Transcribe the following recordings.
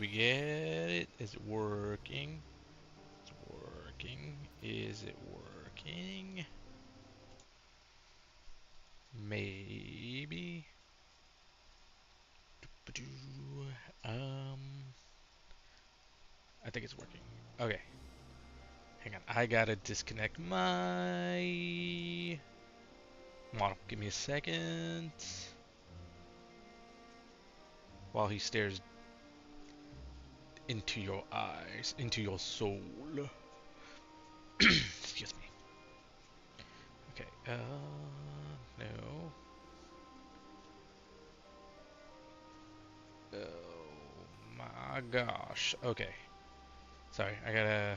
we get it? Is it working? It's working. Is it working? Maybe. Um, I think it's working. Okay, hang on. I gotta disconnect my model. Give me a second. While he stares into your eyes, into your soul. Excuse me. Okay, no. Oh my gosh. Okay. Sorry, I gotta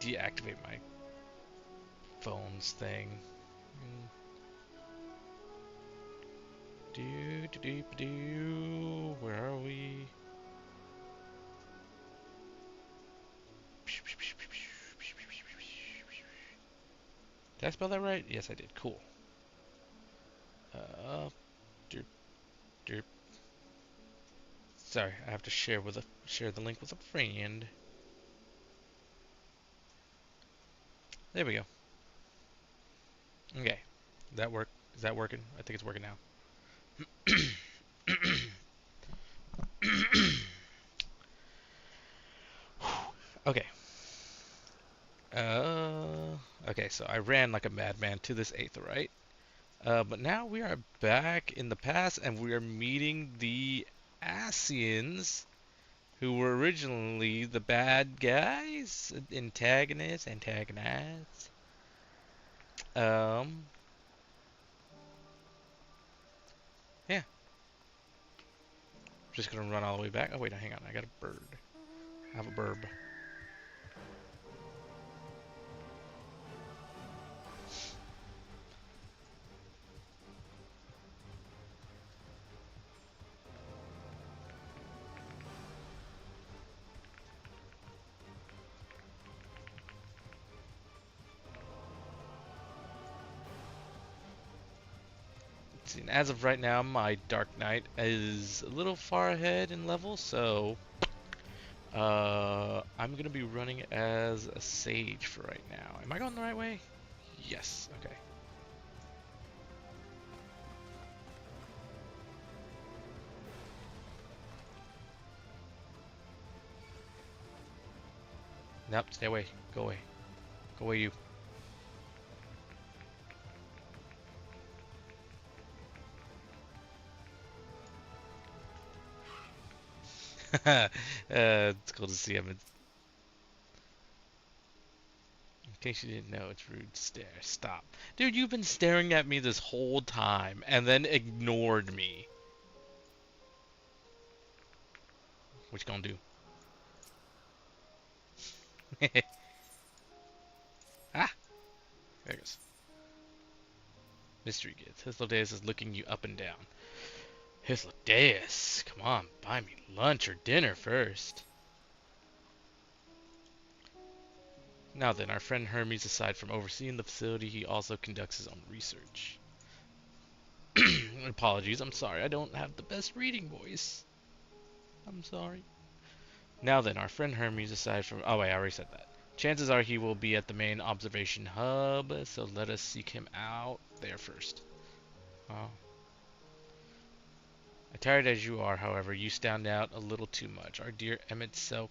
deactivate my phone's thing. Do. Where are we? Did I spell that right? Yes, I did. Cool. Uh, derp, derp. Sorry, I have to share the link with a friend. There we go. Okay, that work? Is that working? I think it's working now. Okay. Okay, so I ran like a madman to this aetheryte. But now we are back in the past and we are meeting the Ascians, who were originally the bad guys, antagonists. Um, yeah, just gonna run all the way back. Oh wait, no, hang on, I got a bird. I have a burb. See, and as of right now, my Dark Knight is a little far ahead in level, so I'm gonna be running as a sage for right now. Am I going the right way? Yes. Okay. Nope. Stay away. Go away. Go away, you. It's cool to see him. In case you didn't know, it's rude to stare. Stop. Dude, you've been staring at me this whole time and then ignored me. What you gonna do? Ah! There it goes. Mystery Kids. Hythlodaeus is looking you up and down. Hythlodaeus! Come on, buy me lunch or dinner first. Now then, our friend Hermes, aside from overseeing the facility, he also conducts his own research. Apologies, I'm sorry, I don't have the best reading voice. I'm sorry. Now then, our friend Hermes, aside from... Oh wait, I already said that. Chances are he will be at the main observation hub, so let us seek him out there first. Oh. Tired as you are, however, you stand out a little too much. Our dear Emmett Selk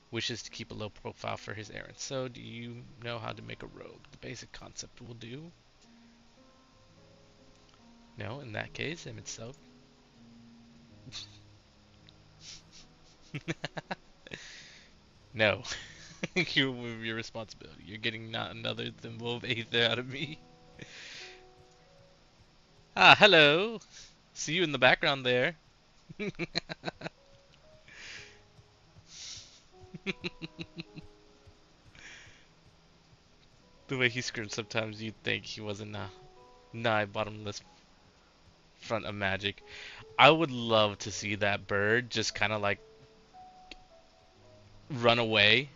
wishes to keep a low profile for his errands, so do you know how to make a robe? The basic concept will do. No, in that case, Emmett Selk. No. You remove your responsibility. You're getting not another thimble of aether out of me. Ah, hello. See you in the background there. The way he screamed, sometimes you'd think he was in a nigh bottomless front of magic. I would love to see that bird just kind of like run away.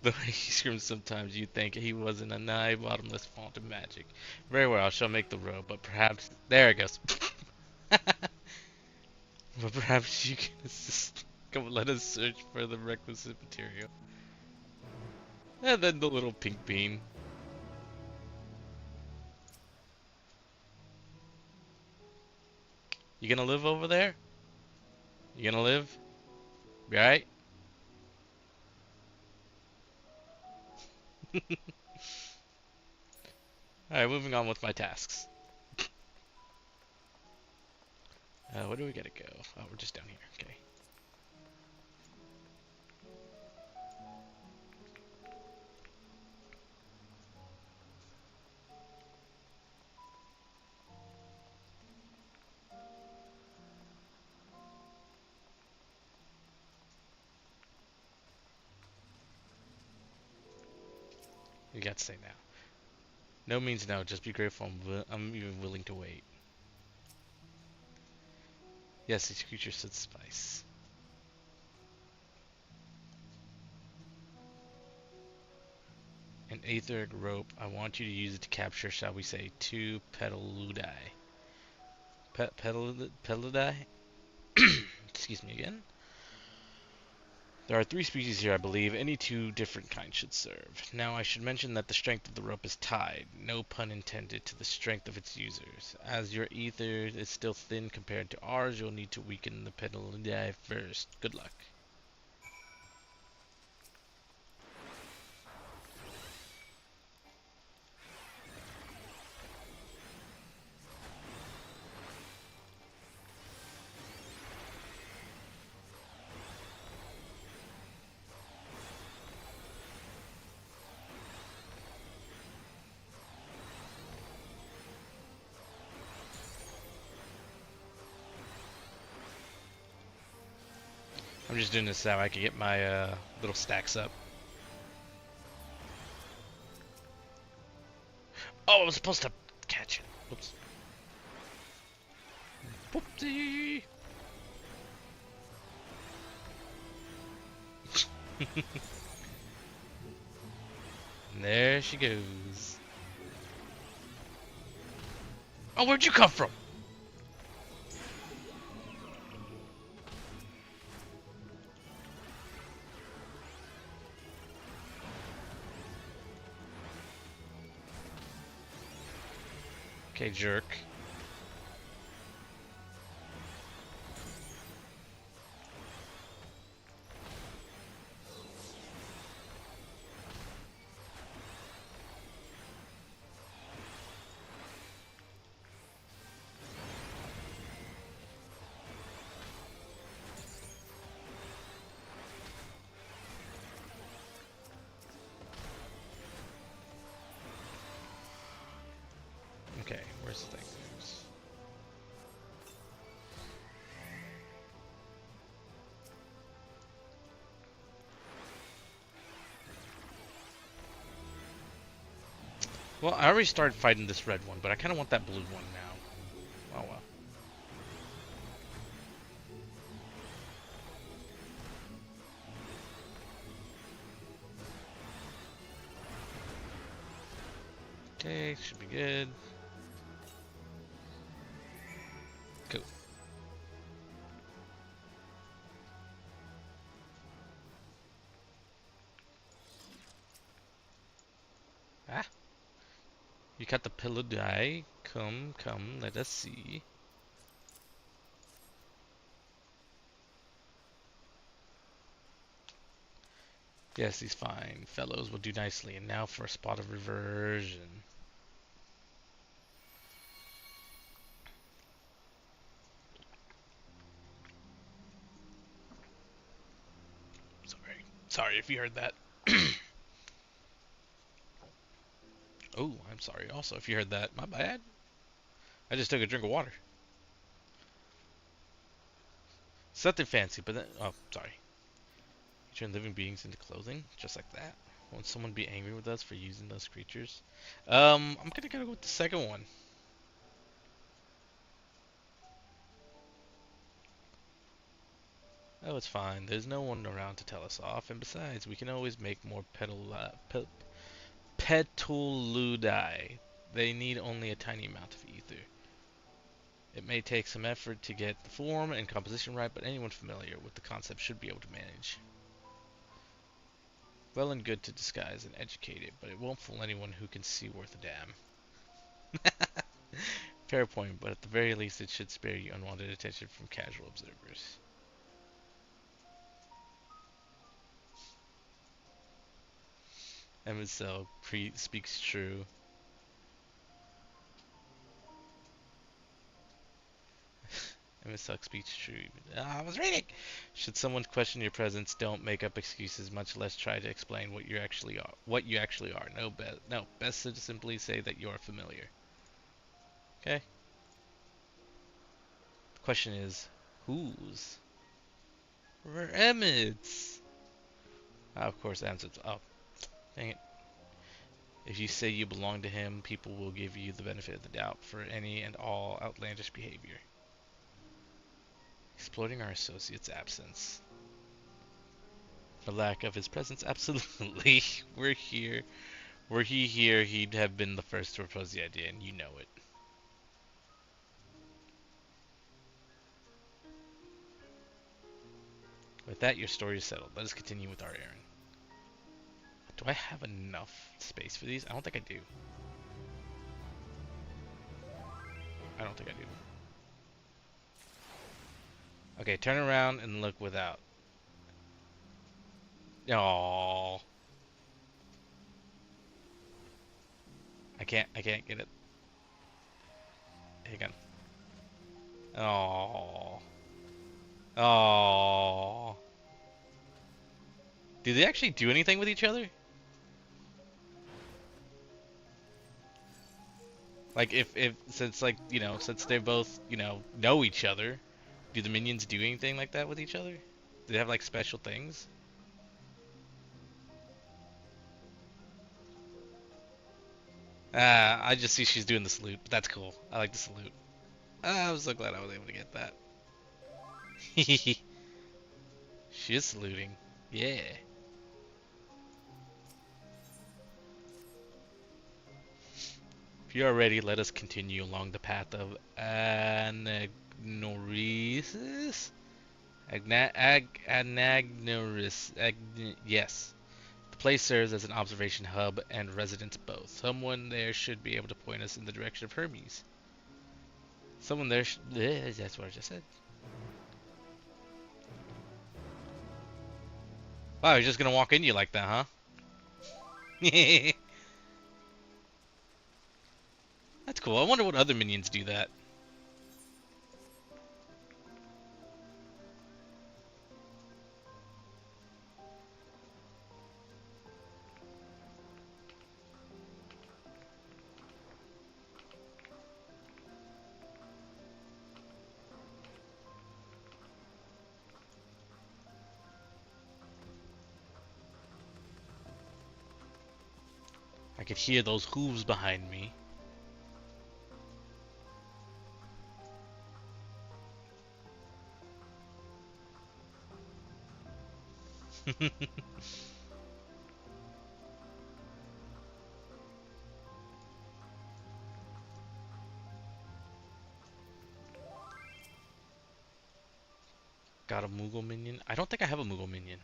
The way he screams sometimes you'd think he was in a nigh bottomless font of magic. Very well, I shall make the road, but perhaps... There it goes. But perhaps you can assist. Come let us search for the requisite material. And then the little pink bean. You gonna live over there? You gonna live? Be alright? Alright, moving on with my tasks. Where do we gotta go? Oh, we're just down here. Okay. You got to say now. No means no. Just be grateful. I'm even willing to wait. Yes, these creatures should spice. An etheric rope. I want you to use it to capture, shall we say, 2 petaludi. Petaludi? Excuse me again. There are 3 species here, I believe. Any 2 different kinds should serve. Now, I should mention that the strength of the rope is tied, no pun intended, to the strength of its users. As your ether is still thin compared to ours, you'll need to weaken the petaludi first. Good luck. I'm just doing this so I can get my little stacks up. Oh, I was supposed to catch it. Whoops. Whoopsie. And there she goes. Oh, where'd you come from? Okay, jerk. Okay, where's the thing? Well, I already started fighting this red one, but I kind of want that blue one now. Oh well. Okay, should be good. Cool. Ah, you got the pillow die. Come, come, let us see. Yes, these fine fellows will do nicely. And now for a spot of reversion. Sorry if you heard that. Oh, I'm sorry also if you heard that. My bad. I just took a drink of water. Something fancy, but then... Oh, sorry. You turn living beings into clothing? Just like that? Won't someone be angry with us for using those creatures? I'm gonna go with the second one. Oh, it's fine. There's no one around to tell us off, and besides, we can always make more petuludi. They need only a tiny amount of ether. It may take some effort to get the form and composition right, but anyone familiar with the concept should be able to manage. Well and good to disguise and educate it, but it won't fool anyone who can see worth a damn. Fair point, but at the very least it should spare you unwanted attention from casual observers. MSL speaks true. MSL speaks true. I was reading! Should someone question your presence, don't make up excuses, much less try to explain what you actually are. No, best to simply say that you are familiar. Okay? The question is, whose? For Emmett's. Of course, the answer is, oh, dang it. If you say you belong to him, people will give you the benefit of the doubt for any and all outlandish behavior. Exploiting our associate's absence. For lack of his presence, absolutely. We're here. Were he here, he'd have been the first to propose the idea, and you know it. With that, your story is settled. Let us continue with our errand. Do I have enough space for these? I don't think I do. I don't think I do. Okay, turn around and look without. Oh, I can't get it. Hang on. Oh. Oh. Do they actually do anything with each other? Like if since like, you know, since they both, you know each other, do the minions do anything like that with each other? Do they have like special things? Ah, I just see she's doing the salute. But that's cool. I like the salute. Ah, I'm so glad I was able to get that. She is saluting. Yeah. If you are ready, let us continue along the path of Anagnoresis? Yes. The place serves as an observation hub and residence both. Someone there should be able to point us in the direction of Hermes. Someone there that's what I just said. Wow, he's just gonna walk into you like that, huh? That's cool. I wonder what other minions do that. I could hear those hooves behind me. Got a Moogle minion? I don't think I have a Moogle minion.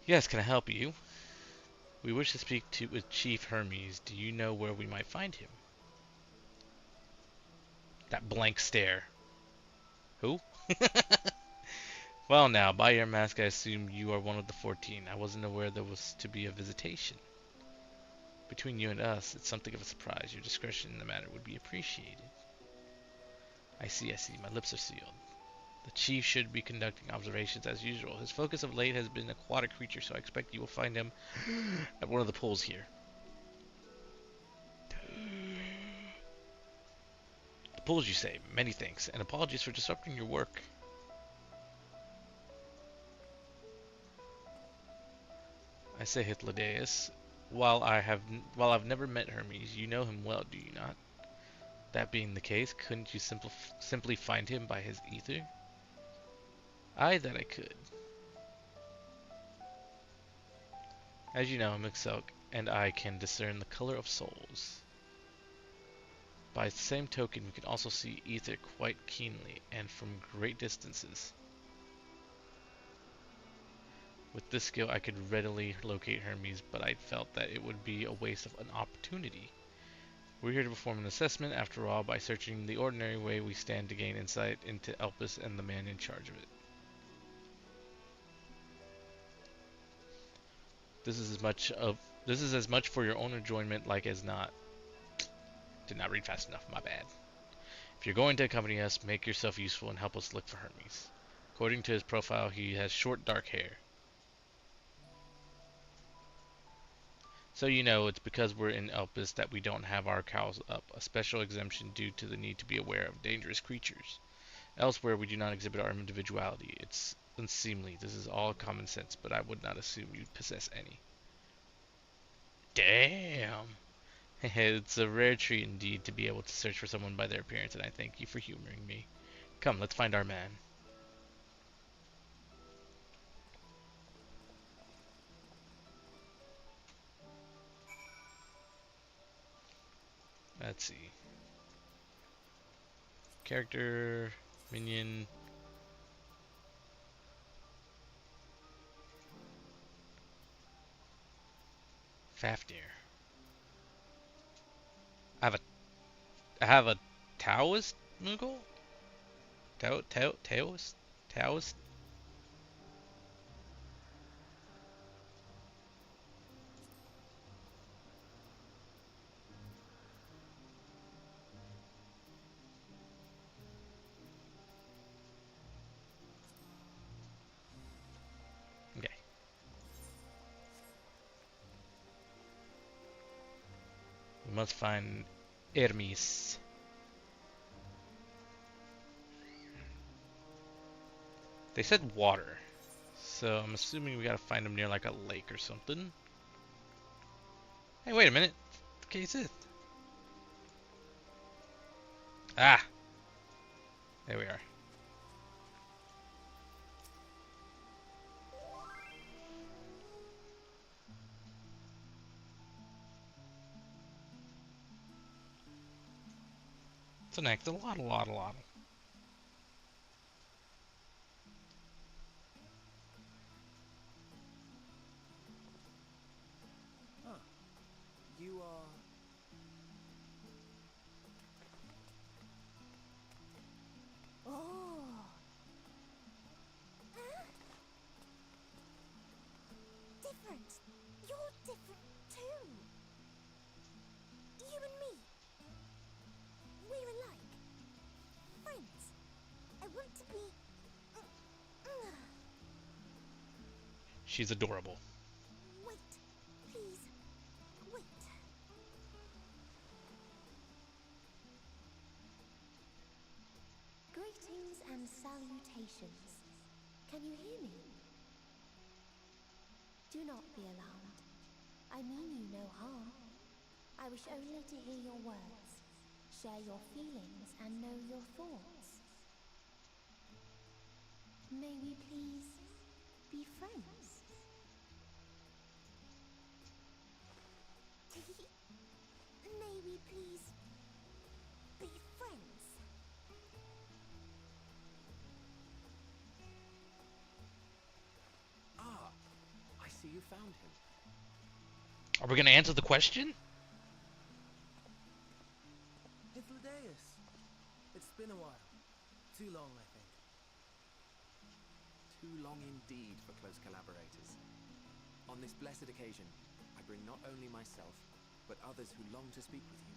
Yes, can I help you? We wish to speak with Chief Hermes. Do you know where we might find him? That blank stare. Who? Well now, by your mask I assume you are one of the 14. I wasn't aware there was to be a visitation. Between you and us, it's something of a surprise. Your discretion in the matter would be appreciated. I see. My lips are sealed. The chief should be conducting observations as usual. His focus of late has been aquatic creatures, so I expect you will find him at one of the pools here. The pools, you say? Many thanks, and apologies for disrupting your work. I say, Hythlodaeus, while I've never met Hermes, you know him well, do you not? That being the case, couldn't you simply find him by his ether? I that I could. As you know, Mixelk and I can discern the color of souls. By the same token, we can also see ether quite keenly and from great distances. With this skill, I could readily locate Hermes, but I felt that it would be a waste of an opportunity. We're here to perform an assessment. After all, by searching the ordinary way, we stand to gain insight into Elpis and the man in charge of it. This is as much for your own enjoyment like as not. Did not read fast enough, my bad. If you're going to accompany us, make yourself useful and help us look for Hermes. According to his profile, he has short dark hair. So you know, it's because we're in Elpis that we don't have our cows up, a special exemption due to the need to be aware of dangerous creatures. Elsewhere, we do not exhibit our individuality. It's unseemly. This is all common sense, but I would not assume you possess any. Damn! It's a rare treat indeed to be able to search for someone by their appearance, and I thank you for humoring me. Come, let's find our man. Let's see. Character, minion. Fafnir. I have a Taoist Moogle? Taoist? Taoist? Okay. We must find Hermes. They said water. So I'm assuming we gotta find him near like a lake or something. Hey, wait a minute. The case is. Ah! There we are. It's an axolotl. Huh. You are... Oh. Different. You're different too. You and me. We're alike. Friends. I want to be... She's adorable. Wait. Please. Wait. Greetings and salutations. Can you hear me? Do not be alarmed. I mean you no harm. I wish only to hear your words, share your feelings, and know your thoughts. May we please be friends? May we please be friends? Ah, I see you found him. Are we gonna answer the question? Hythlodaeus. It's been a while. Too long, I think. Too long indeed for close collaborators. On this blessed occasion, I bring not only myself, but others who long to speak with you.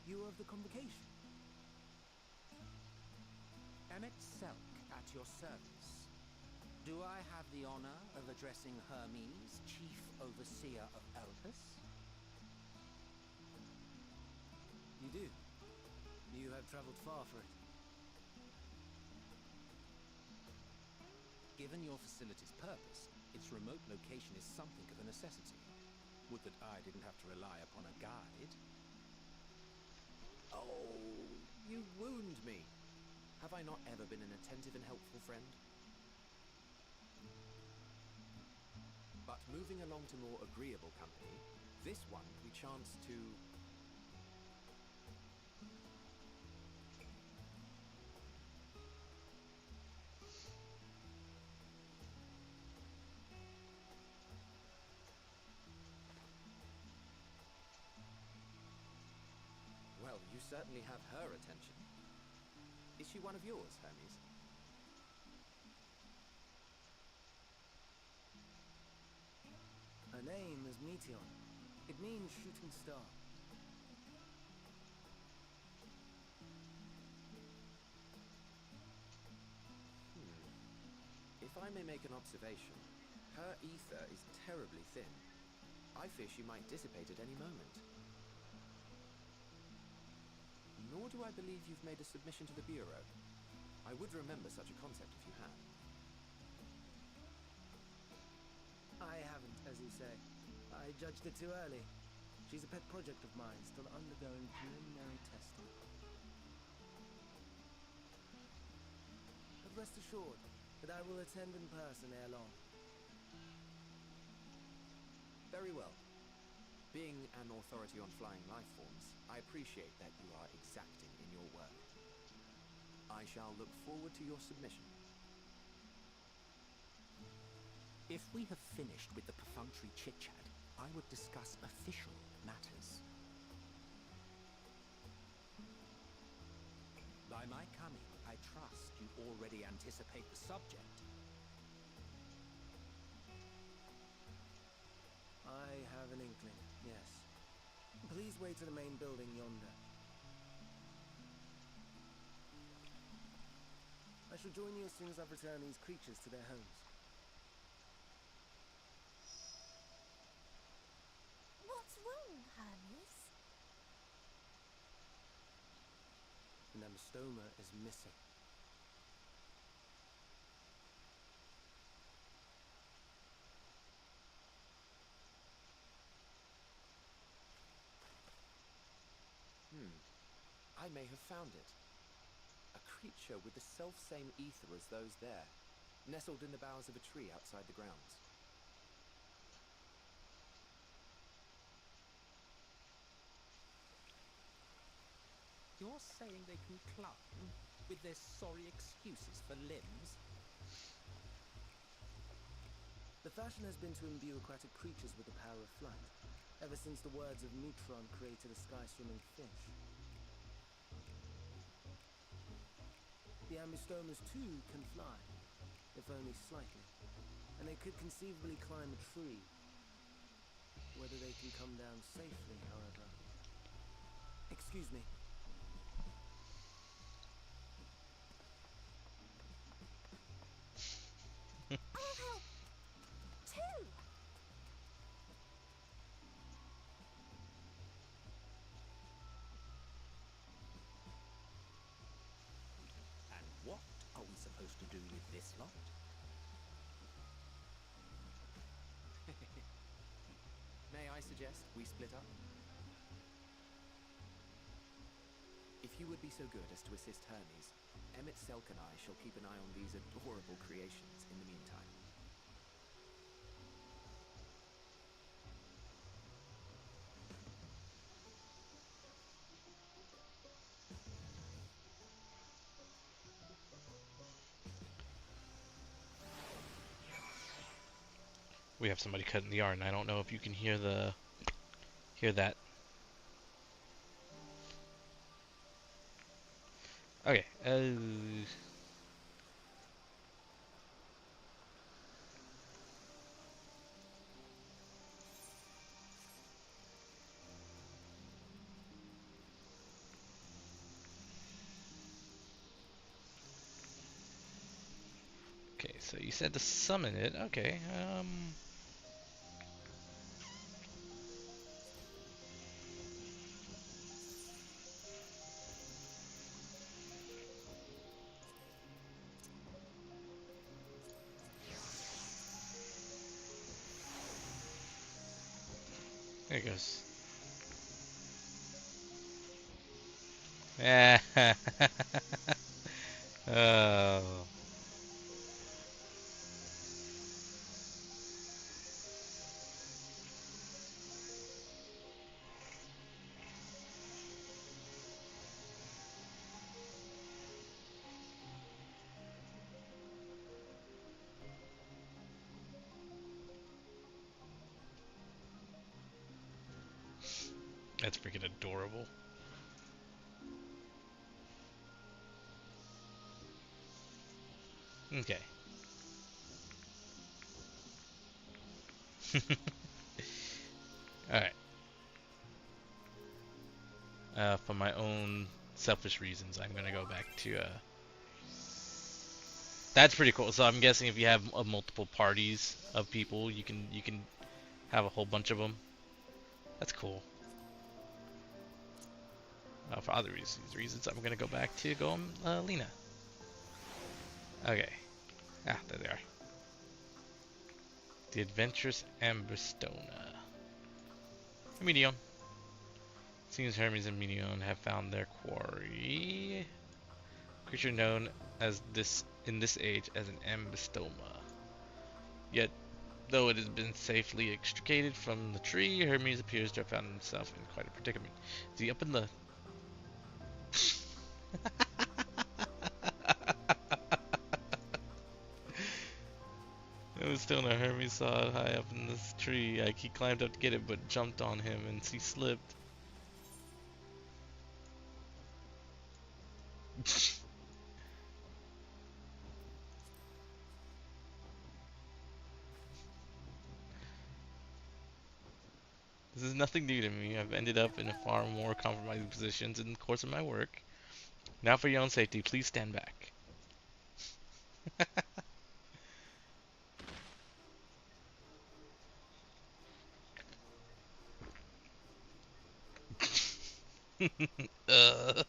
You are of the convocation. Emmett Selk at your service. Do I have the honor of addressing Hermes, Chief Overseer of Elpis? You do. You have traveled far for it. Given your facility's purpose, its remote location is something of a necessity. Would that I didn't have to rely upon a guide. Oh, you wound me. Have I not ever been an attentive and helpful friend? But moving along to more agreeable company, this one we chance to... Well, you certainly have her attention. Is she one of yours, Hermes? Her name is Meteor. It means shooting star. If I may make an observation, her ether is terribly thin. I fear she might dissipate at any moment. Nor do I believe you've made a submission to the Bureau. I would remember such a concept if you had. I haven't, as you say. I judged it too early. She's a pet project of mine, still undergoing preliminary testing. But rest assured that I will attend in person ere long. Very well. Being an authority on flying life forms, I appreciate that you are exacting in your work. I shall look forward to your submission. If we have finished with the perfunctory chit-chat, I would discuss official matters. By my coming, I trust you already anticipate the subject. I have an inkling, yes. Please wait to the main building yonder. I shall join you as soon as I've returned these creatures to their homes. What's wrong, Hermes? The Namastoma is missing. I may have found it. A creature with the self-same ether as those there, nestled in the boughs of a tree outside the grounds. You're saying they can climb with their sorry excuses for limbs? The fashion has been to imbue aquatic creatures with the power of flight, ever since the words of Neutron created a sky-swimming fish. The Ambistomas too can fly, if only slightly, and they could conceivably climb a tree. Whether they can come down safely, however. Excuse me. I'll help! Too! And what are we supposed to do with this lot? May I suggest we split up? If you would be so good as to assist Hermes, Emmett Selk and I shall keep an eye on these adorable creations in the meantime. We have somebody cutting the yarn. I don't know if you can hear that. Okay. Okay, so you said to summon it. Okay. There he goes. Oh. That's freaking adorable. Okay. Alright. For my own selfish reasons, I'm gonna go back to, That's pretty cool. So I'm guessing if you have multiple parties of people, you can have a whole bunch of them. That's cool. For other reasons, I'm gonna go back to go on Lena. Okay. Ah, there they are. The Adventurous Ambistona. Hermione. Seems Hermes and Minion have found their quarry. Creature known as this in this age as an ambistoma. Yet, though it has been safely extricated from the tree, Hermes appears to have found himself in quite a predicament. Is he up in the... Ambistona, Hermes saw it high up in this tree. He climbed up to get it, but jumped on him and he slipped. This is nothing new to me. I've ended up in far more compromising positions in the course of my work. Now for your own safety, please stand back. uh.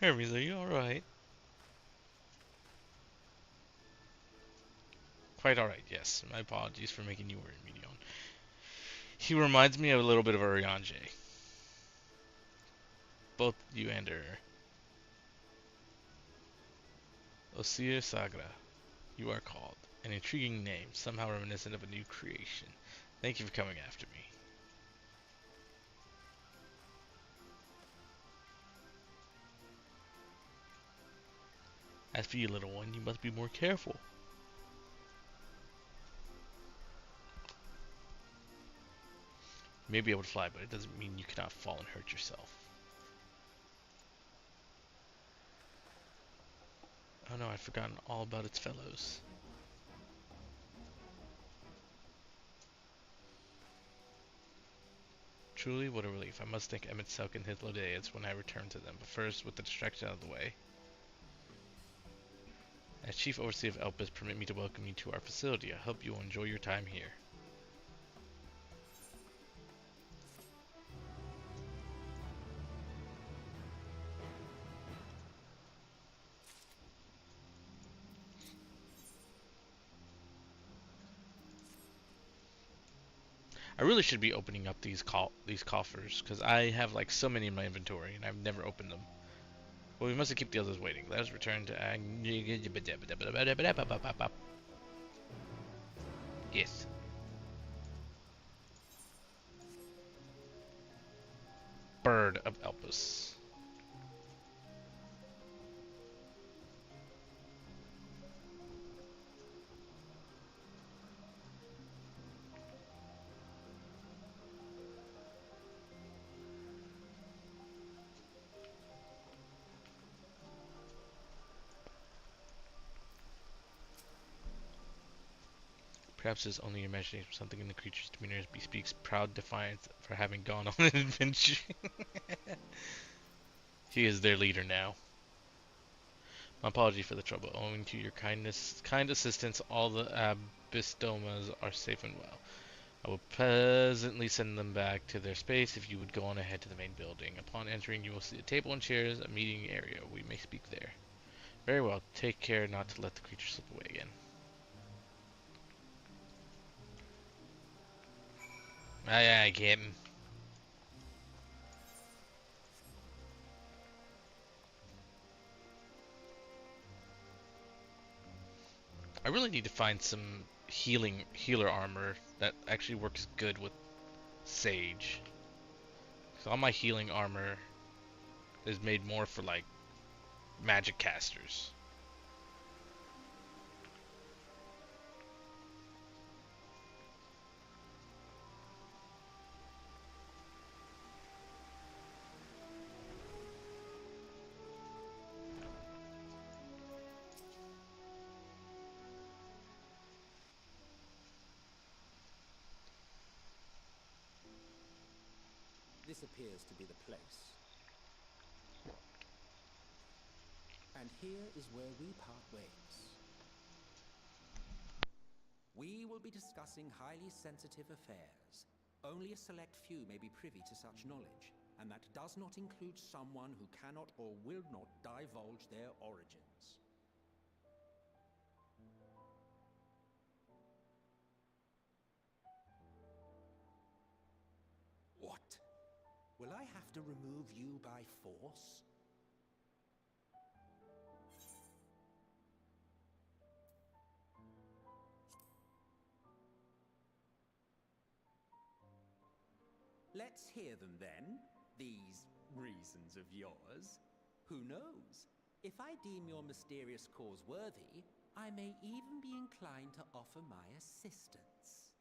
Hermes, are you alright? Quite alright, yes. My apologies for making you worry, Medion. He reminds me of a little bit of Urianger. Both you and her. Osir Sagra, you are called. An intriguing name, somehow reminiscent of a new creation. Thank you for coming after me. As for you, little one, you must be more careful. You may be able to fly, but it doesn't mean you cannot fall and hurt yourself. Oh no, I'd forgotten all about its fellows. Truly, what a relief. I must thank Emet-Selch and Hythlodaeus when I return to them, but first, with the distraction out of the way. As Chief Overseer of Elpis, permit me to welcome you to our facility. I hope you will enjoy your time here. I really should be opening up these coffers, because I have like so many in my inventory, and I've never opened them. Well, we must keep the others waiting. Let us return to... Yes. Bird of Elpis. Perhaps it's only your imagination. Something in the creature's demeanor bespeaks proud defiance for having gone on an adventure. He is their leader now. My apology for the trouble. Owing to your kind assistance, all the Ambistomas are safe and well. I will presently send them back to their space if you would go on ahead to the main building. Upon entering, you will see a table and chairs, a meeting area. We may speak there. Very well. Take care not to let the creature slip away again. Aye, aye, Captain. I really need to find some healer armor that actually works good with Sage. So all my healing armor is made more for like magic casters. This appears to be the place. And here is where we part ways. We will be discussing highly sensitive affairs. Only a select few may be privy to such knowledge, and that does not include someone who cannot or will not divulge their origins. What? Will I have to remove you by force? Let's hear them then, these reasons of yours. Who knows? If I deem your mysterious cause worthy, I may even be inclined to offer my assistance.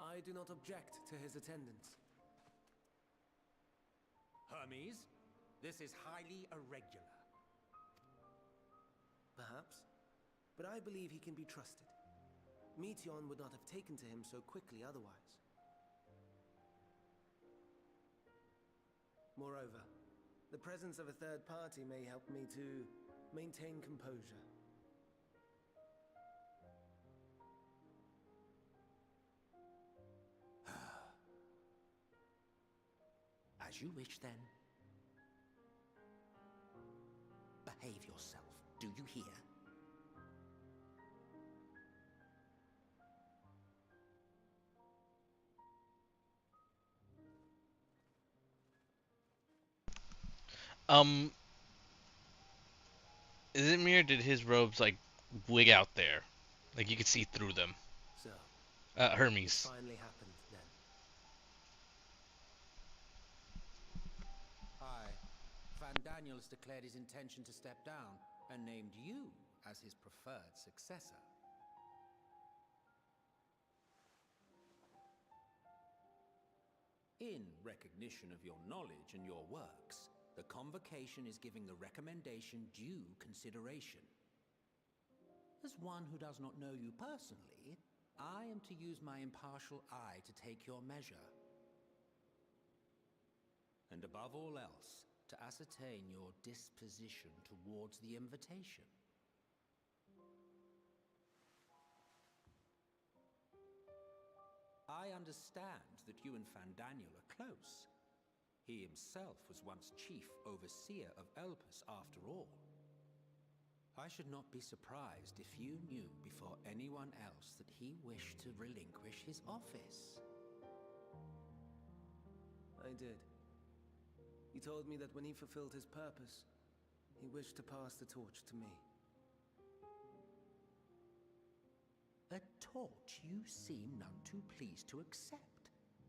I do not object to his attendance. Hermes, this is highly irregular. Perhaps, but I believe he can be trusted. Meteion would not have taken to him so quickly otherwise. Moreover, the presence of a third party may help me to maintain composure. As you wish, then. Behave yourself, do you hear? Um, is it me or did his robes like wig out there? Like you could see through them. So, Hermes. finally happened then. Aye. Van Daniel has declared his intention to step down and named you as his preferred successor. In recognition of your knowledge and your works, the Convocation is giving the recommendation due consideration. As one who does not know you personally, I am to use my impartial eye to take your measure. And above all else, to ascertain your disposition towards the invitation. I understand that you and Fandaniel are close. He himself was once chief overseer of Elpis after all. I should not be surprised if you knew before anyone else that he wished to relinquish his office. I did. He told me that when he fulfilled his purpose, he wished to pass the torch to me. A torch you seem none too pleased to accept.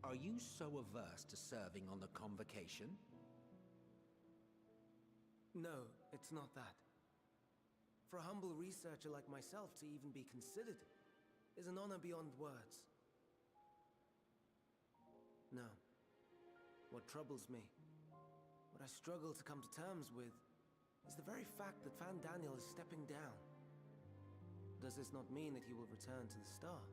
Are you so averse to serving on the Convocation? No, it's not that. For a humble researcher like myself to even be considered is an honor beyond words. No. What troubles me, what I struggle to come to terms with, is the very fact that Fandaniel is stepping down. Does this not mean that he will return to the Star?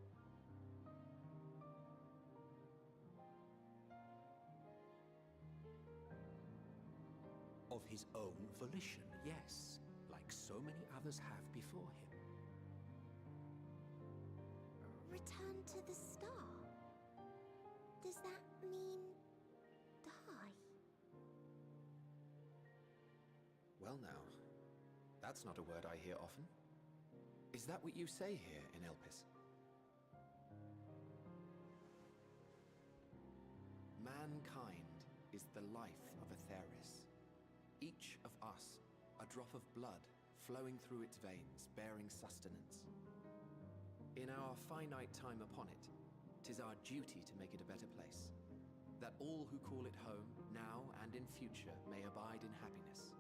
Of his own volition, yes, like so many others have before him. Return to the Star? Does that mean die? Well now, that's not a word I hear often. Is that what you say here in Elpis? Mankind is the life of Atheris. Each of us, a drop of blood flowing through its veins, bearing sustenance. In our finite time upon it, 'tis our duty to make it a better place, that all who call it home, now and in future, may abide in happiness.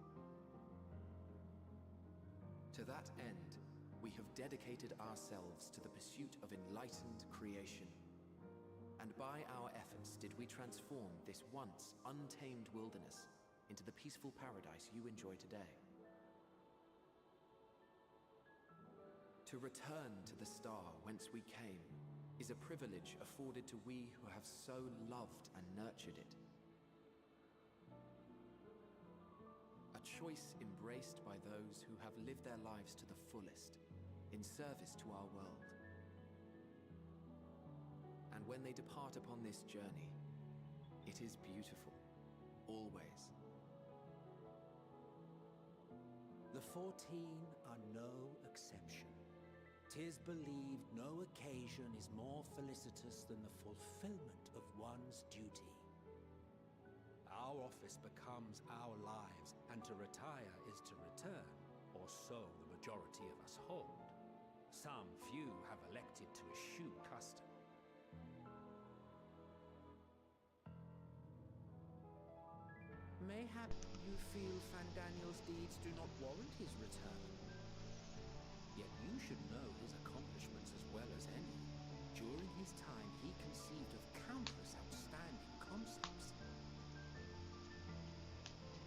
To that end, we have dedicated ourselves to the pursuit of enlightened creation. And by our efforts did we transform this once untamed wilderness into the peaceful paradise you enjoy today. To return to the star whence we came is a privilege afforded to we who have so loved and nurtured it. A choice embraced by those who have lived their lives to the fullest, in service to our world. And when they depart upon this journey, it is beautiful, always. The 14 are no exception. 'Tis believed no occasion is more felicitous than the fulfillment of one's duty. Our office becomes our lives, and to retire is to return, or so the majority of us hold. Some few have elected to eschew custom. Mayhap you feel Fandaniel's deeds do not warrant his return. Yet you should know his accomplishments as well as any. During his time, he conceived of countless outstanding concepts.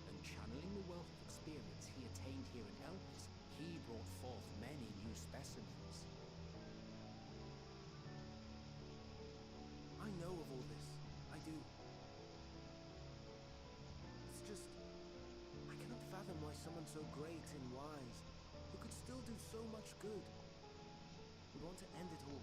And channeling the wealth of experience he attained here in Elpis, he brought forth many new specimens. I know of all this. I do. It's just, I cannot fathom why someone so great and wise, who could still do so much good, would want to end it all.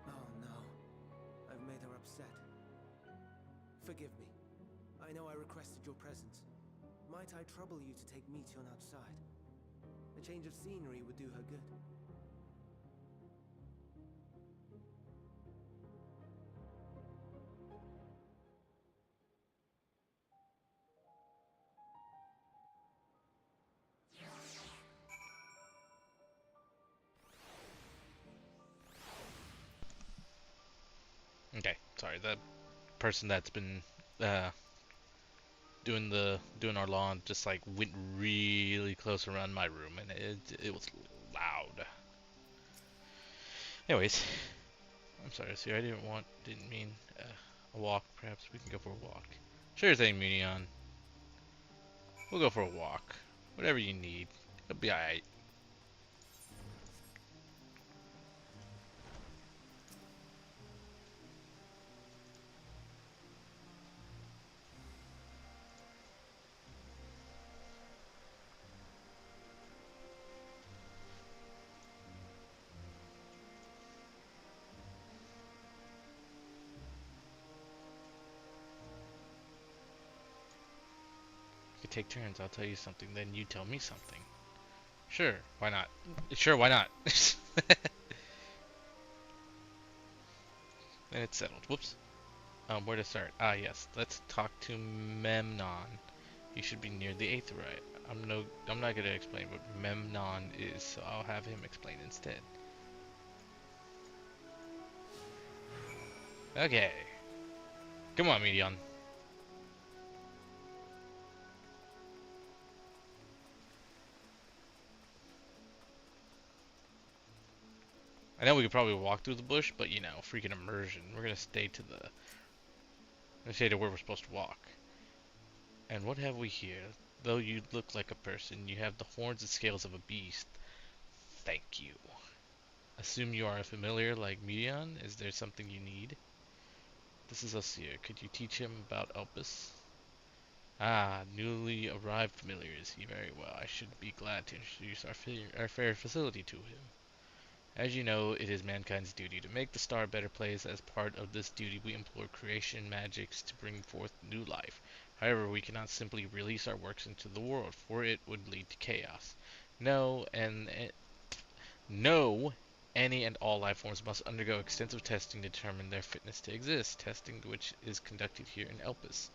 Oh no, I've made her upset. Forgive me. I know I requested your presence. Might I trouble you to take Meteion outside? A change of scenery would do her good. Okay, sorry. The person that's been doing our lawn just like went really close around my room, and it was loud. Anyways, I'm sorry, see, I didn't mean a walk. Perhaps we can go for a walk. Sure thing, Munion. We'll go for a walk. Whatever you need. It'll be alright. We could take turns. I'll tell you something, then you tell me something. Sure, why not? Sure, why not? Then it's settled. Whoops. Where to start? Ah, yes. Let's talk to Memnon. He should be near the Aetheryte. I'm not gonna explain what Memnon is, so I'll have him explain instead. Okay. Come on, Meteion. I know we could probably walk through the bush, but you know, freaking immersion. We're gonna stay to where we're supposed to walk. And what have we here? Though you look like a person, you have the horns and scales of a beast. Thank you. Assume you are a familiar like Meteion. Is there something you need? This is Osir. Could you teach him about Elpis? Ah, newly arrived familiars. He very well. I should be glad to introduce our fair facility to him. As you know, it is mankind's duty to make the star a better place. As part of this duty, we employ creation magics to bring forth new life. However, we cannot simply release our works into the world, for it would lead to chaos. No, and no, any and all life forms must undergo extensive testing to determine their fitness to exist, testing which is conducted here in Elpis.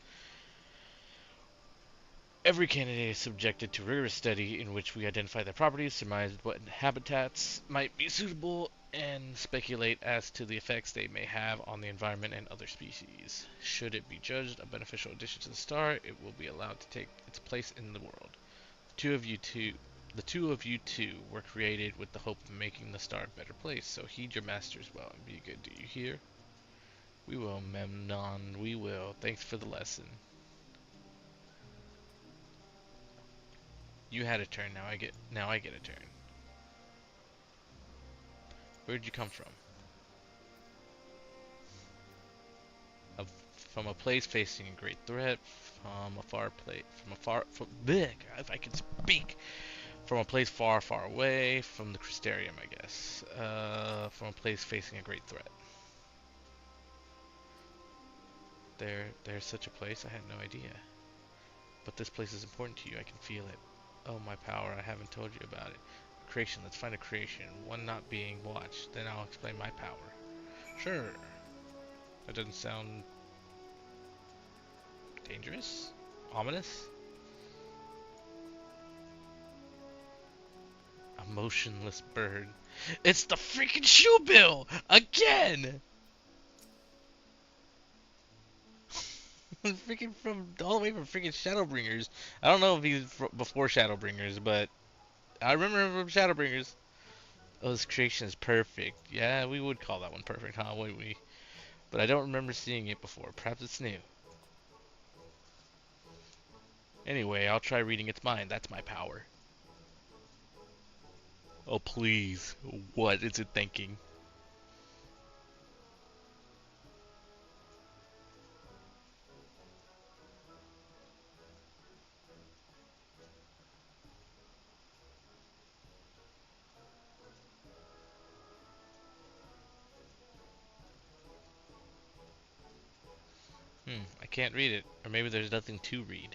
Every candidate is subjected to rigorous study in which we identify their properties, surmise what habitats might be suitable, and speculate as to the effects they may have on the environment and other species. Should it be judged a beneficial addition to the star, it will be allowed to take its place in the world. The two of you two were created with the hope of making the star a better place, so heed your masters well and be good. Do you hear? We will, Memnon, we will. Thanks for the lesson. You had a turn, now I get a turn. Where'd you come from? From a place facing a great threat, from a far place, if I can speak, from a place far, far away, from the Crystarium, I guess. From a place facing a great threat. There's such a place, I had no idea. But this place is important to you, I can feel it. Oh, my power, I haven't told you about it. Creation, let's find a creation, one not being watched, then I'll explain my power. Sure. That doesn't sound dangerous? Ominous? A motionless bird. It's the freaking Shoebill! Again! Freaking from all the way from freaking Shadowbringers. I don't know if he's before Shadowbringers, but I remember him from Shadowbringers. Oh, this creation is perfect. Yeah, we would call that one perfect, huh? Wouldn't we? But I don't remember seeing it before. Perhaps it's new. Anyway, I'll try reading its mind. That's my power. Oh, please. What is it thinking? I can't read it. Or maybe there's nothing to read.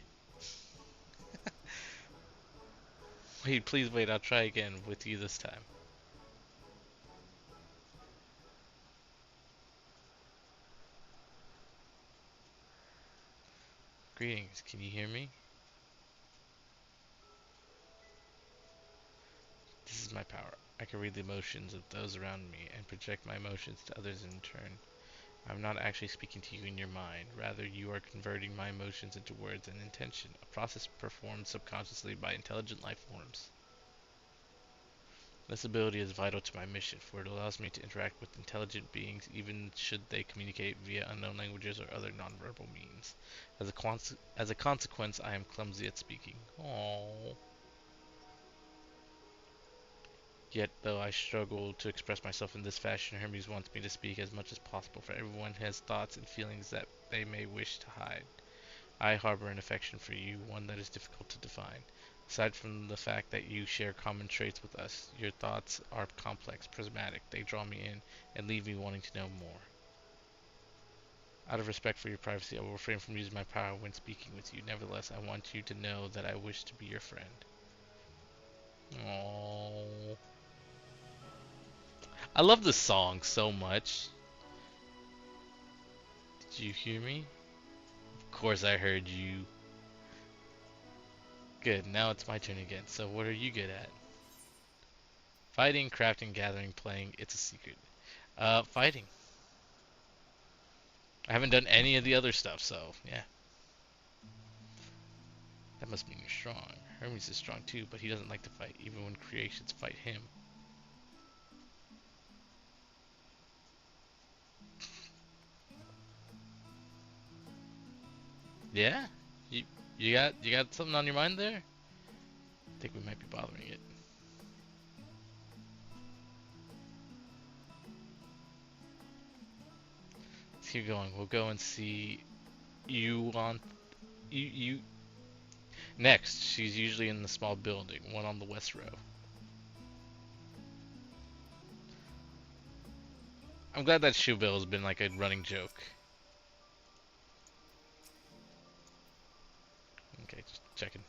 Wait, please wait. I'll try again with you this time. Greetings. Can you hear me? This is my power. I can read the emotions of those around me and project my emotions to others in turn. I'm not actually speaking to you in your mind. Rather, you are converting my emotions into words and intention, a process performed subconsciously by intelligent life forms. This ability is vital to my mission, for it allows me to interact with intelligent beings even should they communicate via unknown languages or other nonverbal means. As a consequence, I am clumsy at speaking. Aww. Yet, though I struggle to express myself in this fashion, Hermes wants me to speak as much as possible, for everyone has thoughts and feelings that they may wish to hide. I harbor an affection for you, one that is difficult to define. Aside from the fact that you share common traits with us, your thoughts are complex, prismatic. They draw me in and leave me wanting to know more. Out of respect for your privacy, I will refrain from using my power when speaking with you. Nevertheless, I want you to know that I wish to be your friend. Aww. I love this song so much. Did you hear me? Of course I heard you. Good, now it's my turn again. So what are you good at? Fighting, crafting, gathering, playing. It's a secret. Fighting. I haven't done any of the other stuff, so yeah. That must mean you're strong. Hermes is strong too, but he doesn't like to fight, even when creations fight him. Yeah? You got something on your mind there? I think we might be bothering it. Let's keep going. We'll go and see you Next, she's usually in the small building, one on the west row. I'm glad that shoe bill has been like a running joke. Okay, just checking.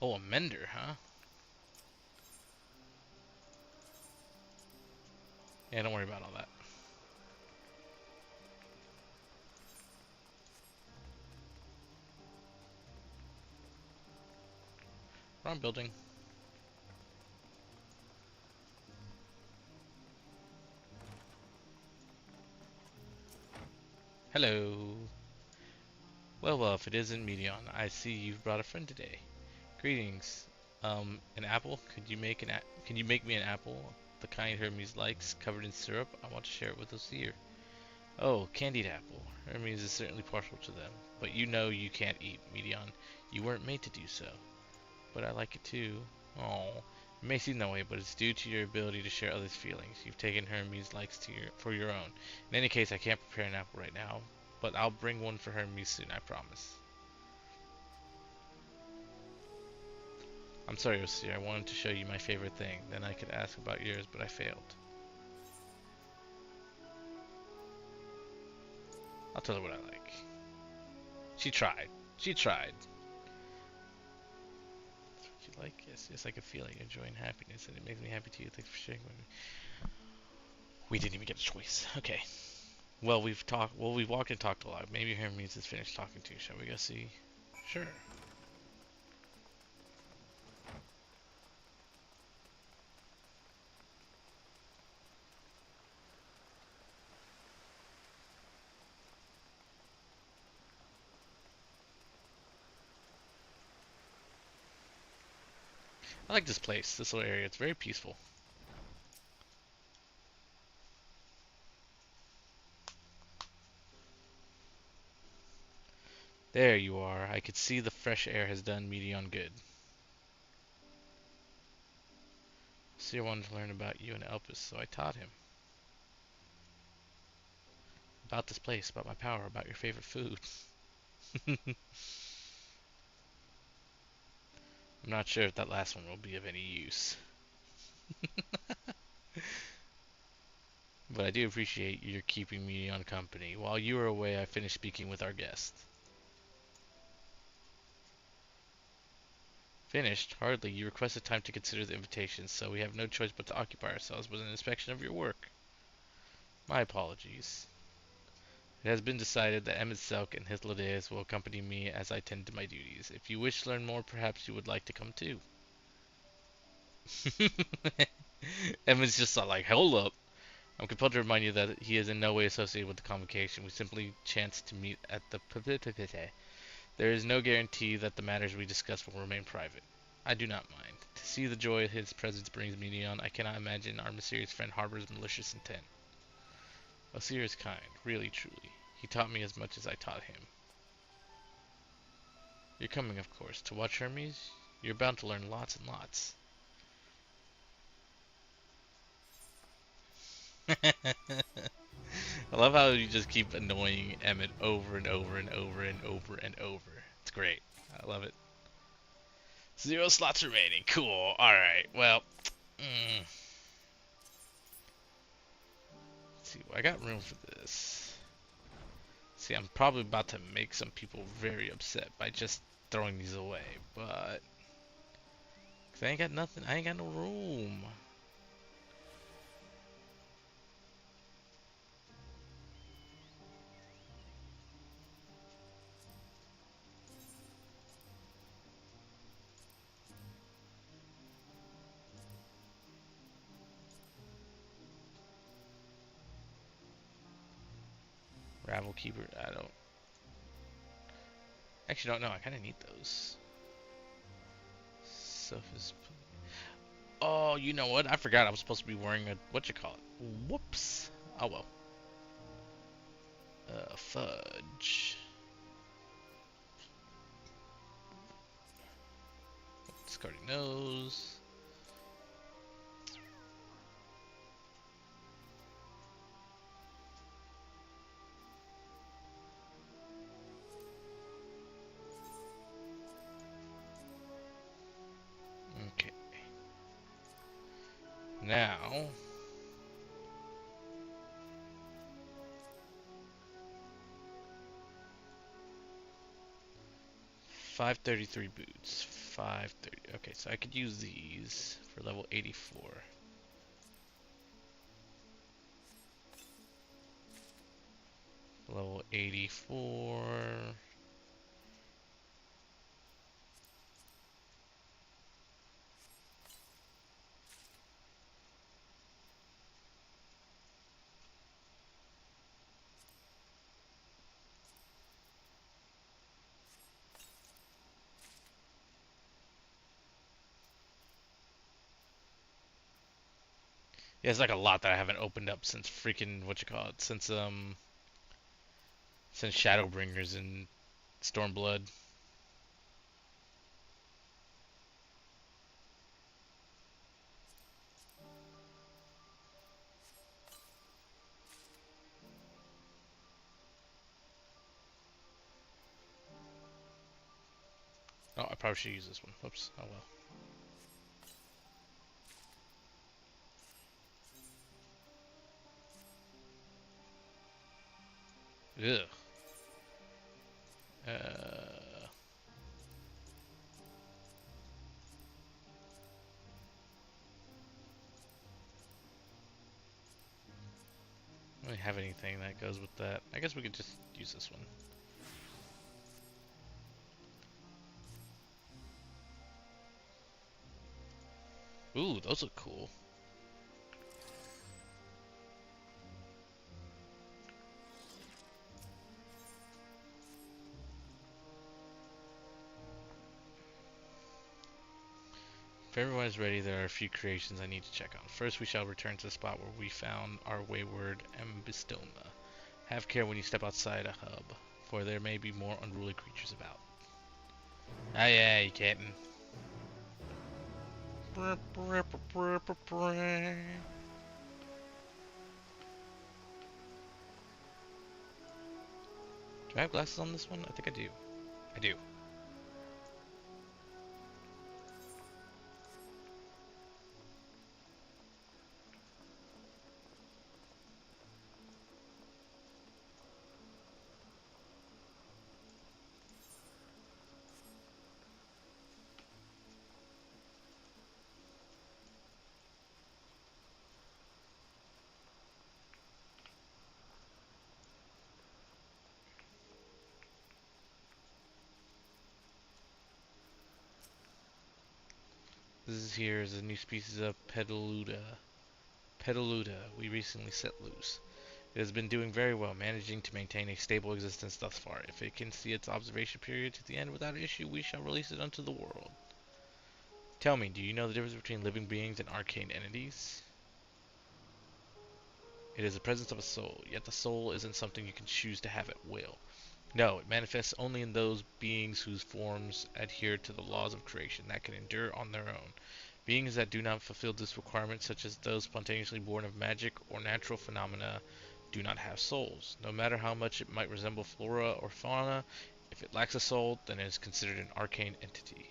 Oh, a mender, huh? Yeah, don't worry about all that. Wrong building. Hello. Well, if it isn't Medion, I see you've brought a friend today. Greetings. An apple? Can you make me an apple? The kind Hermes likes, covered in syrup? I want to share it with Osir. Oh, candied apple. Hermes is certainly partial to them. But you know you can't eat, Medion. You weren't made to do so. But I like it too. Oh, it may seem that way, but it's due to your ability to share others' feelings. You've taken Hermes' likes for your own. In any case, I can't prepare an apple right now, but I'll bring one for Hermes soon, I promise. I'm sorry, Osir. I wanted to show you my favorite thing. Then I could ask about yours, but I failed. I'll tell her what I like. She tried. She tried. That's what you like? Yes, yes, I can feel it. You're enjoying happiness, and it makes me happy too. Thanks for sharing with me. We didn't even get a choice. Okay. Well, we've talked. Well, we've walked and talked a lot. Maybe Hermes is finished talking to you. Shall we go see? Sure. I like this place, this little area. It's very peaceful. There you are. I could see the fresh air has done Medion good. Seer wanted to learn about you and Elpis, so I taught him. About this place, about my power, about your favorite food. I'm not sure if that last one will be of any use. But I do appreciate your keeping me on company. While you were away, I finished speaking with our guest. Finished? Hardly. You requested time to consider the invitation, so we have no choice but to occupy ourselves with an inspection of your work. My apologies. It has been decided that Emmett Selk and Hythlodaeus will accompany me as I tend to my duties. If you wish to learn more, perhaps you would like to come too. Emmett's just like, hold up. I'm compelled to remind you that he is in no way associated with the convocation. We simply chanced to meet at the Pipitipite. There is no guarantee that the matters we discuss will remain private. I do not mind. To see the joy his presence brings me on, I cannot imagine our mysterious friend harbors malicious intent. Osir is kind, really, truly. He taught me as much as I taught him. You're coming, of course, to watch Hermes? You're bound to learn lots and lots. I love how you just keep annoying Emmett over and over and over and over and over. It's great. I love it. 0 slots remaining. Cool. Alright. Well. Let's see. I got room for this. See, I'm probably about to make some people very upset by just throwing these away. But. 'Cause I ain't got nothing. I ain't got no room. Ravel Keeper, I don't. Actually, don't know. I kind of need those. Sophist. Oh, you know what? I forgot I was supposed to be wearing a. Whatchamacallit? Whoops. Oh well. Fudge. Discarding those. Now, 533 boots. 530. Okay, so I could use these for level 84. Level 84. Yeah, it's like a lot that I haven't opened up since freaking since Shadowbringers and Stormblood. Oh, I probably should use this one. Oops. Oh well. Ugh. I don't really have anything that goes with that. I guess we could just use this one. Ooh, those look cool. If everyone is ready, there are a few creations I need to check on. First, we shall return to the spot where we found our wayward Ambystoma. Have care when you step outside a hub, for there may be more unruly creatures about. Ah yeah, you Captain. Do I have glasses on this one? I think I do. I do. This here is a new species of Pedaluda. Pedaluda we recently set loose. It has been doing very well, managing to maintain a stable existence thus far. If it can see its observation period to the end without issue, we shall release it unto the world. Tell me, do you know the difference between living beings and arcane entities? It is the presence of a soul, yet the soul isn't something you can choose to have at will. No, it manifests only in those beings whose forms adhere to the laws of creation that can endure on their own. Beings that do not fulfill this requirement, such as those spontaneously born of magic or natural phenomena, do not have souls. No matter how much it might resemble flora or fauna, if it lacks a soul, then it is considered an arcane entity.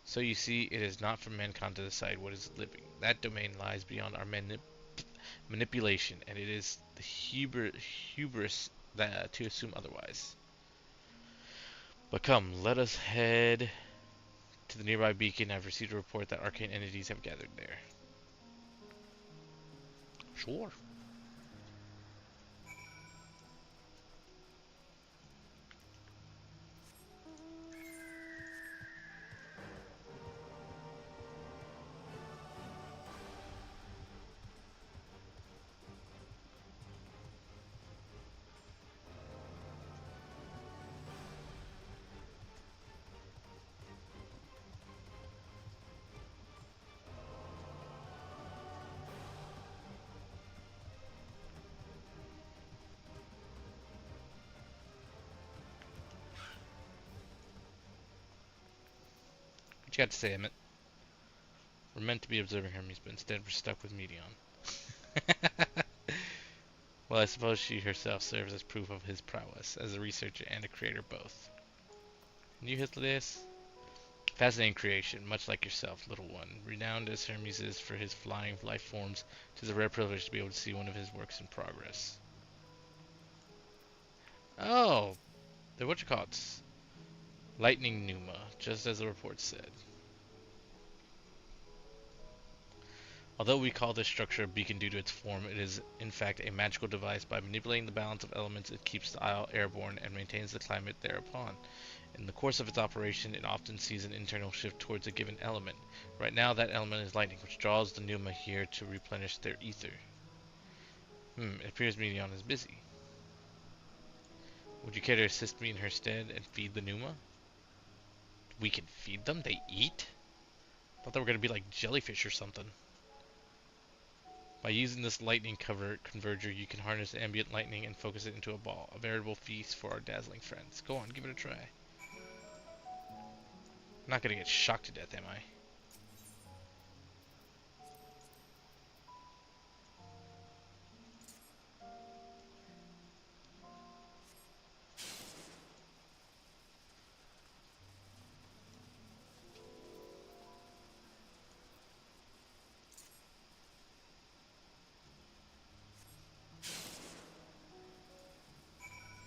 So you see, it is not for mankind to decide what is living. That domain lies beyond our manipulation, and it is the hubris to assume otherwise. But come, let us head to the nearby beacon. I've received a report that arcane entities have gathered there. Sure. What you got to say, Emmett? We're meant to be observing Hermes, but instead we're stuck with Medion. Well, I suppose she herself serves as proof of his prowess, as a researcher and a creator both. Can you hit this? Fascinating creation, much like yourself, little one. Renowned as Hermes is for his flying life forms, it is a rare privilege to be able to see one of his works in progress. Oh, they're whatchamacallits. Lightning Numa, just as the report said. Although we call this structure a beacon due to its form, it is in fact a magical device. By manipulating the balance of elements, it keeps the isle airborne and maintains the climate thereupon. In the course of its operation, it often sees an internal shift towards a given element. Right now, that element is lightning, which draws the Numa here to replenish their ether. It appears Medion is busy. Would you care to assist me in her stead and feed the Numa? We can feed them? They eat? Thought they were gonna be like jellyfish or something. By using this lightning converger, you can harness ambient lightning and focus it into a ball. A veritable feast for our dazzling friends. Go on, give it a try. I'm not gonna get shocked to death, am I?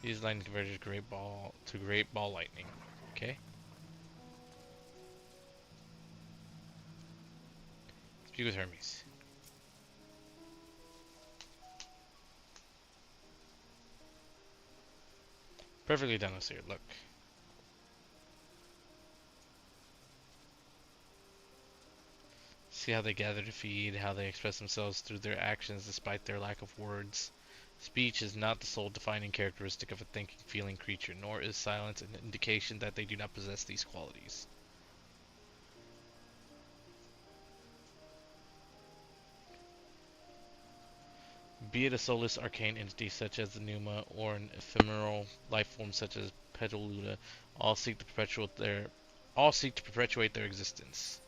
Use lightning converter to great ball lightning. Okay. Speak with Hermes. Perfectly done, Osir. Look. See how they gather to feed, how they express themselves through their actions despite their lack of words. Speech is not the sole defining characteristic of a thinking, feeling creature, nor is silence an indication that they do not possess these qualities. Be it a soulless arcane entity such as the Numa, or an ephemeral life form such as Petoluda, all seek to perpetuate their existence.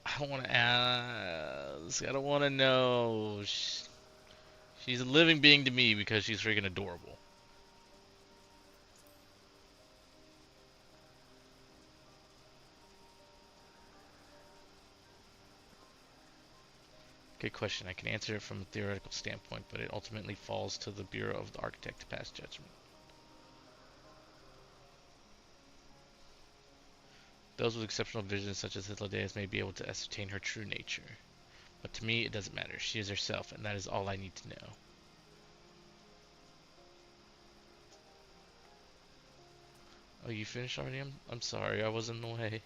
I don't want to ask. I don't want to know. She's a living being to me because she's freaking adorable. Good question. I can answer it from a theoretical standpoint, but it ultimately falls to the Bureau of the Architect to pass judgment. Those with exceptional visions such as Hythlodaeus may be able to ascertain her true nature. But to me, it doesn't matter. She is herself, and that is all I need to know. Oh, you finished already? I'm sorry, I was in the way.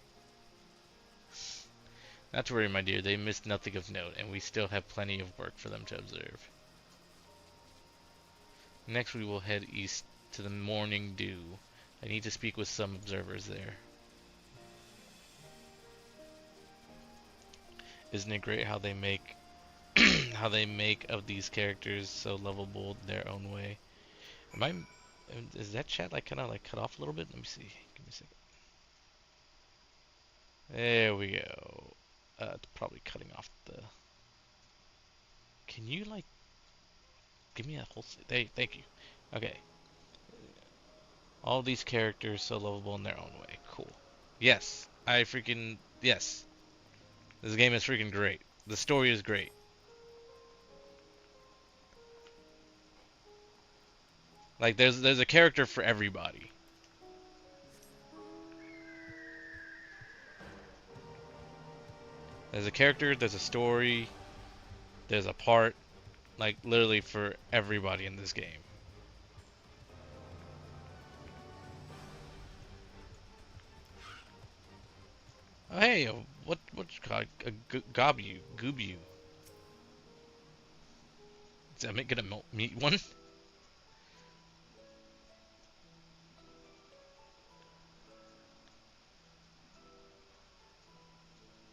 Not to worry, my dear. They missed nothing of note, and we still have plenty of work for them to observe. Next, we will head east to the Morning Dew. I need to speak with some observers there. Isn't it great how they make how they make of these characters so lovable their own way? Is that chat like kind of like cut off a little bit? Let me see. Give me a second. There we go. It's probably cutting off the. Can you like give me a whole? Thank you. Okay. All these characters so lovable in their own way. Cool. Yes, yes. This game is freaking great. The story is great. Like there's a character for everybody. There's a character, there's a story, there's a part, like literally for everybody in this game. Oh hey, what's called a Goobu? Is that gonna meet one?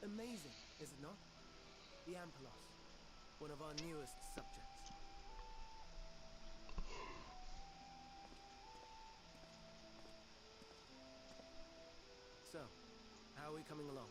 Amazing, is it not? The Ampelos, one of our newest subjects. So, how are we coming along?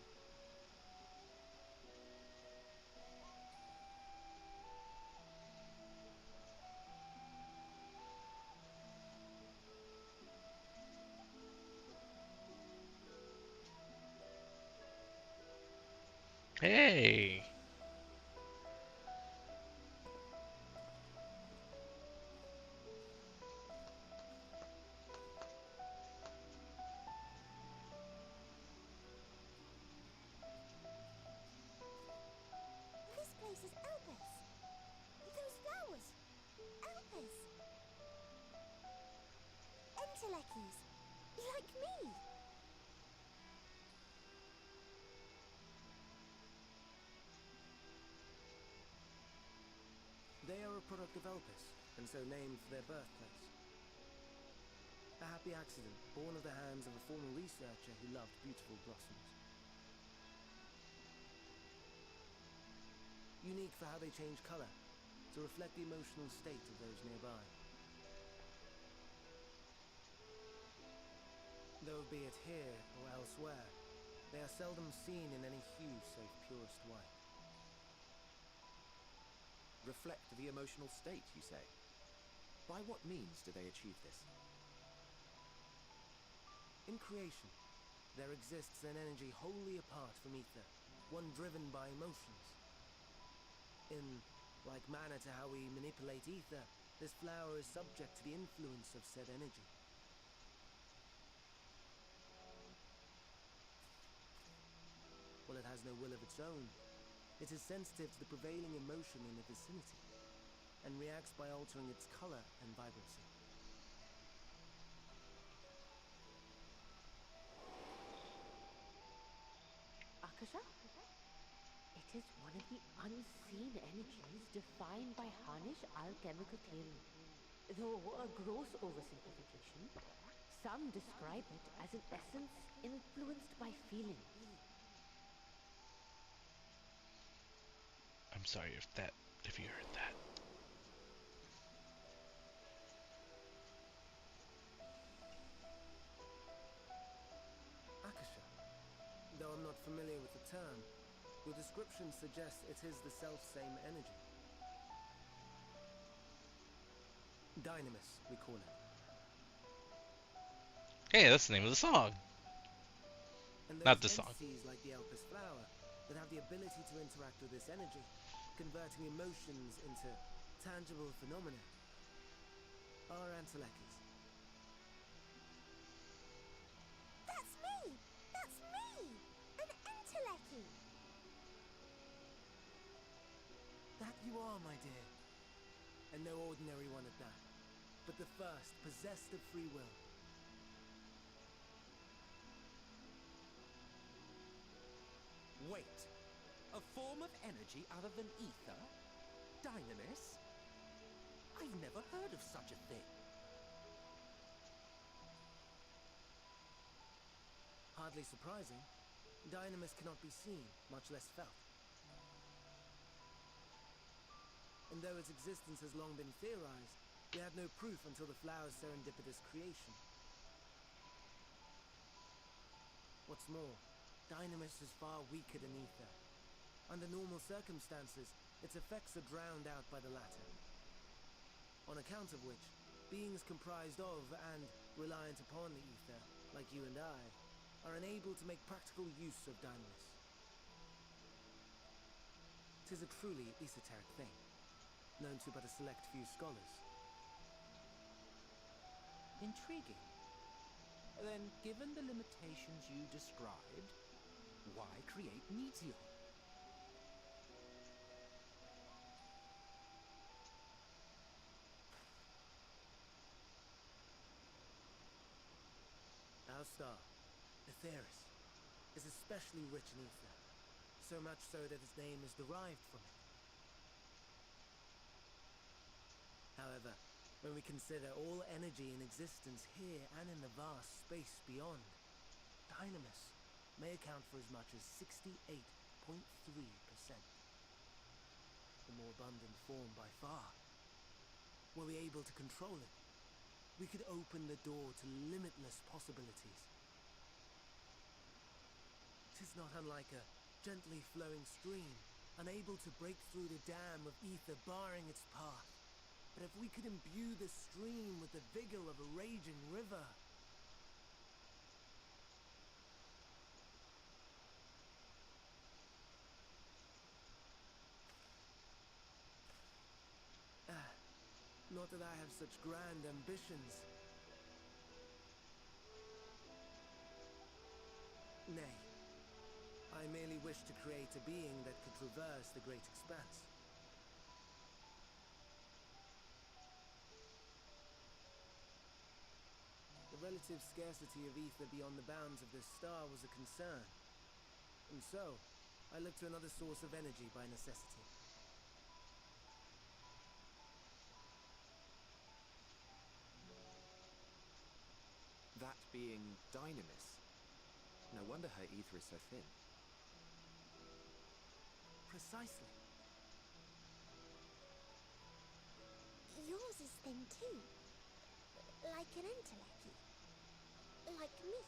Hey! This place is Elpis. Those flowers. Elpis. Entelechy's. Like me. They are a product of Elpis, and so named for their birthplace. A happy accident, born of the hands of a former researcher who loved beautiful blossoms. Unique for how they change color, to reflect the emotional state of those nearby. Though be it here or elsewhere, they are seldom seen in any hue save purest white. Reflect the emotional state, you say? By what means do they achieve this? In creation, there exists an energy wholly apart from ether, one driven by emotions. In like manner to how we manipulate ether, this flower is subject to the influence of said energy. While it has no will of its own, it is sensitive to the prevailing emotion in the vicinity, and reacts by altering its color and vibrancy. Akasha? It is one of the unseen energies defined by Harnish alchemical theory. Though a gross oversimplification, some describe it as an essence influenced by feelings. I'm sorry if you heard that. Akasha. Though I'm not familiar with the term, your description suggests it is the self-same energy. Dynamis, we call it. Hey, that's the name of the song. And Not those the song. entities like the Elpis flower that have the ability to interact with this energy, converting emotions into tangible phenomena, are Antelechys. That's me! That's me! An Entelechy! That you are, my dear. And no ordinary one at that, but the first possessed of free will. Wait. A form of energy other than ether? Dynamis? I've never heard of such a thing. Hardly surprising. Dynamis cannot be seen, much less felt. And though its existence has long been theorized, we had no proof until the flower's serendipitous creation. What's more, Dynamis is far weaker than ether. Under normal circumstances, its effects are drowned out by the latter. On account of which, beings comprised of and reliant upon the ether, like you and I, are unable to make practical use of Dynamis. 'Tis a truly esoteric thing, known to but a select few scholars. Intriguing. Then, given the limitations you described, why create Meteor? Our star, Aetheris, is especially rich in ether, so much so that its name is derived from it. However, when we consider all energy in existence here and in the vast space beyond, Dynamis may account for as much as 68.3%. The more abundant form by far. Were we able to control it, we could open the door to limitless possibilities. It is not unlike a gently flowing stream, unable to break through the dam of ether barring its path. But if we could imbue the stream with the vigor of a raging river... Not that I have such grand ambitions. Nay, I merely wish to create a being that could traverse the great expanse. The relative scarcity of ether beyond the bounds of this star was a concern. And so, I looked to another source of energy by necessity. That being Dynamis. No wonder her ether is so thin. Precisely. Yours is thin too. Like an Entelechy. Like me.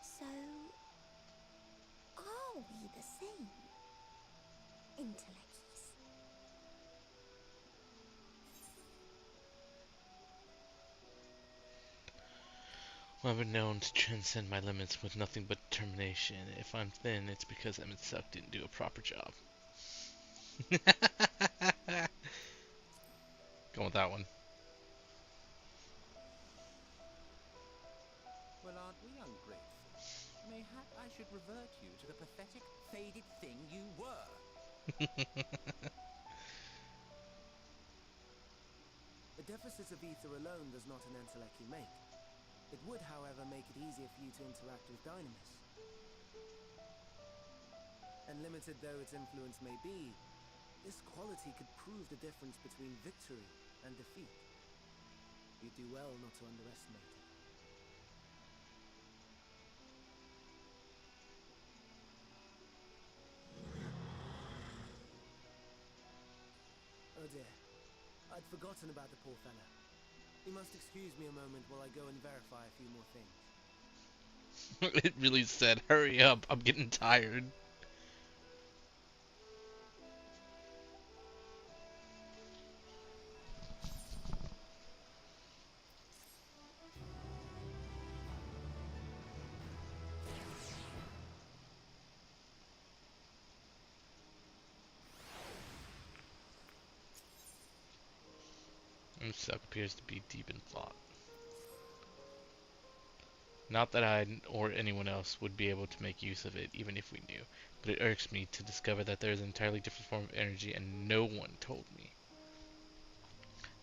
So, are we the same? Entelecchies. I've been known to transcend my limits with nothing but determination. If I'm thin, it's because Emmett Suck didn't do a proper job. Going with that one. Well, aren't we ungrateful? Mayhap I should revert you to the pathetic, faded thing you were. A deficit of ether alone does not an Entelechy make. It would, however, make it easier for you to interact with Dynamis. And limited though its influence may be, this quality could prove the difference between victory and defeat. You'd do well not to underestimate it. Oh dear, I'd forgotten about the poor fellow. You must excuse me a moment while I go and verify a few more things. It really said, hurry up, I'm getting tired. Suck appears to be deep in thought. Not that I or anyone else would be able to make use of it, even if we knew, but it irks me to discover that there is an entirely different form of energy and no one told me.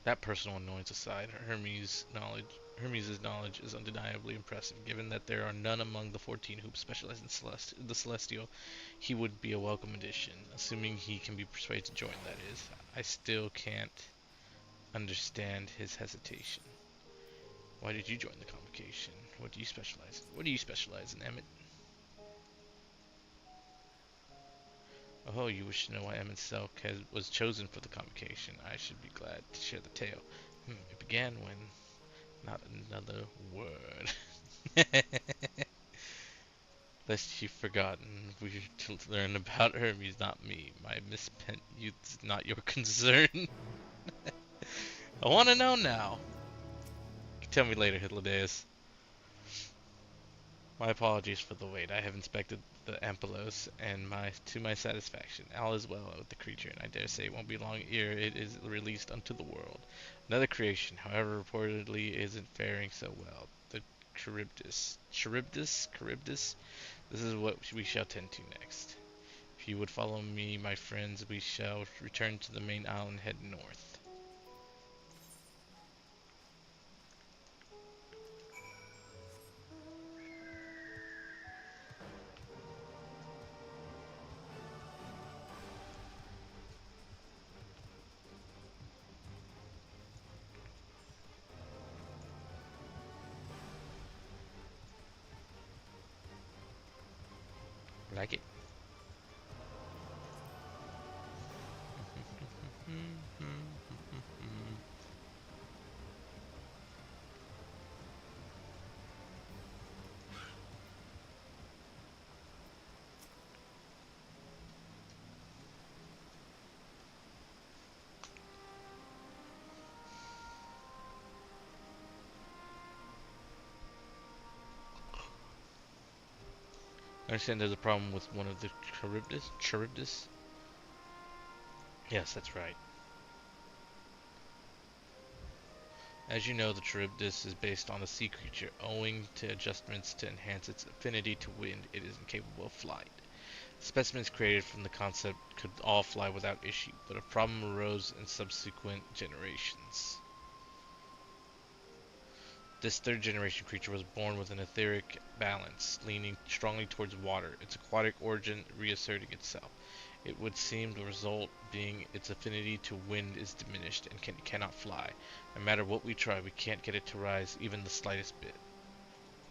That personal annoyance aside, Hermes' knowledge is undeniably impressive. Given that there are none among the 14 who specialize in the Celestial, he would be a welcome addition, assuming he can be persuaded to join, that is. I still can't understand his hesitation. Why did you join the convocation? What do you specialize in? What do you specialize in, Emmett? Oh, you wish to know why Emmett Selk was chosen for the convocation. I should be glad to share the tale. It began when... Not another word. Lest you've forgotten, we should learn about Hermes, not me. My misspent youth is not your concern. I want to know now. Tell me later, Hythlodaeus. My apologies for the wait. I have inspected the Ampelos, and to my satisfaction, all is well with the creature, and I dare say it won't be long ere it is released unto the world. Another creation, however, reportedly isn't faring so well. The Charybdis. Charybdis? Charybdis? This is what we shall tend to next. If you would follow me, my friends, we shall return to the main island, head north. Like it. I understand there's a problem with one of the Charybdis? Charybdis? Yes, that's right. As you know, the Charybdis is based on a sea creature. Owing to adjustments to enhance its affinity to wind, it is incapable of flight. Specimens created from the concept could all fly without issue, but a problem arose in subsequent generations. This third generation creature was born with an etheric balance, leaning strongly towards water, its aquatic origin reasserting itself. It would seem the result being its affinity to wind is diminished and cannot fly. No matter what we try, we can't get it to rise even the slightest bit.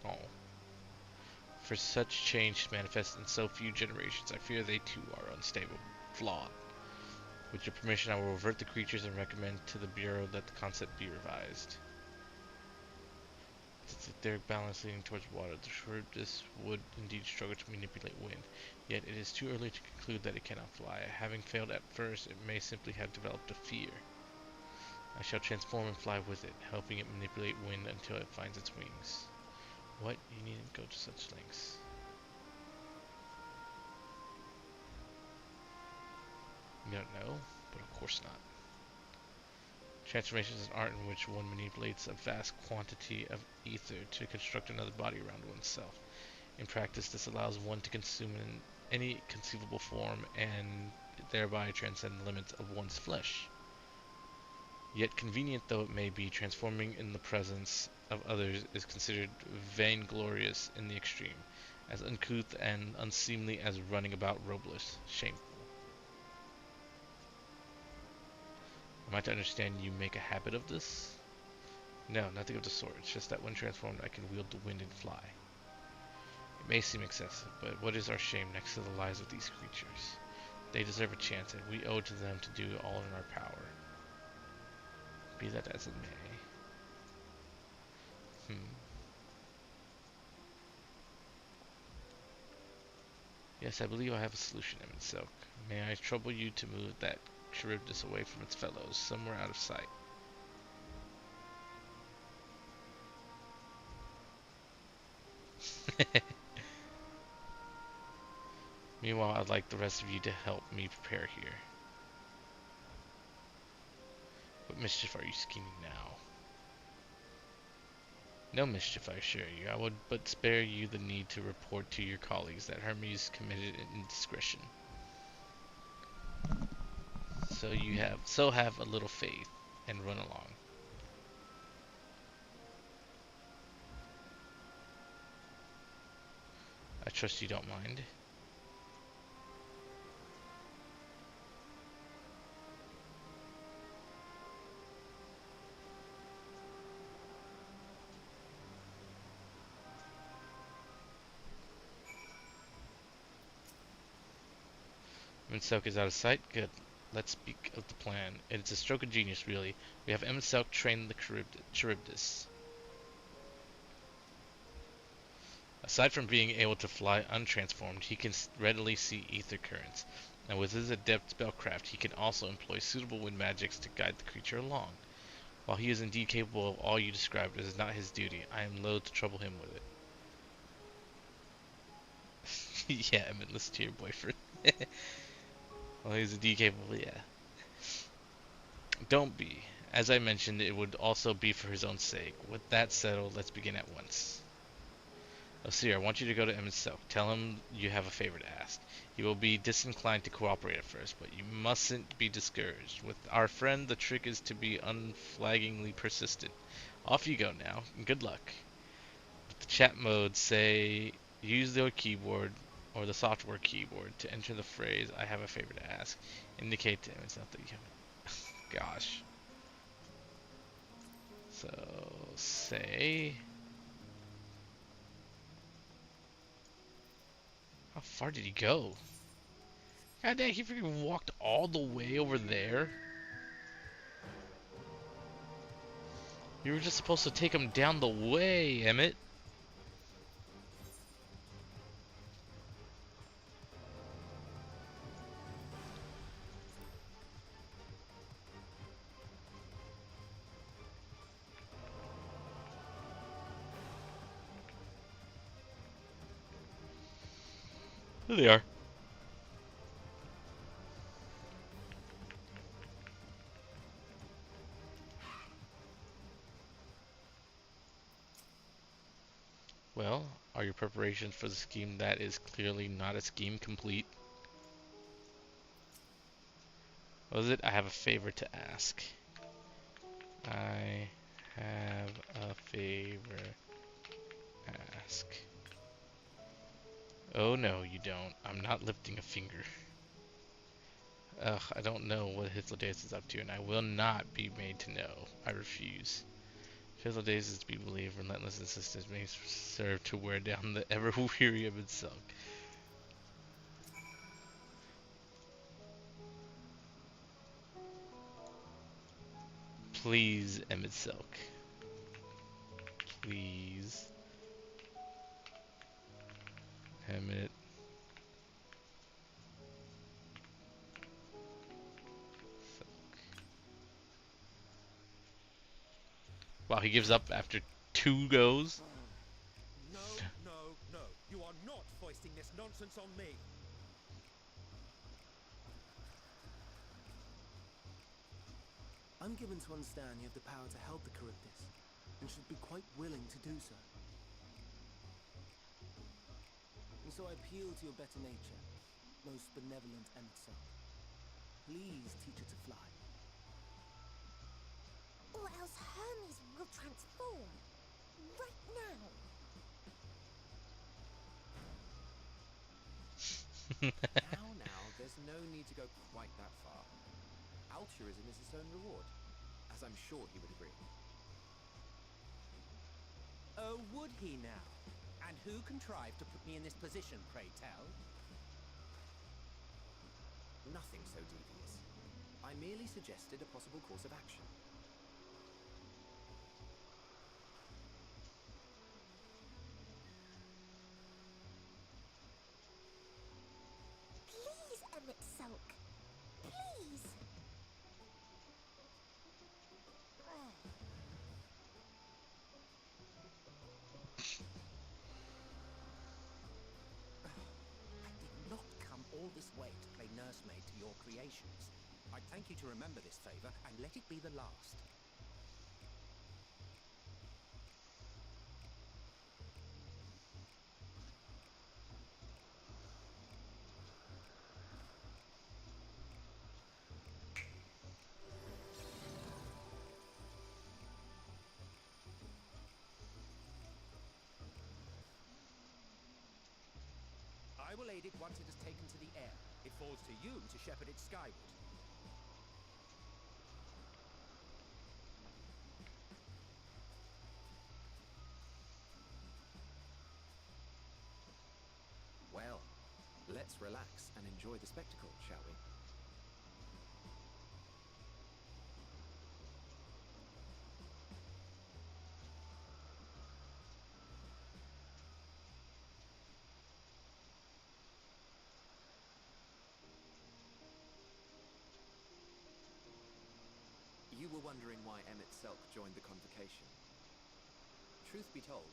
Oh. For such change to manifest in so few generations, I fear they too are unstable, flawed. With your permission, I will revert the creatures and recommend to the Bureau that the concept be revised. Its etheric balance leaning towards water, the Charybdis would indeed struggle to manipulate wind, yet it is too early to conclude that it cannot fly. Having failed at first, it may simply have developed a fear. I shall transform and fly with it, helping it manipulate wind until it finds its wings. What? You needn't go to such lengths. You don't know, but of course not. Transformation is an art in which one manipulates a vast quantity of ether to construct another body around oneself. In practice, this allows one to consume in any conceivable form and thereby transcend the limits of one's flesh. Yet convenient though it may be, transforming in the presence of others is considered vainglorious in the extreme, as uncouth and unseemly as running about robless, shameful. Am I to understand you make a habit of this? No, nothing of the sort. It's just that when transformed, I can wield the wind and fly. It may seem excessive, but what is our shame next to the lives of these creatures? They deserve a chance, and we owe it to them to do all in our power. Be that as it may. Yes, I believe I have a solution, Emmett Silk. May I trouble you to move that Charybdis away from its fellows, somewhere out of sight? Meanwhile, I'd like the rest of you to help me prepare here. What mischief are you scheming now? No mischief, I assure you. I would but spare you the need to report to your colleagues that Hermes committed an indiscretion. So have a little faith and run along. I trust you don't mind. Emmet is out of sight? Good. Let's speak of the plan. It's a stroke of genius, really. We have Emmet train the Charybdis. Aside from being able to fly untransformed, he can readily see ether currents, and with his adept spellcraft, he can also employ suitable wind magics to guide the creature along. While he is indeed capable of all you described, it is not his duty. I am loath to trouble him with it. Yeah, Emmett, listen to your boyfriend. Well, he's indeed capable, yeah. Don't be. As I mentioned, it would also be for his own sake. With that settled, let's begin at once. Osir, I want you to go to Emmett Silk. Tell him you have a favor to ask. He will be disinclined to cooperate at first, but you mustn't be discouraged. With our friend, the trick is to be unflaggingly persistent. Off you go now, and good luck. With the chat mode, say, use the keyboard or the software keyboard to enter the phrase, I have a favor to ask. Indicate to Emmett Silk that you have... Gosh. So, say... How far did he go? God dang, he freaking walked all the way over there. You were just supposed to take him down the way, Emmett. There they are. Well, are your preparations for the scheme that is clearly not a scheme complete? What was it? I have a favor to ask. I have a favor to ask. Oh no, you don't. I'm not lifting a finger. Ugh, I don't know what Hythlodaeus is up to, and I will not be made to know. I refuse. Hythlodaeus is to be believed, relentless insistence may serve to wear down the ever-weary of itself. Please, Emmett Silk. Please. Emmett. Silk. Wow, he gives up after 2 goes? No, no, no. You are not foisting this nonsense on me. I'm given to understand you have the power to help the Charybdis, and should be quite willing to do so. And so I appeal to your better nature, most benevolent Emmett Silk. Please teach her to fly. Or else Hermes will transform. Right now. Now, there's no need to go quite that far. Altruism is its own reward, as I'm sure he would agree. Oh, would he now? And who contrived to put me in this position, pray tell? Nothing so devious. I merely suggested a possible course of action. Please, Emmett Silk. Please. I did not come all this way to play nursemaid to your creations. I'd thank you to remember this favor and let it be the last. I will aid it once it has taken to the air. It falls to you to shepherd it skyward. Well, let's relax and enjoy the spectacle, shall we? You were wondering why Emmett Selk joined the convocation. Truth be told,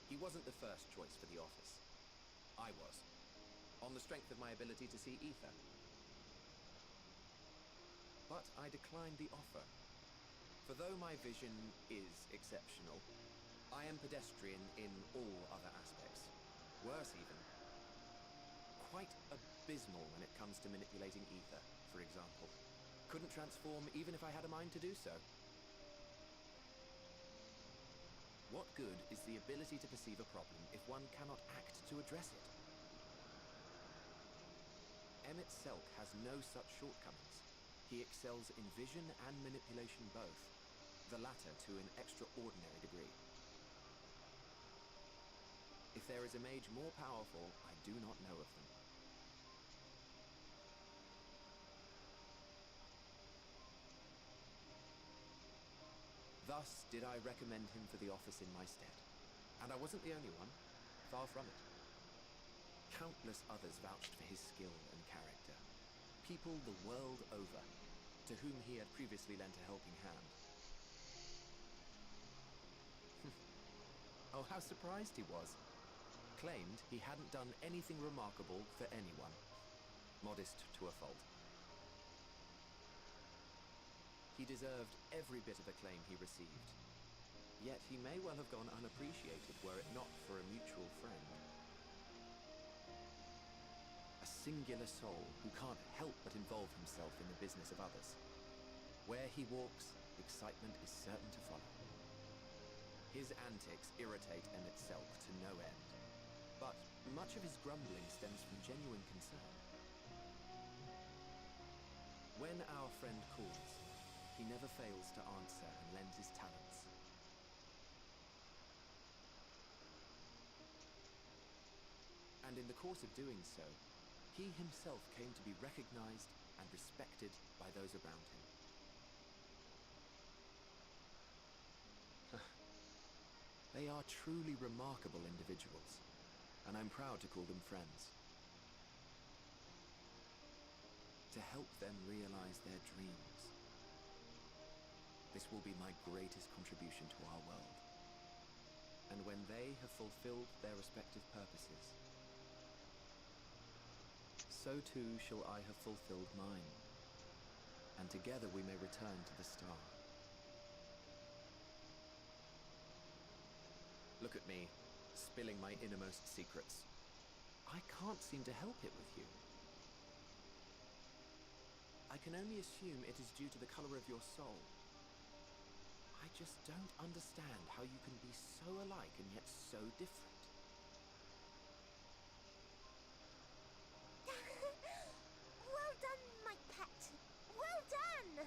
he wasn't the first choice for the office. I was, on the strength of my ability to see ether. But I declined the offer. For though my vision is exceptional, I am pedestrian in all other aspects. Worse even, quite abysmal when it comes to manipulating ether, for example. Couldn't transform even if I had a mind to do so. What good is the ability to perceive a problem if one cannot act to address it? Emmett Selk has no such shortcomings. He excels in vision and manipulation both, the latter to an extraordinary degree. If there is a mage more powerful, I do not know of them. Thus did I recommend him for the office in my stead. And I wasn't the only one. Far from it. Countless others vouched for his skill and character. People the world over, to whom he had previously lent a helping hand. Oh, how surprised he was. Claimed he hadn't done anything remarkable for anyone. Modest to a fault. He deserved every bit of acclaim he received. Yet he may well have gone unappreciated were it not for a mutual friend. A singular soul who can't help but involve himself in the business of others. Where he walks, excitement is certain to follow. His antics irritate Emmett Selk to no end, but much of his grumbling stems from genuine concern. When our friend calls, he never fails to answer and lend his talents. And in the course of doing so, he himself came to be recognized and respected by those around him. They are truly remarkable individuals, and I'm proud to call them friends. To help them realize their dreams. This will be my greatest contribution to our world. And when they have fulfilled their respective purposes, so too shall I have fulfilled mine, and together we may return to the star. Look at me, spilling my innermost secrets. I can't seem to help it with you. I can only assume it is due to the color of your soul. I just don't understand how you can be so alike and yet so different. Well done, my pet. Well done!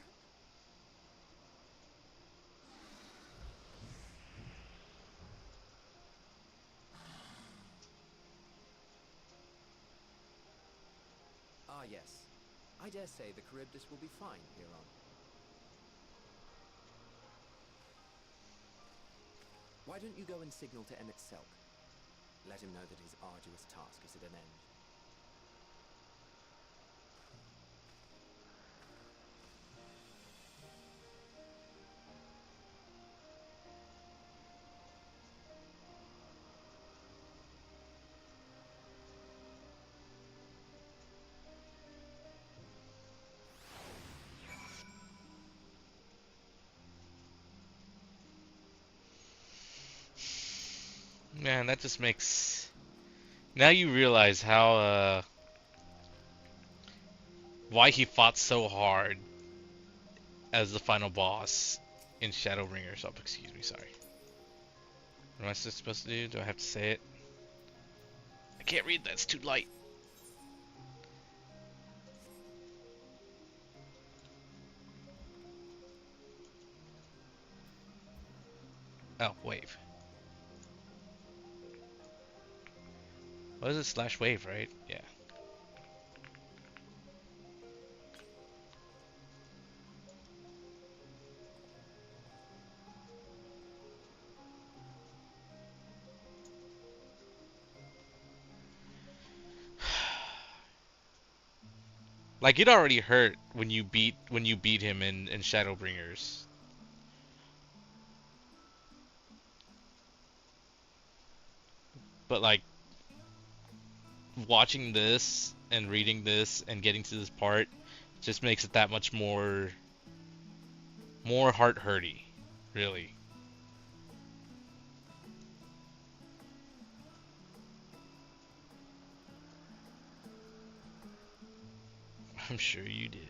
Ah, yes. I dare say the Charybdis will be fine here on. Why don't you go and signal to Emmett Selk? Let him know that his arduous task is at an end. Man, that just makes... Now you realize how, why he fought so hard as the final boss in Shadowbringers. Oh, excuse me, sorry. What am I supposed to do? Do I have to say it? I can't read that, it's too light. Oh, wave. What is it? Slash wave, right? Yeah. Like, it already hurt when you beat him in Shadowbringers. But like watching this and reading this and getting to this part just makes it that much more heart hurty, really. I'm sure you did.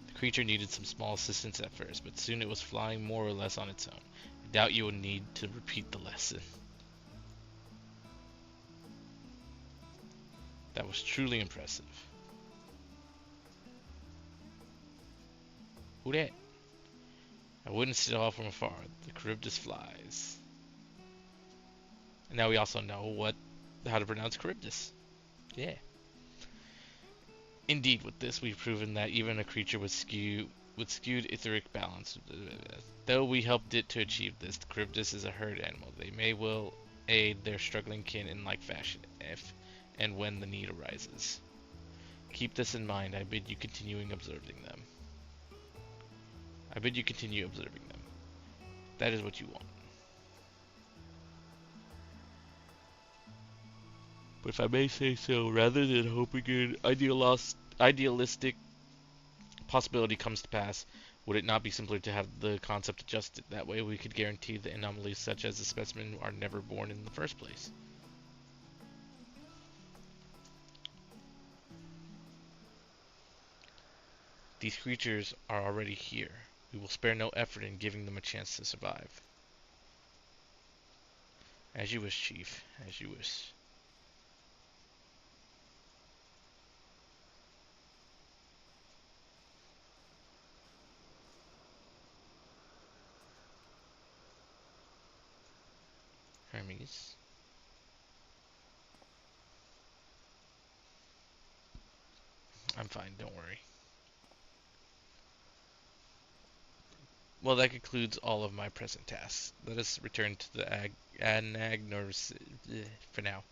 The creature needed some small assistance at first, but soon it was flying more or less on its own. I doubt you will need to repeat the lesson. That was truly impressive. Who that? I wouldn't see it all from afar. The Charybdis flies. And now we also know how to pronounce Charybdis. Yeah. Indeed, with this we've proven that even a creature with skewed etheric balance, though we helped it to achieve this, the Charybdis is a herd animal. They may well aid their struggling kin in like fashion, if and when the need arises. Keep this in mind. I bid you continue observing them. That is what you want. But if I may say so, rather than hoping in idealistic possibility comes to pass, would it not be simpler to have the concept adjusted? That way we could guarantee the anomalies such as the specimen are never born in the first place. These creatures are already here. We will spare no effort in giving them a chance to survive. As you wish, Chief. As you wish. Hermes. I'm fine, don't worry. Well, that concludes all of my present tasks. Let us return to the Anagnors for now.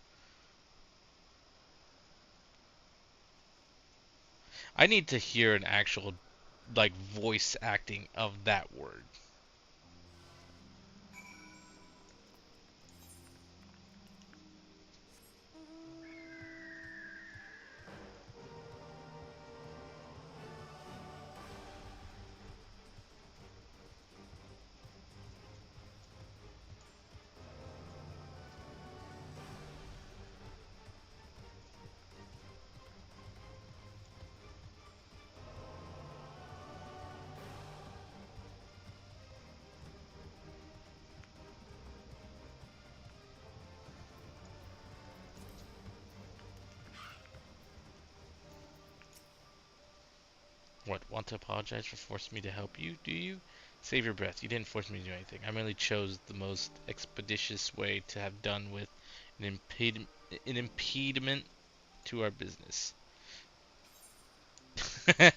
I need to hear an actual, like, voice acting of that word. What, want to apologize for forcing me to help you, do you? Save your breath. You didn't force me to do anything. I merely chose the most expeditious way to have done with an impediment to our business.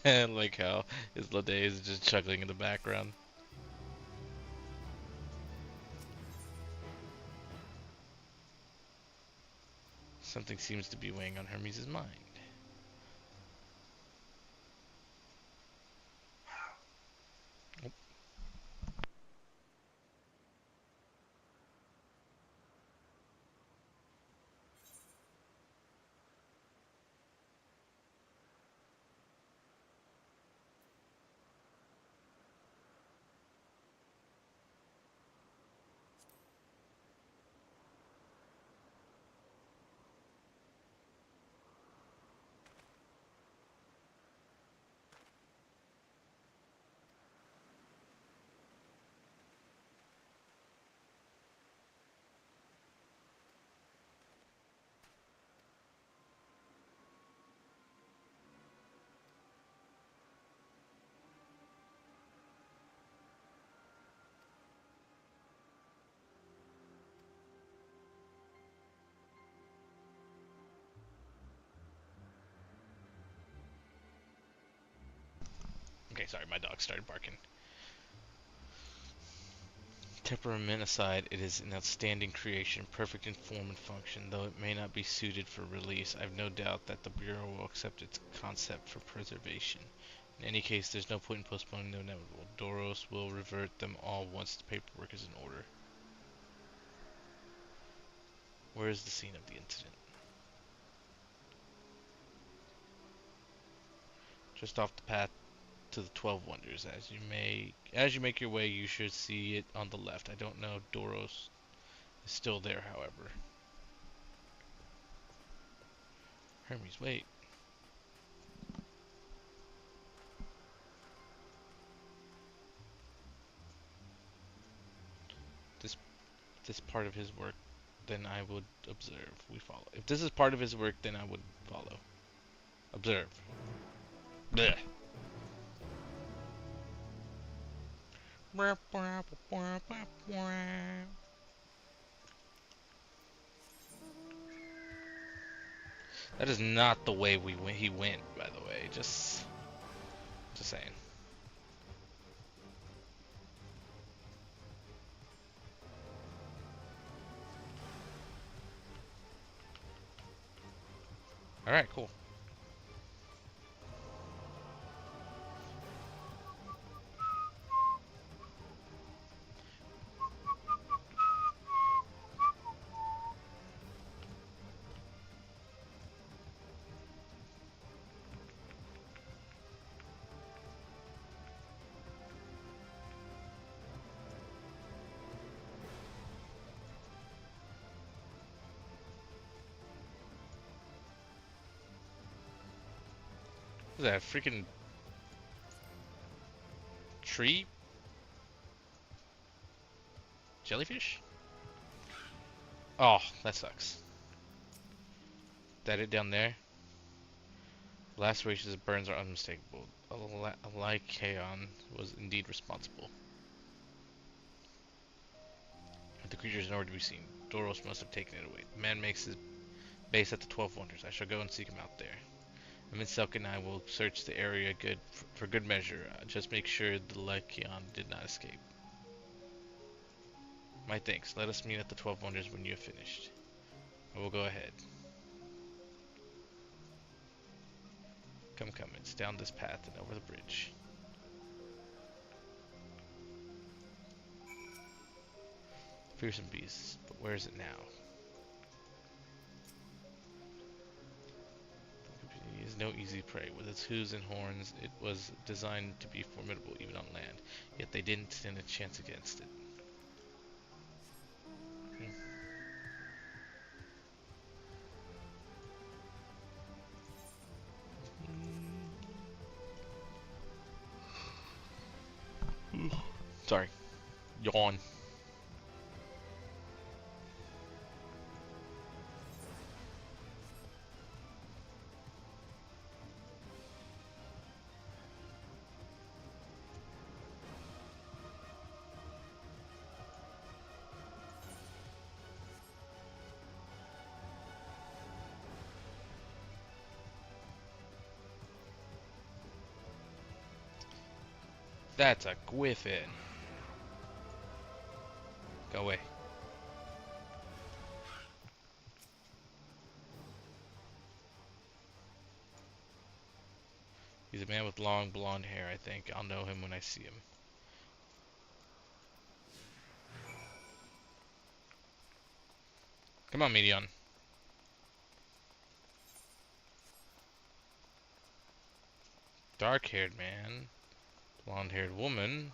Like how Isla is just chuckling in the background. Something seems to be weighing on Hermes' mind. Okay, sorry, my dog started barking. Temperament aside, it is an outstanding creation, perfect in form and function. Though it may not be suited for release, I've no doubt that the Bureau will accept its concept for preservation. In any case, there's no point in postponing the inevitable. Doros will revert them all once the paperwork is in order. Where is the scene of the incident? Just off the path to the 12 Wonders. As you make your way, you should see it on the left. I don't know if Doros is still there, however. Hermes, wait. This part of his work, then I would observe. We follow. If this is part of his work, then I would follow. Observe. Blech. That is not the way he went, by the way. Just saying. Alright, cool. Is that a freaking tree? Jellyfish? Oh, that sucks. That it down there? Lacerations and burns are unmistakable. A Lycaon was indeed responsible. But the creature is nowhere to be seen. Doros must have taken it away. The man makes his base at the 12 Wonders. I shall go and seek him out there. Minselk and I will search the area for good measure. Just make sure the Lycaon did not escape. My thanks. Let us meet at the 12 Wonders when you have finished. I will go ahead. Come, come. It's down this path and over the bridge. Fearsome beast, but where is it now? It is no easy prey. With its hooves and horns, it was designed to be formidable even on land. Yet they didn't stand a chance against it. Sorry. Yawn. That's a Gwyffin. Go away. He's a man with long blonde hair, I think. I'll know him when I see him. Come on, Medion. Dark-haired man. Blonde-haired woman.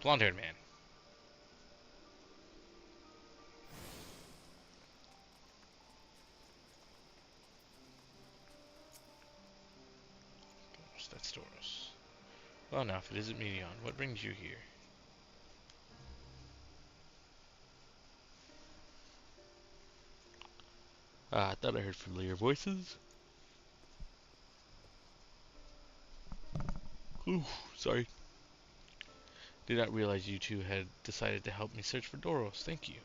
Blonde-haired man. That's Doros. Well, now, if it isn't Medion, what brings you here? I thought I heard familiar voices. Ooh, sorry. Did not realize you two had decided to help me search for Doros. Thank you.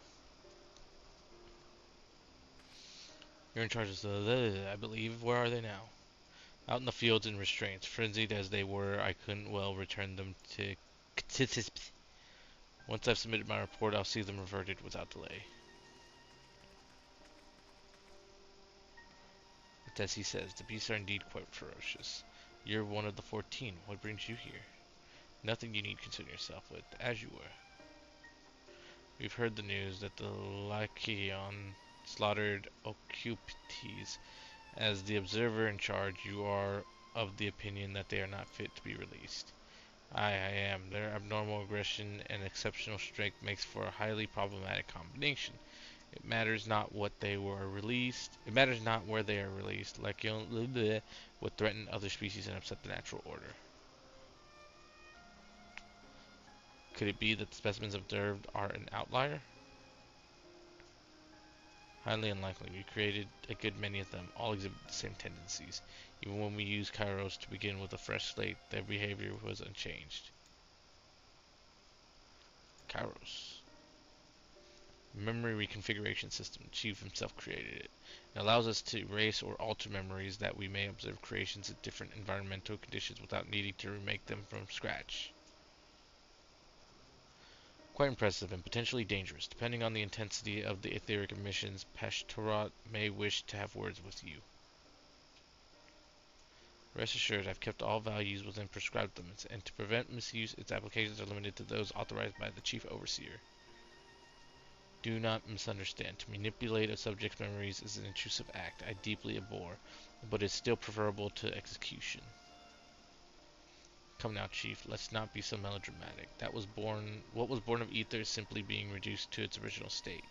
You're in charge of the, I believe. Where are they now? Out in the fields in restraints. Frenzied as they were, I couldn't well return them to Ktsipts. Once I've submitted my report, I'll see them reverted without delay. But as he says, the beasts are indeed quite ferocious. You're one of the 14. What brings you here? Nothing you need concern yourself with, as you were. We've heard the news that the Lycaon slaughtered Okyptes. As the observer in charge, you are of the opinion that they are not fit to be released. I am. Their abnormal aggression and exceptional strength makes for a highly problematic combination. It matters not what they were released. It matters not where they are released. Lycaon would threaten other species and upset the natural order. Could it be that the specimens observed are an outlier? Highly unlikely. We created a good many of them. All exhibit the same tendencies. Even when we used Kairos to begin with a fresh slate, their behavior was unchanged. Kairos. Memory reconfiguration system. Chief himself created it. It allows us to erase or alter memories that we may observe creations in different environmental conditions without needing to remake them from scratch. Quite impressive and potentially dangerous. Depending on the intensity of the etheric emissions, Pashtorot may wish to have words with you. Rest assured, I've kept all values within prescribed limits, and to prevent misuse, its applications are limited to those authorized by the Chief Overseer. Do not misunderstand. To manipulate a subject's memories is an intrusive act I deeply abhor, but is still preferable to execution. Come now, Chief, let's not be so melodramatic. What was born of ether is simply being reduced to its original state.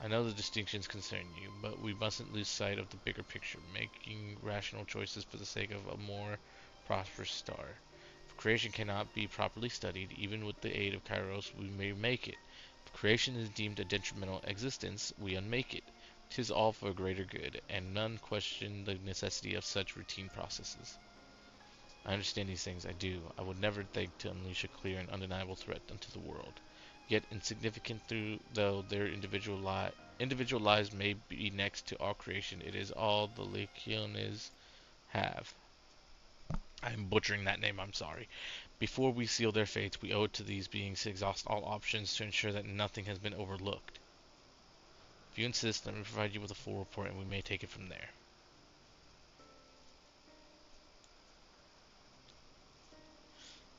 I know the distinctions concern you, but we mustn't lose sight of the bigger picture, making rational choices for the sake of a more prosperous star. If creation cannot be properly studied, even with the aid of Kairos, we may make it. If creation is deemed a detrimental existence, we unmake it. 'Tis all for a greater good, and none question the necessity of such routine processes. I understand these things, I do. I would never think to unleash a clear and undeniable threat unto the world. Yet insignificant though their individual lives may be next to all creation, it is all the Legiones have. I am butchering that name, I'm sorry. Before we seal their fates, we owe it to these beings to exhaust all options to ensure that nothing has been overlooked. If you insist, let me provide you with a full report and we may take it from there.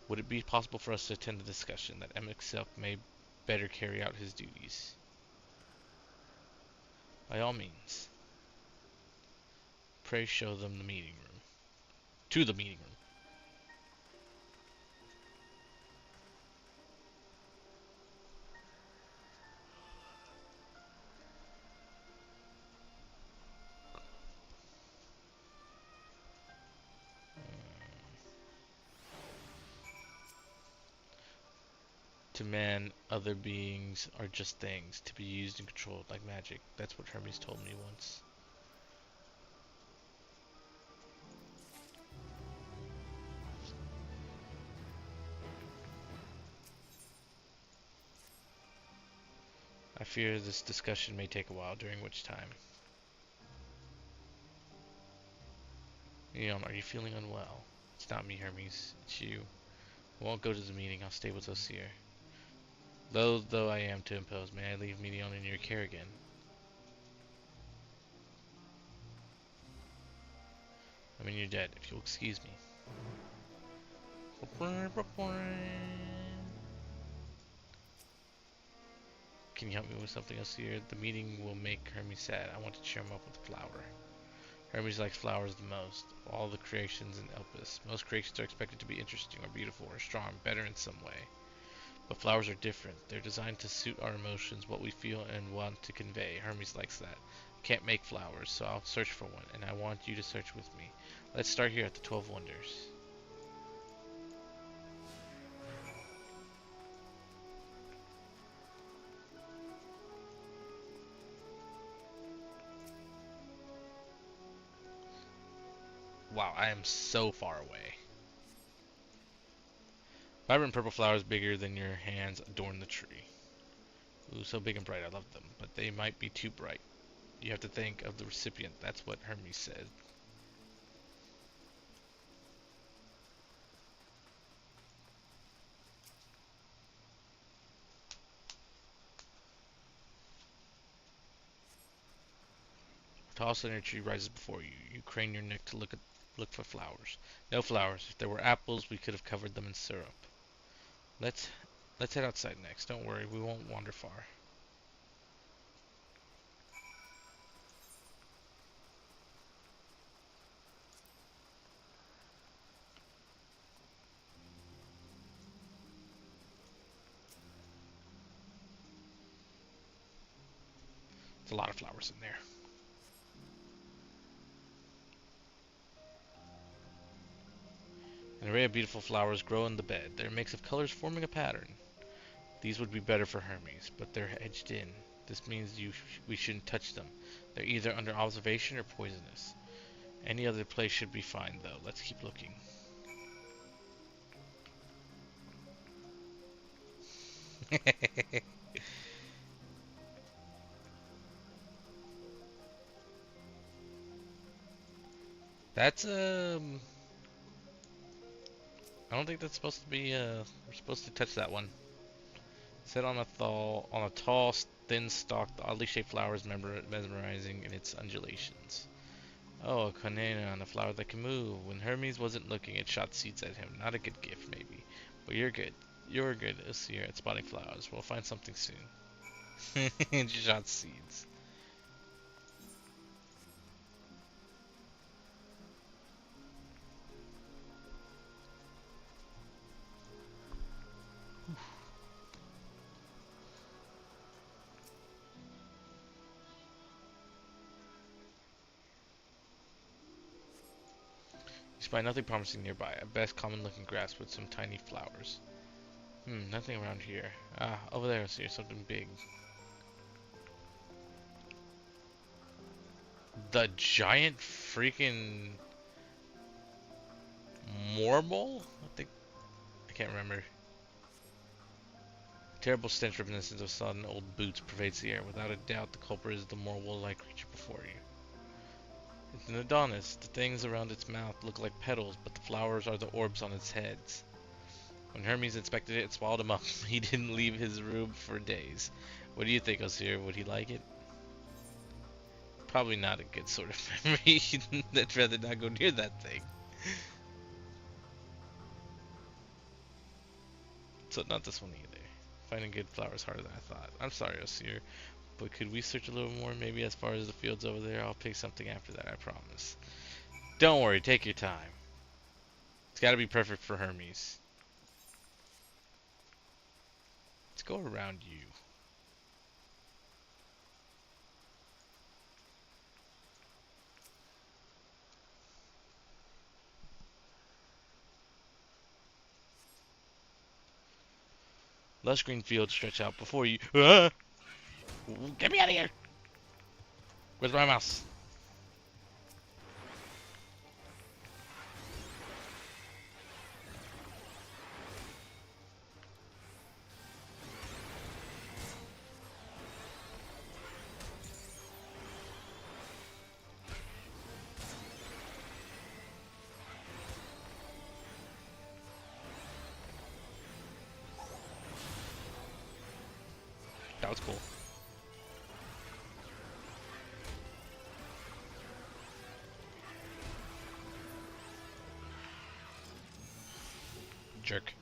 Would it be possible for us to attend the discussion, that Emexelk may better carry out his duties? By all means. Pray show them the meeting room. To the meeting room. To man, other beings are just things, to be used and controlled like magic. That's what Hermes told me once. I fear this discussion may take a while, during which time... Leon, are you feeling unwell? It's not me, Hermes. It's you. I won't go to the meeting. I'll stay with Osir. Though I am to impose, may I leave Meteon in your care again? I mean, you're dead, if you'll excuse me. Can you help me with something else here? The meeting will make Hermes sad. I want to cheer him up with a flower. Hermes likes flowers the most. Of all the creations in Elpis, most creations are expected to be interesting or beautiful or strong, better in some way. But flowers are different. They're designed to suit our emotions, what we feel and want to convey. Hermes likes that. I can't make flowers, so I'll search for one, and I want you to search with me. Let's start here at the 12 Wonders. Wow, I am so far away. Vibrant purple flowers bigger than your hands adorn the tree. Ooh, so big and bright, I love them, but they might be too bright. You have to think of the recipient, that's what Hermes said. A tall center tree rises before you. You crane your neck to look for flowers. No flowers. If there were apples, we could have covered them in syrup. Let's head outside next. Don't worry, we won't wander far. There's a lot of flowers in there. An array of beautiful flowers grow in the bed. They're a mix of colors forming a pattern. These would be better for Hermes, but they're edged in. This means we shouldn't touch them. They're either under observation or poisonous. Any other place should be fine, though. Let's keep looking. That's I don't think that's supposed to be we're supposed to touch that one. Set on a tall, thin-stalked, oddly shaped flower is mesmerizing in its undulations. Oh, a conena, a flower that can move. When Hermes wasn't looking, it shot seeds at him. Not a good gift, maybe. But you're good. You're good, Osir, at spotting flowers. We'll find something soon. And she shot seeds. Despite nothing promising nearby, at best common looking grass with some tiny flowers. Nothing around here. Ah, over there I see something big. The giant freaking Morbol? I can't remember. A terrible stench reminiscent of sodden old boots pervades the air. Without a doubt, the culprit is the Morbol-like creature before you. It's an Adonis. The things around its mouth look like petals, but the flowers are the orbs on its heads. When Hermes inspected it, it swallowed him up. He didn't leave his room for days. What do you think, Osir? Would he like it? Probably not a good sort of memory. I'd rather not go near that thing. So not this one either. Finding good flowers harder than I thought. I'm sorry, Osir, but could we search a little more? Maybe as far as the fields over there. I'll pick something after that, I promise. Don't worry, take your time. It's gotta be perfect for Hermes. Let's go around you. Lush green fields stretch out before you. Ah! Get me out of here! Where's my mouse? That was cool. Jerk.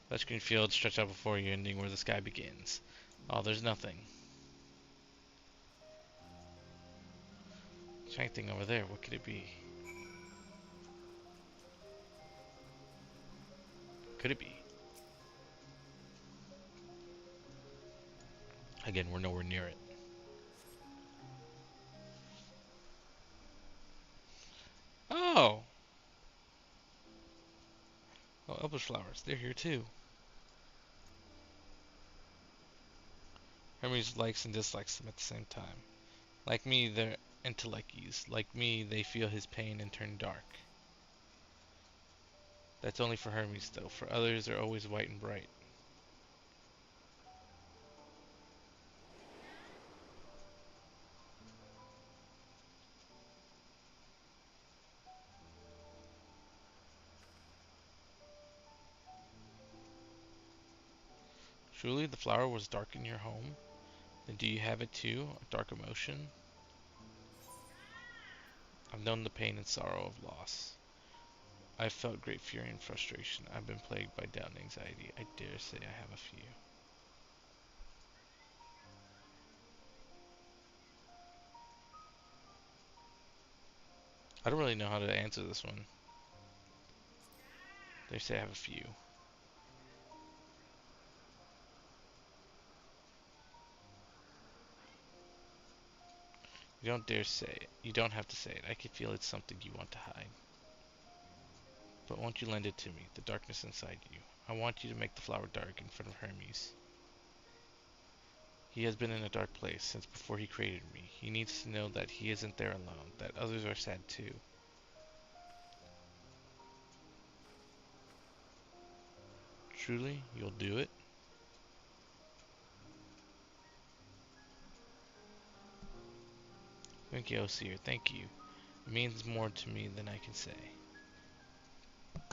Lush green fields stretch out before you, ending where the sky begins. Oh, there's nothing. Shiny thing over there, what could it be? Could it be? Again, we're nowhere near it. Oh! Oh, elbow flowers, they're here too. Hermes likes and dislikes them at the same time. Like me, they're entelecchies. Like me, they feel his pain and turn dark. That's only for Hermes though. For others, they're always white and bright. Truly, the flower was dark in your home? Then do you have it too? A dark emotion? I've known the pain and sorrow of loss. I've felt great fury and frustration. I've been plagued by doubt and anxiety. I dare say I have a few. I don't really know how to answer this one. They say I have a few. You don't dare say it. You don't have to say it. I can feel it's something you want to hide. But won't you lend it to me, the darkness inside you? I want you to make the flower dark in front of Hermes. He has been in a dark place since before he created me. He needs to know that he isn't there alone, that others are sad too. Truly, you'll do it? Thank you, Osir. Thank you. It means more to me than I can say.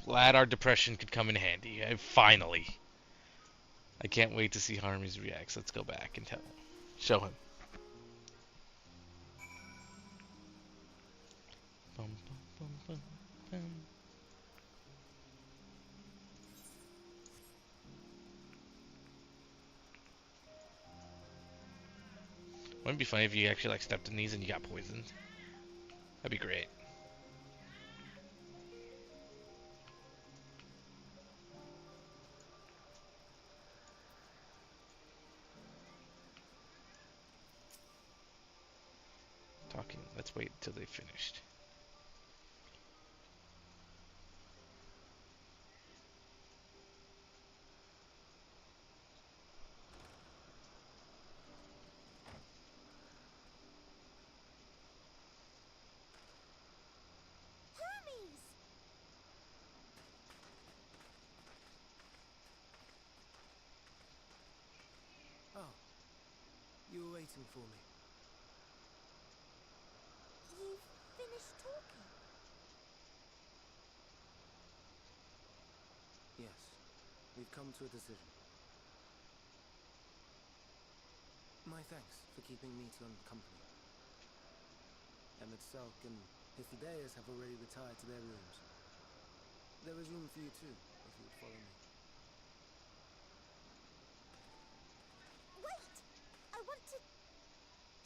Glad our depression could come in handy. Finally. I can't wait to see how Hermes reacts. Let's go back and tell him. Show him. Bum, bum, bum, bum, bum. Wouldn't it be funny if you actually like stepped in these and you got poisoned? That'd be great. Fucking, let's wait till they finished. Hermes! Oh, you were waiting for me. You've finished talking? Yes, we've come to a decision. My thanks for keeping Meteon company. Emet-Selch and Hythlodaeus have already retired to their rooms. There is room for you too, if you would follow me. Wait! I want to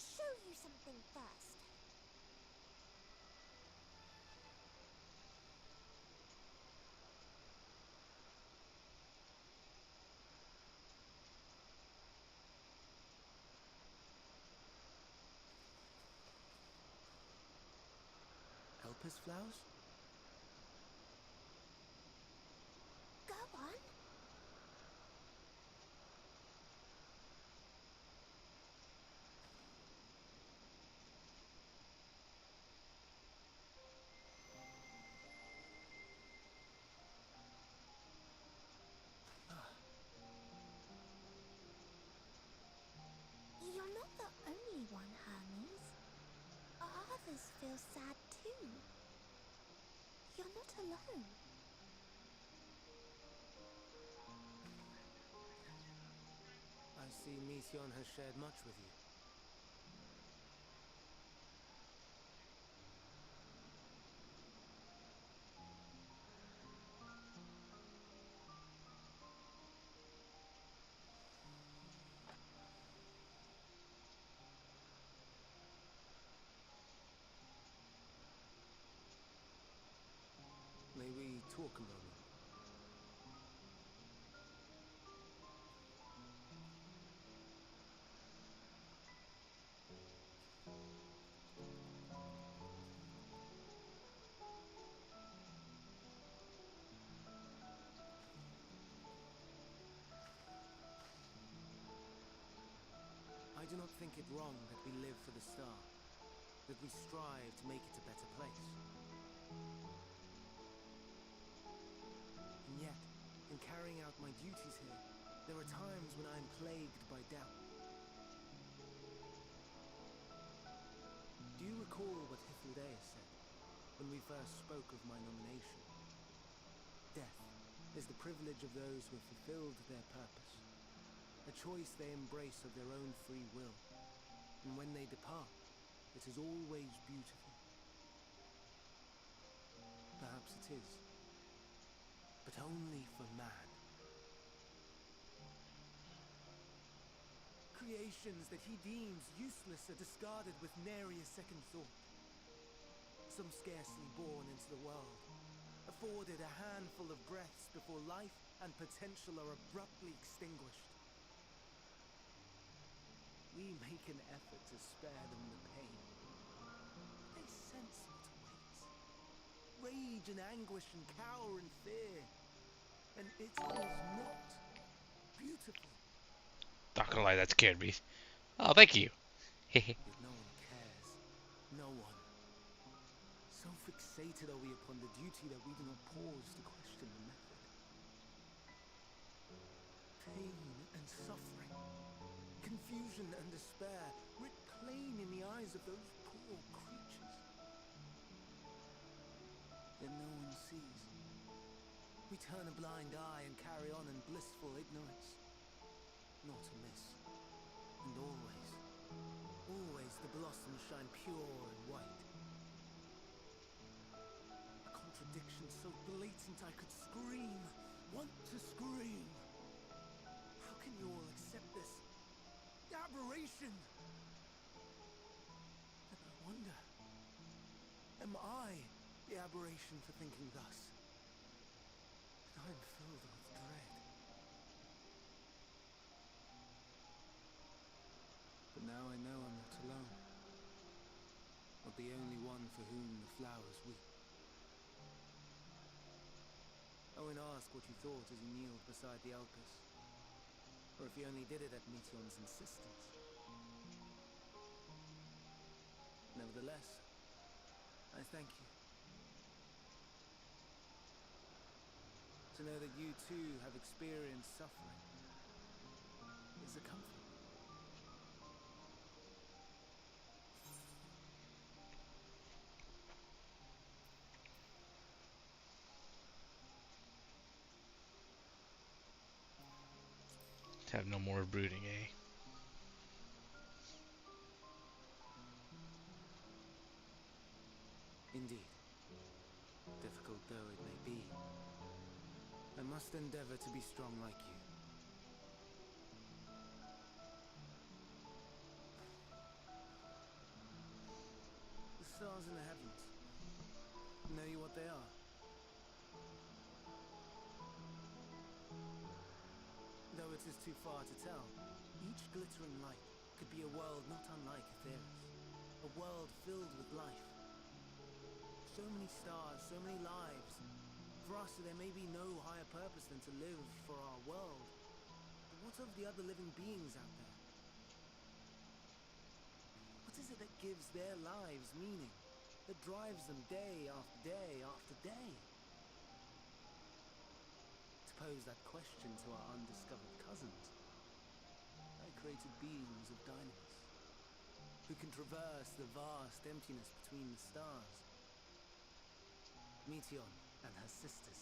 show you something first. Elpis flowers? Go on. You're not the only one, Hermes. Others feel sad too. You're not alone. I see Meteon has shared much with you. May we talk a moment? I do not think it wrong that we live for the star, that we strive to make it a better place. And yet, in carrying out my duties here, there are times when I am plagued by doubt. Do you recall what Hythlodaeus said when we first spoke of my nomination? Death is the privilege of those who have fulfilled their purpose, a choice they embrace of their own free will, and when they depart, it is always beautiful. Perhaps it is, but only for man. Creations that he deems useless are discarded with nary a second thought. Some scarcely born into the world, afforded a handful of breaths before life and potential are abruptly extinguished. We make an effort to spare them the pain. They sense what awaits. Rage and anguish and cower and fear. And it is not beautiful. Not gonna lie, that scared me. Oh, thank you. Yet no one cares. No one. So fixated are we upon the duty that we do not pause to question the method. Pain and suffering, confusion and despair, writ plain in the eyes of those poor creatures. Yet no one sees. We turn a blind eye and carry on in blissful ignorance. Not amiss. And always the blossoms shine pure and white. A contradiction so blatant I could scream, want to scream. How can you all accept this aberration? And I wonder, am I the aberration for thinking thus? And I'm filled with dread. But now I know I'm not alone. the only one for whom the flowers weep. Owen asked what you thought as you kneeled beside the Alpus, or if you only did it at Meteion's insistence. Nevertheless, I thank you. To know that you too have experienced suffering is a comfort. To have no more brooding, eh? Indeed. Difficult though it may be, I must endeavor to be strong like you. The stars in the heavens. Know you what they are? Though it is too far to tell, each glittering light could be a world not unlike Aetheris. A world filled with life. So many stars, so many lives. For us, there may be no higher purpose than to live for our world. But what of the other living beings out there? What is it that gives their lives meaning? That drives them day after day after day? To pose that question to our undiscovered cousins, I created beings of Dynamis, who can traverse the vast emptiness between the stars. Meteion and her sisters.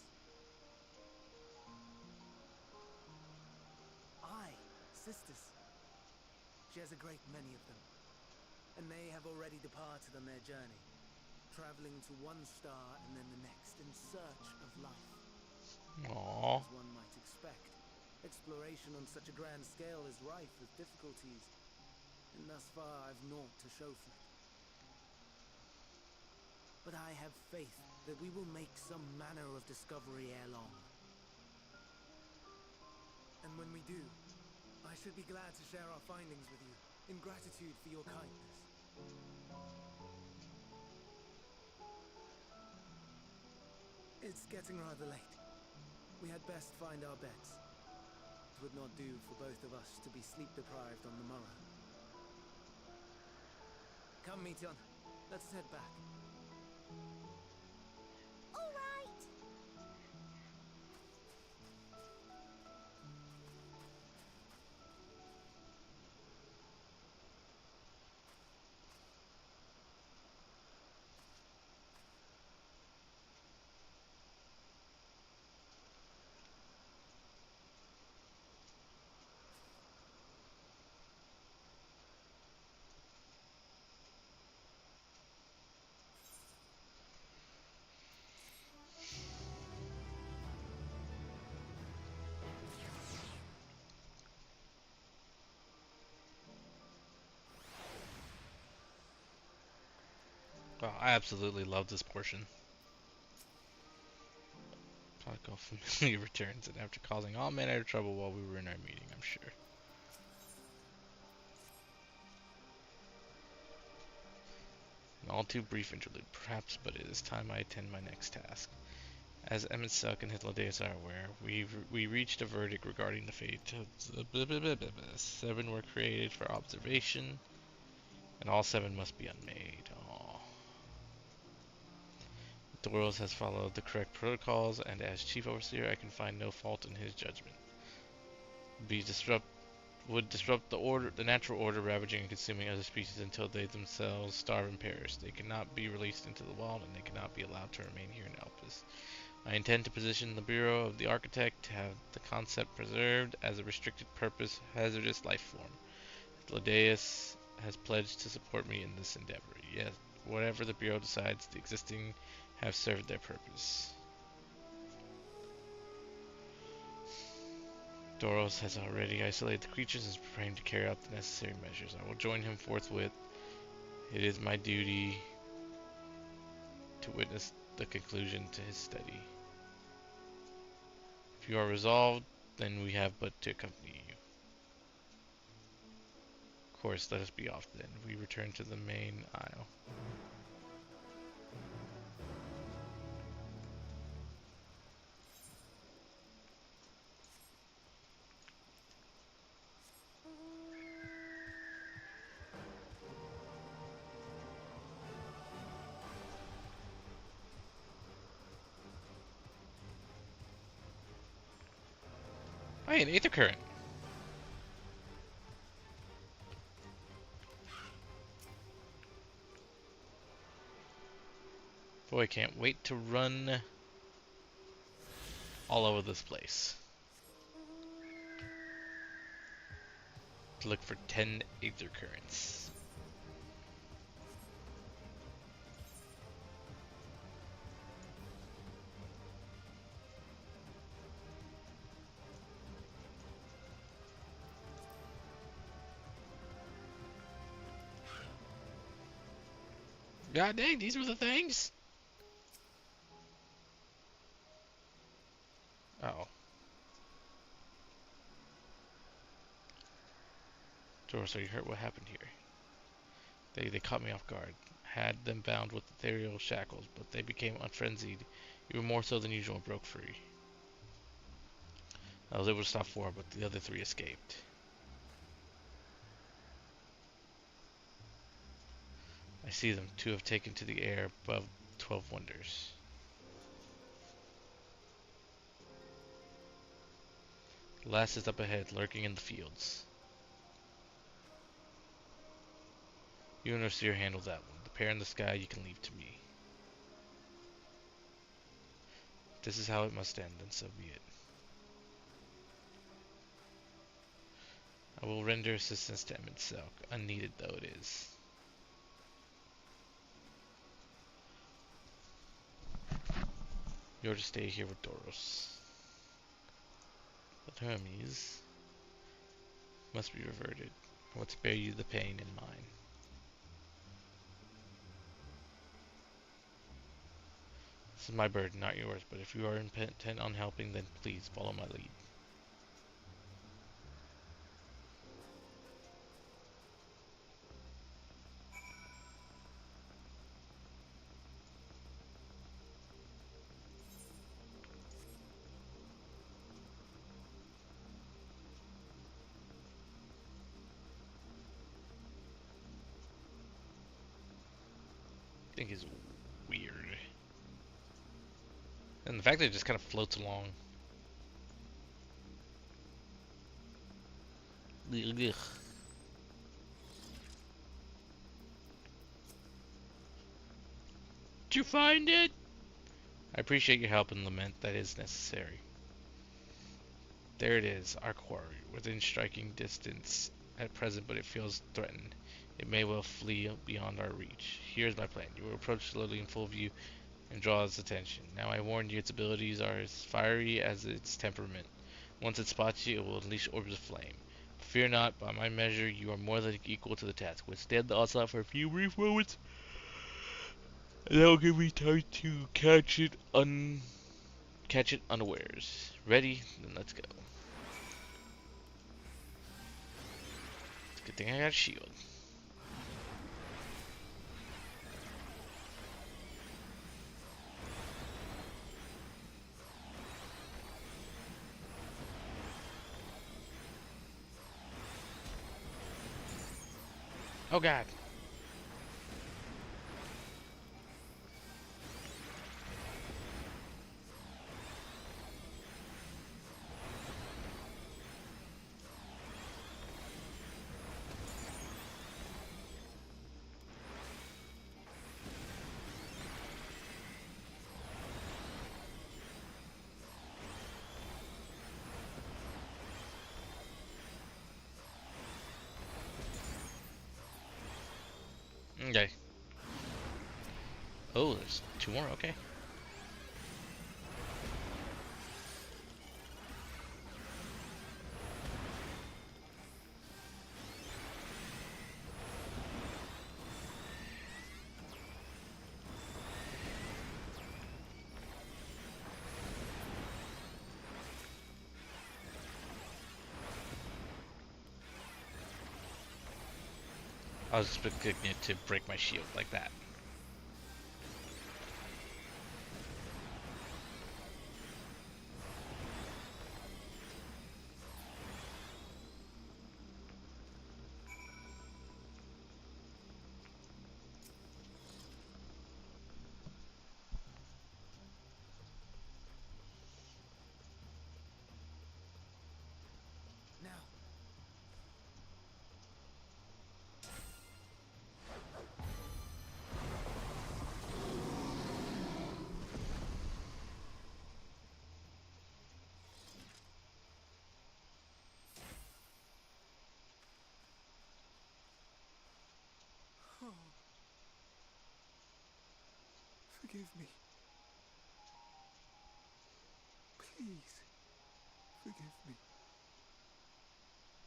Aye, sisters. She has a great many of them, and they have already departed on their journey, traveling to one star and then the next in search of life. Aww. As one might expect, exploration on such a grand scale is rife with difficulties, and thus far I've naught to show for it. But I have faith that we will make some manner of discovery ere long. And when we do, I should be glad to share our findings with you, in gratitude for your kindness. It's getting rather late. We had best find our beds. It would not do for both of us to be sleep-deprived on the morrow. Come, Meteion. Let's head back. All right. Wow, I absolutely love this portion. Prodigal familiar returns, and after causing all manner of trouble while we were in our meeting, I'm sure. An all too brief interlude, perhaps, but it is time I attend my next task. As Emet-Selch and Hythlodaeus are aware, we reached a verdict regarding the fate of the 7 were created for observation, and all 7 must be unmade. Aww. Doros has followed the correct protocols, and as Chief Overseer, I can find no fault in his judgment. Would disrupt the natural order, ravaging and consuming other species until they themselves starve and perish. They cannot be released into the wild, and they cannot be allowed to remain here in Elpis. I intend to position the Bureau of the Architect to have the concept preserved as a restricted purpose hazardous life form. Hythlodaeus has pledged to support me in this endeavor. Yes, whatever the Bureau decides, the existing have served their purpose. Doros has already isolated the creatures and is preparing to carry out the necessary measures. I will join him forthwith. It is my duty to witness the conclusion to his study. If you are resolved, then we have but to accompany you. Of course, let us be off then. We return to the main aisle. Hey, an Aether Current. Boy, can't wait to run all over this place. To look for 10 Aether Currents. God dang, these were the things? Uh oh. Doris, are you hurt? What happened here? They caught me off guard. Had them bound with ethereal shackles, but they became unfrenzied, even more so than usual, and broke free. I was able to stop 4, but the other 3 escaped. I see them. 2 have taken to the air above 12 wonders. The last is up ahead, lurking in the fields. You and Osir handle that one. The pair in the sky you can leave to me. If this is how it must end, then so be it. I will render assistance to Emmett Selk, unneeded though it is. You're to stay here with Doros. But Hermes must be reverted. I would spare you the pain in mine. This is my burden, not yours, but if you are intent on helping, then please follow my lead. I think is weird. And the fact that it just kind of floats along. Ugh. Did you find it? I appreciate your help and lament that is necessary. There it is, our quarry, within striking distance at present, but it feels threatened. It may well flee beyond our reach. Here's my plan. You will approach slowly in full view and draw its attention. Now I warn you, its abilities are as fiery as its temperament. Once it spots you, it will unleash orbs of flame. Fear not, by my measure, you are more than equal to the task. Withstand the onslaught for a few brief moments, and that will give me time to catch it unawares. Ready? Then let's go. It's a good thing I got a shield. Oh god. Okay. Oh, there's 2 more, okay. I was expecting it to break my shield like that. Forgive me. Please, forgive me.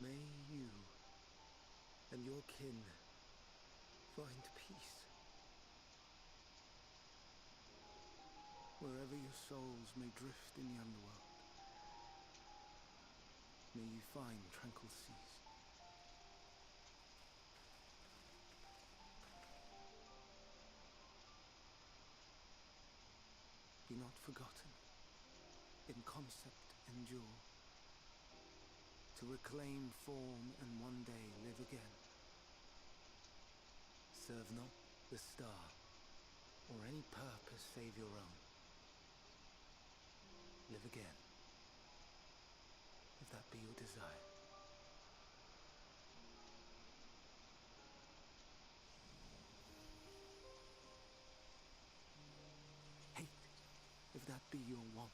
May you and your kin find peace. Wherever your souls may drift in the underworld, may you find tranquil seas. Be not forgotten, in concept endure, to reclaim form and one day live again. Serve not the star, or any purpose save your own. Live again, if that be your desire. Hate, if that be your want.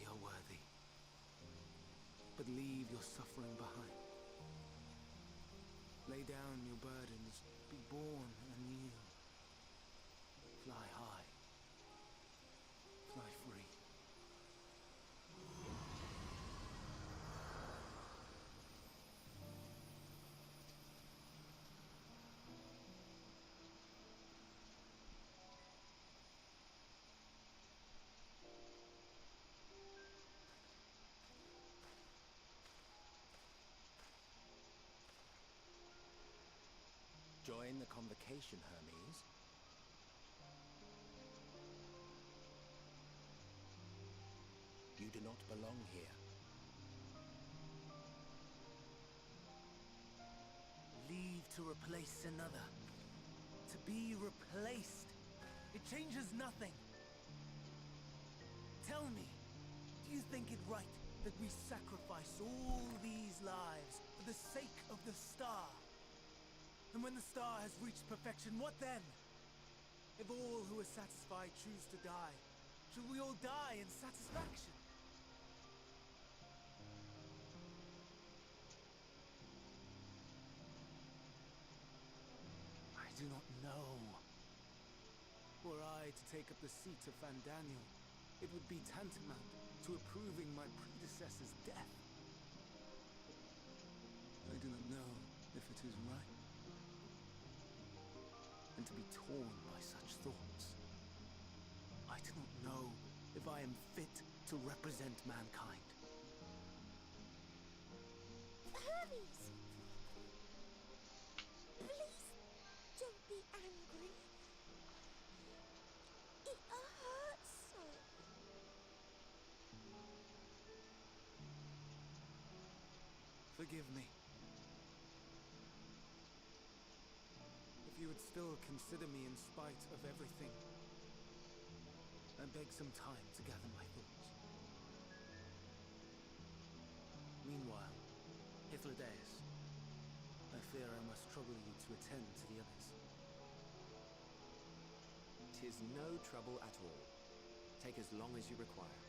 Ye are worthy, but leave your suffering behind. Lay down your burdens, be born anew. Fly high, fly free. Join the convocation, Hermes. You do not belong here. Leave to replace another. To be replaced. It changes nothing. Tell me, do you think it right that we sacrifice all these lives for the sake of the star? And when the star has reached perfection, what then? If all who are satisfied choose to die, should we all die in satisfaction? I do not know. Were I to take up the seat of Fandaniel, it would be tantamount to approving my predecessor's death. I do not know if it is right. And to be torn by such thoughts, I do not know if I am fit to represent mankind. Hermes! Please, don't be angry. It hurts so. Forgive me. If you would still consider me in spite of everything, I beg some time to gather my thoughts. Meanwhile, Hythlodaeus, I fear I must trouble you to attend to the others. 'Tis no trouble at all. Take as long as you require.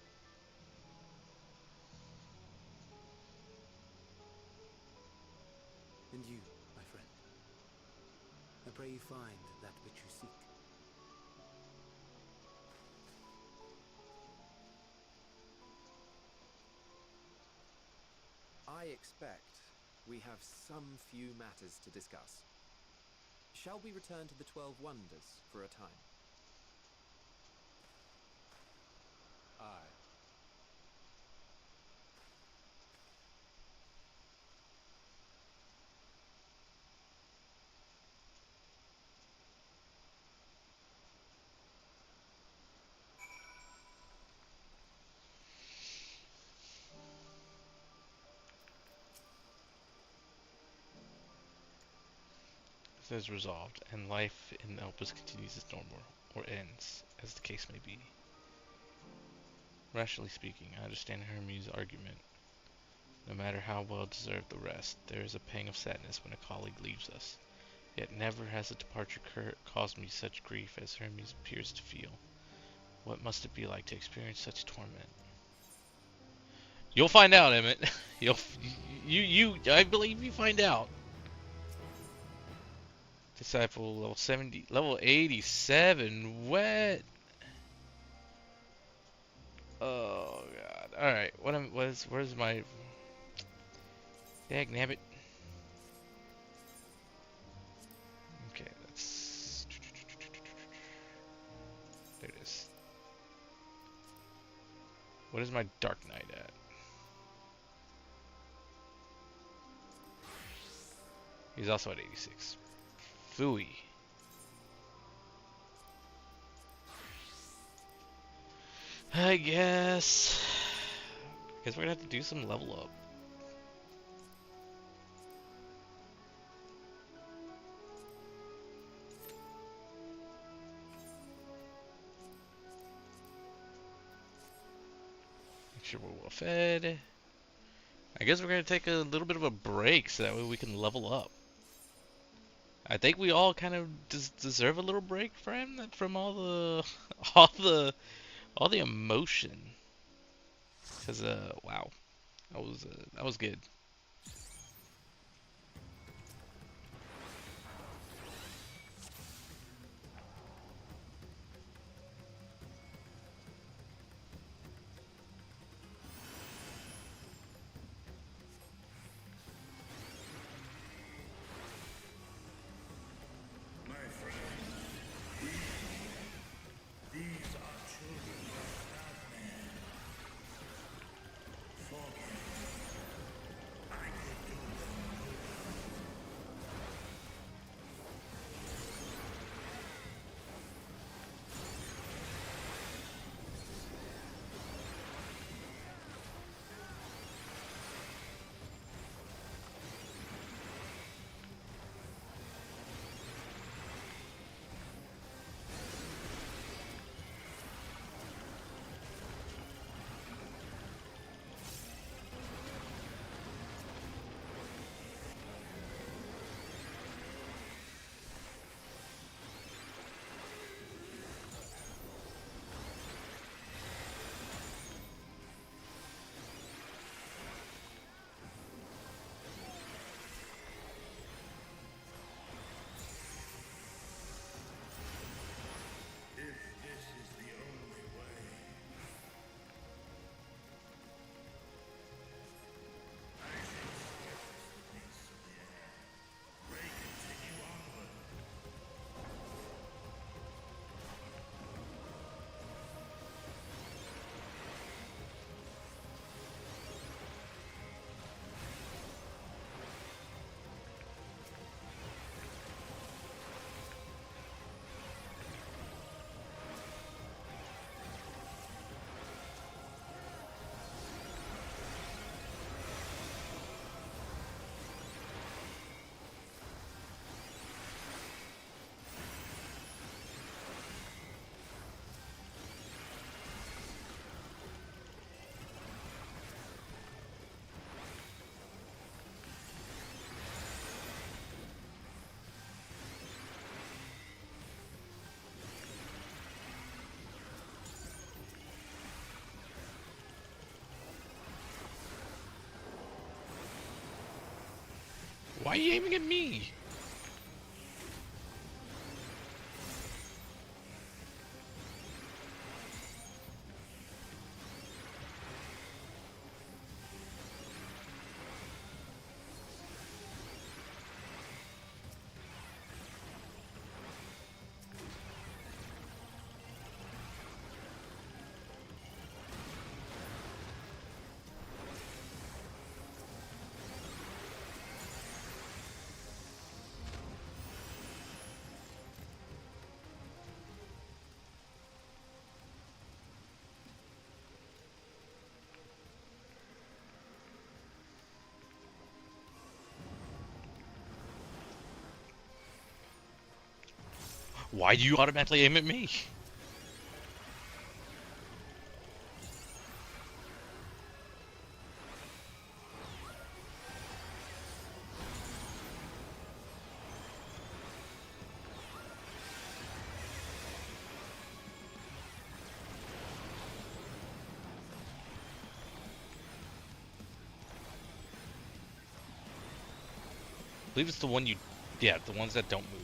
And you, my friend, I pray you find that which you seek. I expect we have some few matters to discuss. Shall we return to the 12 Wonders for a time? Aye. It says resolved, and life in Elpis continues as normal, or ends, as the case may be. Rationally speaking, I understand Hermes' argument. No matter how well deserved the rest, there is a pang of sadness when a colleague leaves us. Yet never has a departure caused me such grief as Hermes appears to feel. What must it be like to experience such torment? You'll find out, Emmett. I believe you find out. Disciple level 70, level 87. What? Oh god. All right. Where's my? Dag nabbit. Okay, that's. There it is. What is my Dark Knight at? He's also at 86. Phooey. I guess we're gonna have to do some level up. Make sure we're well fed. I guess we're gonna take a little bit of a break so that way we can level up. I think we all kind of deserve a little break from all the all the emotion. Cause wow, that was good. Why are you aiming at me? Why do you automatically aim at me? I believe it's the one you Yeah, the ones that don't move.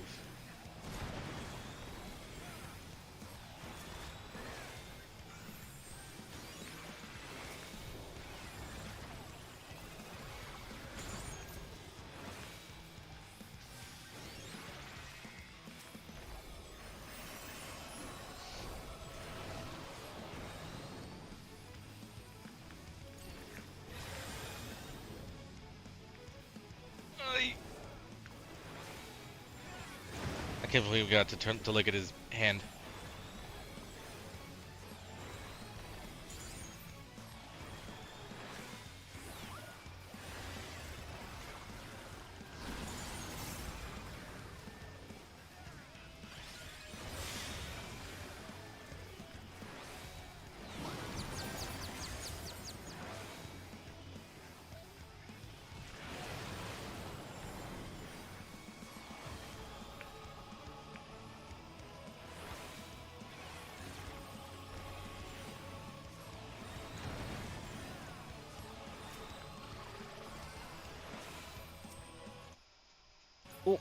I can't believe we got to turn to look at his hand. Oh.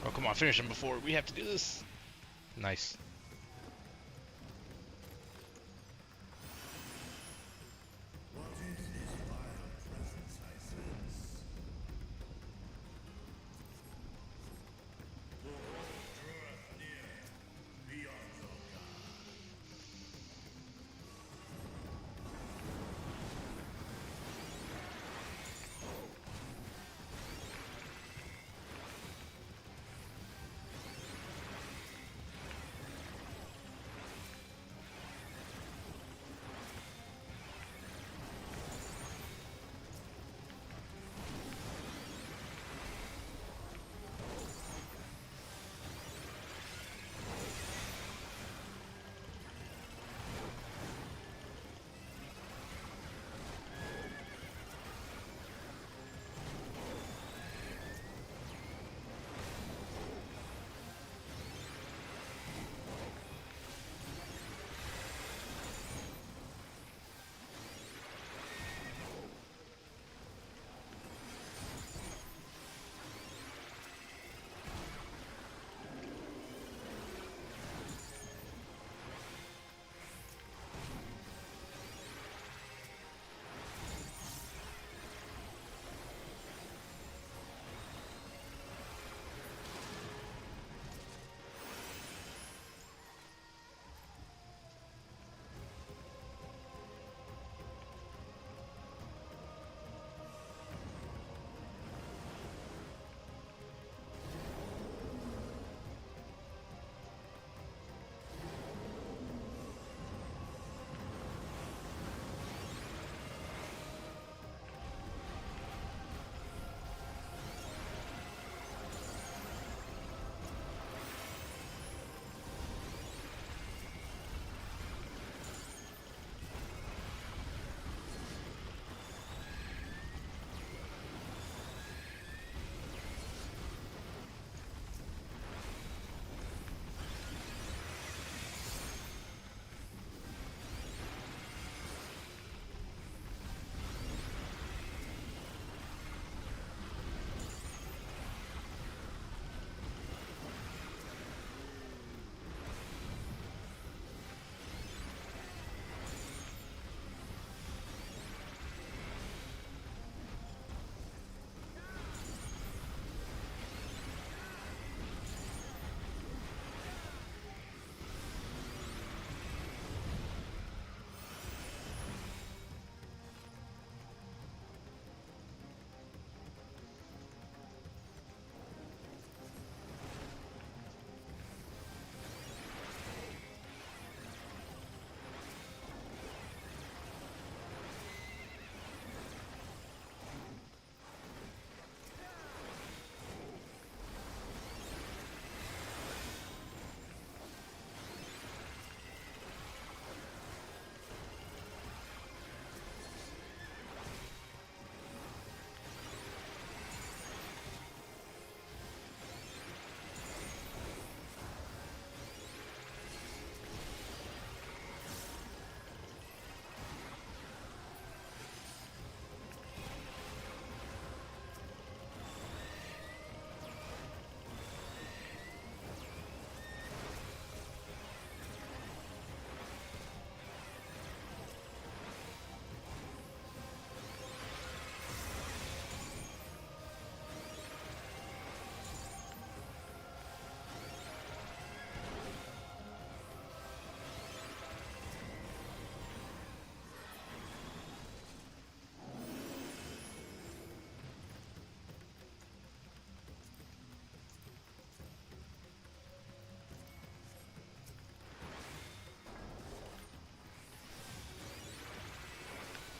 Oh, come on, finish him before we have to do this. Nice.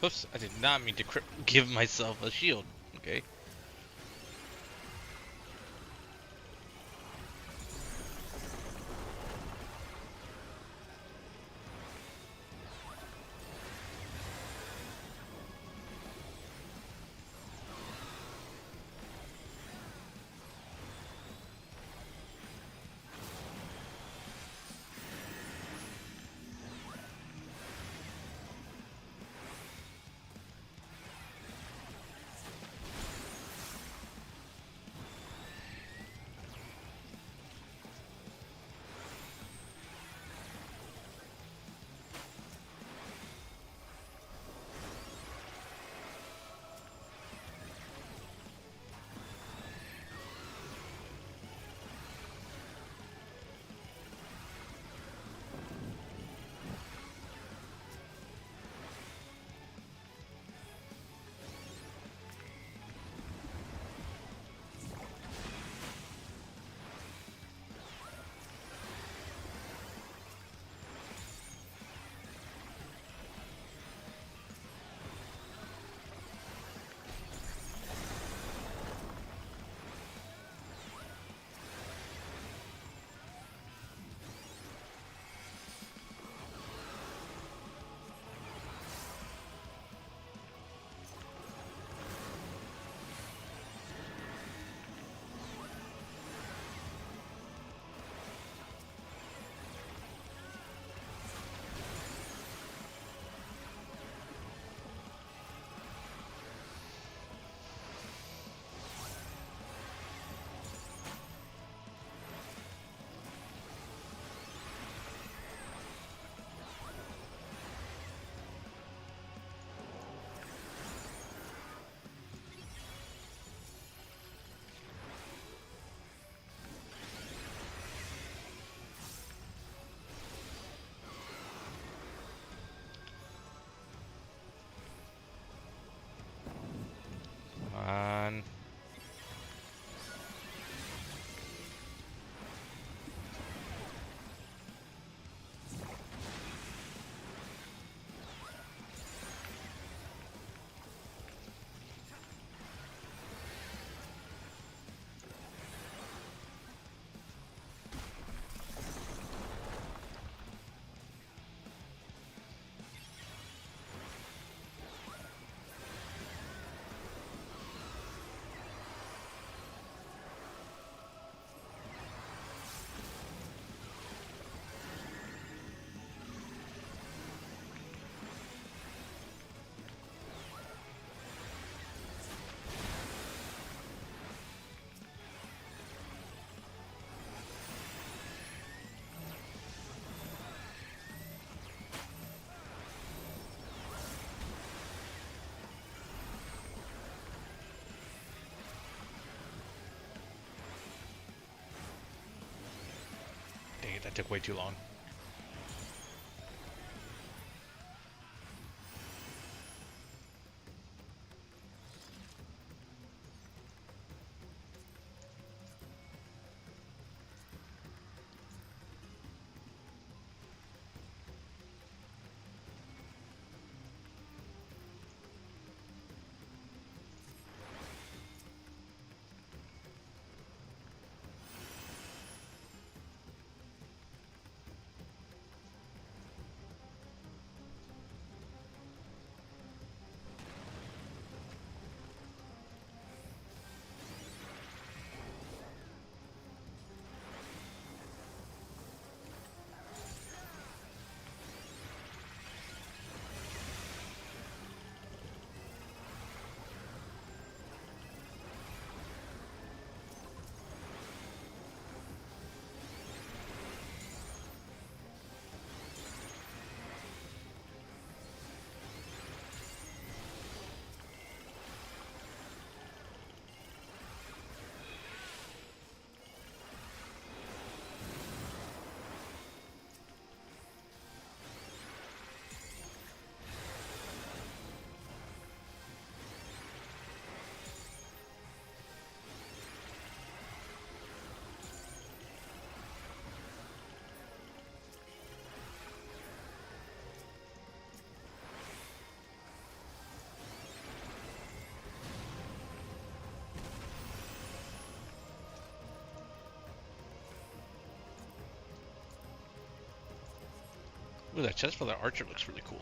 Oops, I did not mean to give myself a shield. Okay. Come on. Dang it, that took way too long. Ooh, that chest for the archer looks really cool.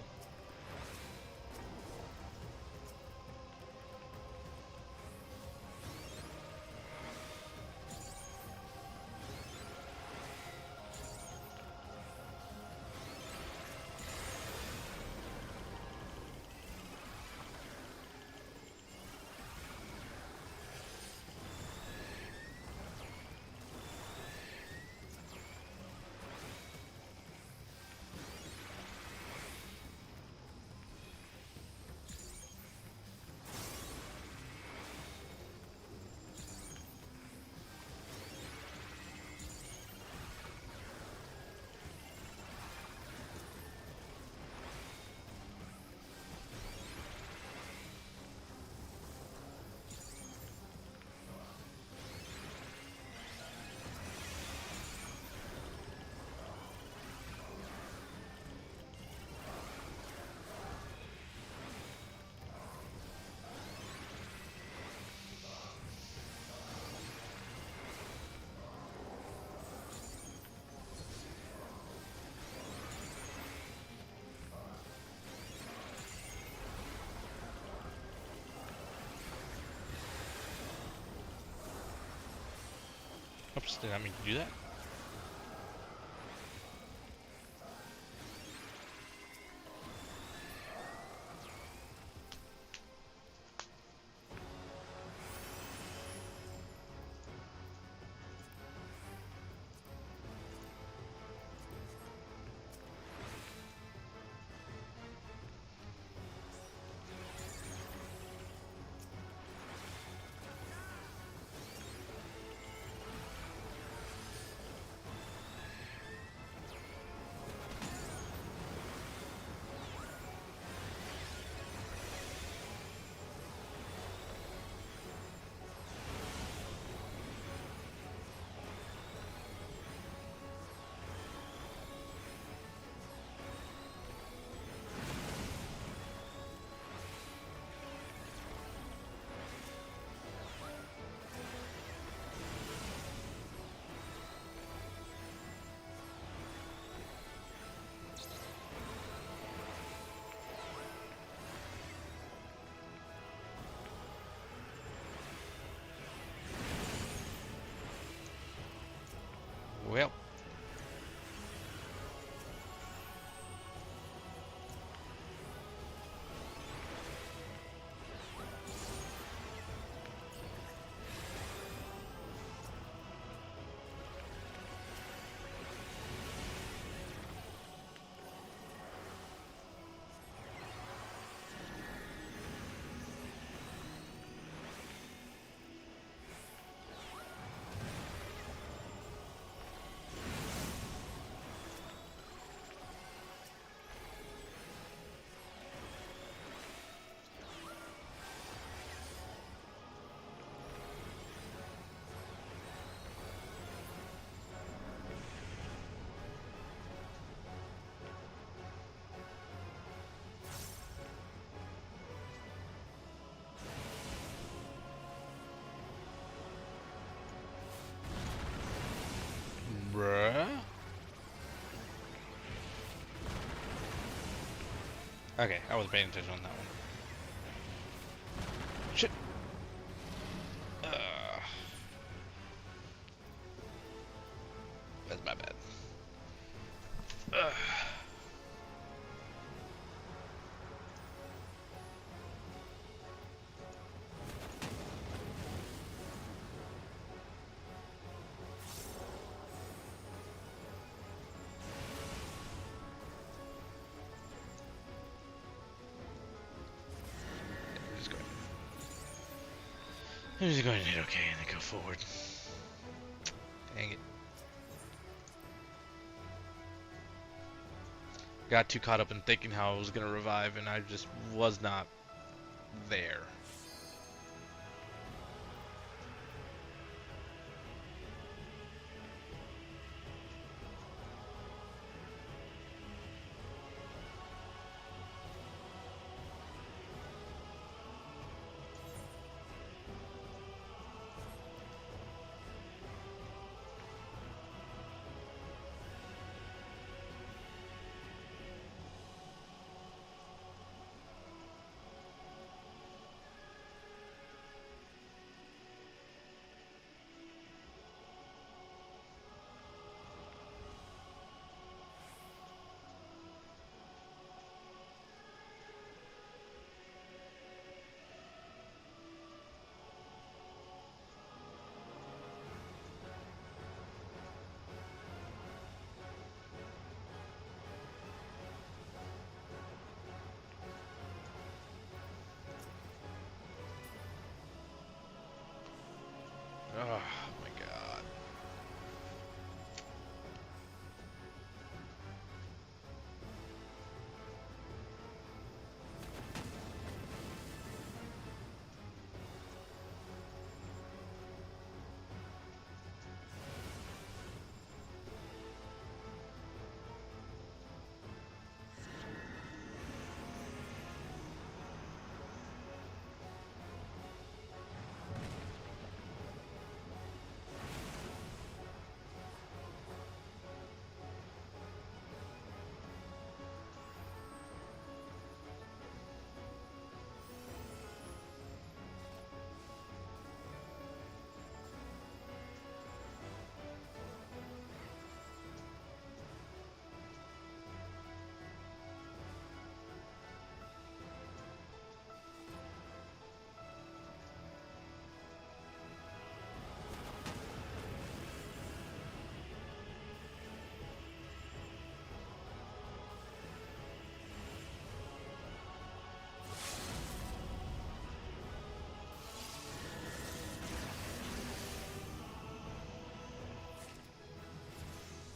Oops, did I mean to do that? Well. Bruh. Okay, I was paying attention on that one. Shit. That's my bad. I'm just going to hit okay and then go forward. Dang it. Got too caught up in thinking how I was going to revive and I just was not there. Oh my god.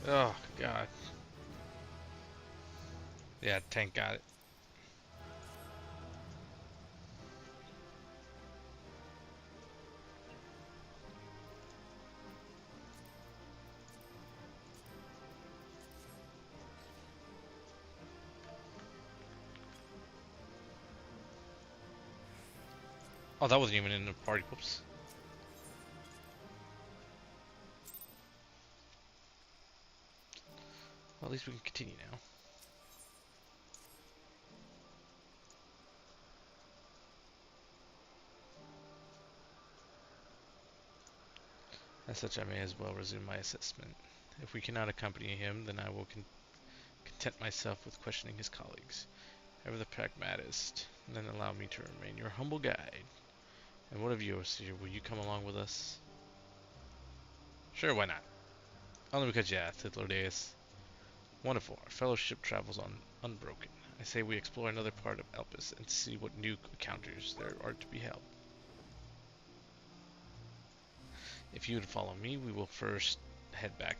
Oh god. Yeah, tank got it. Oh, that wasn't even in the party. Whoops. Well, at least we can continue now. As such, I may as well resume my assessment. If we cannot accompany him, then I will content myself with questioning his colleagues. Ever the pragmatist, then allow me to remain your humble guide. And what of you, Sir? Will you come along with us? Sure, why not? Only because you asked, said Lordeus. Wonderful. Our fellowship travels on unbroken. I say we explore another part of Elpis and see what new encounters there are to be held. If you would follow me, we will first head back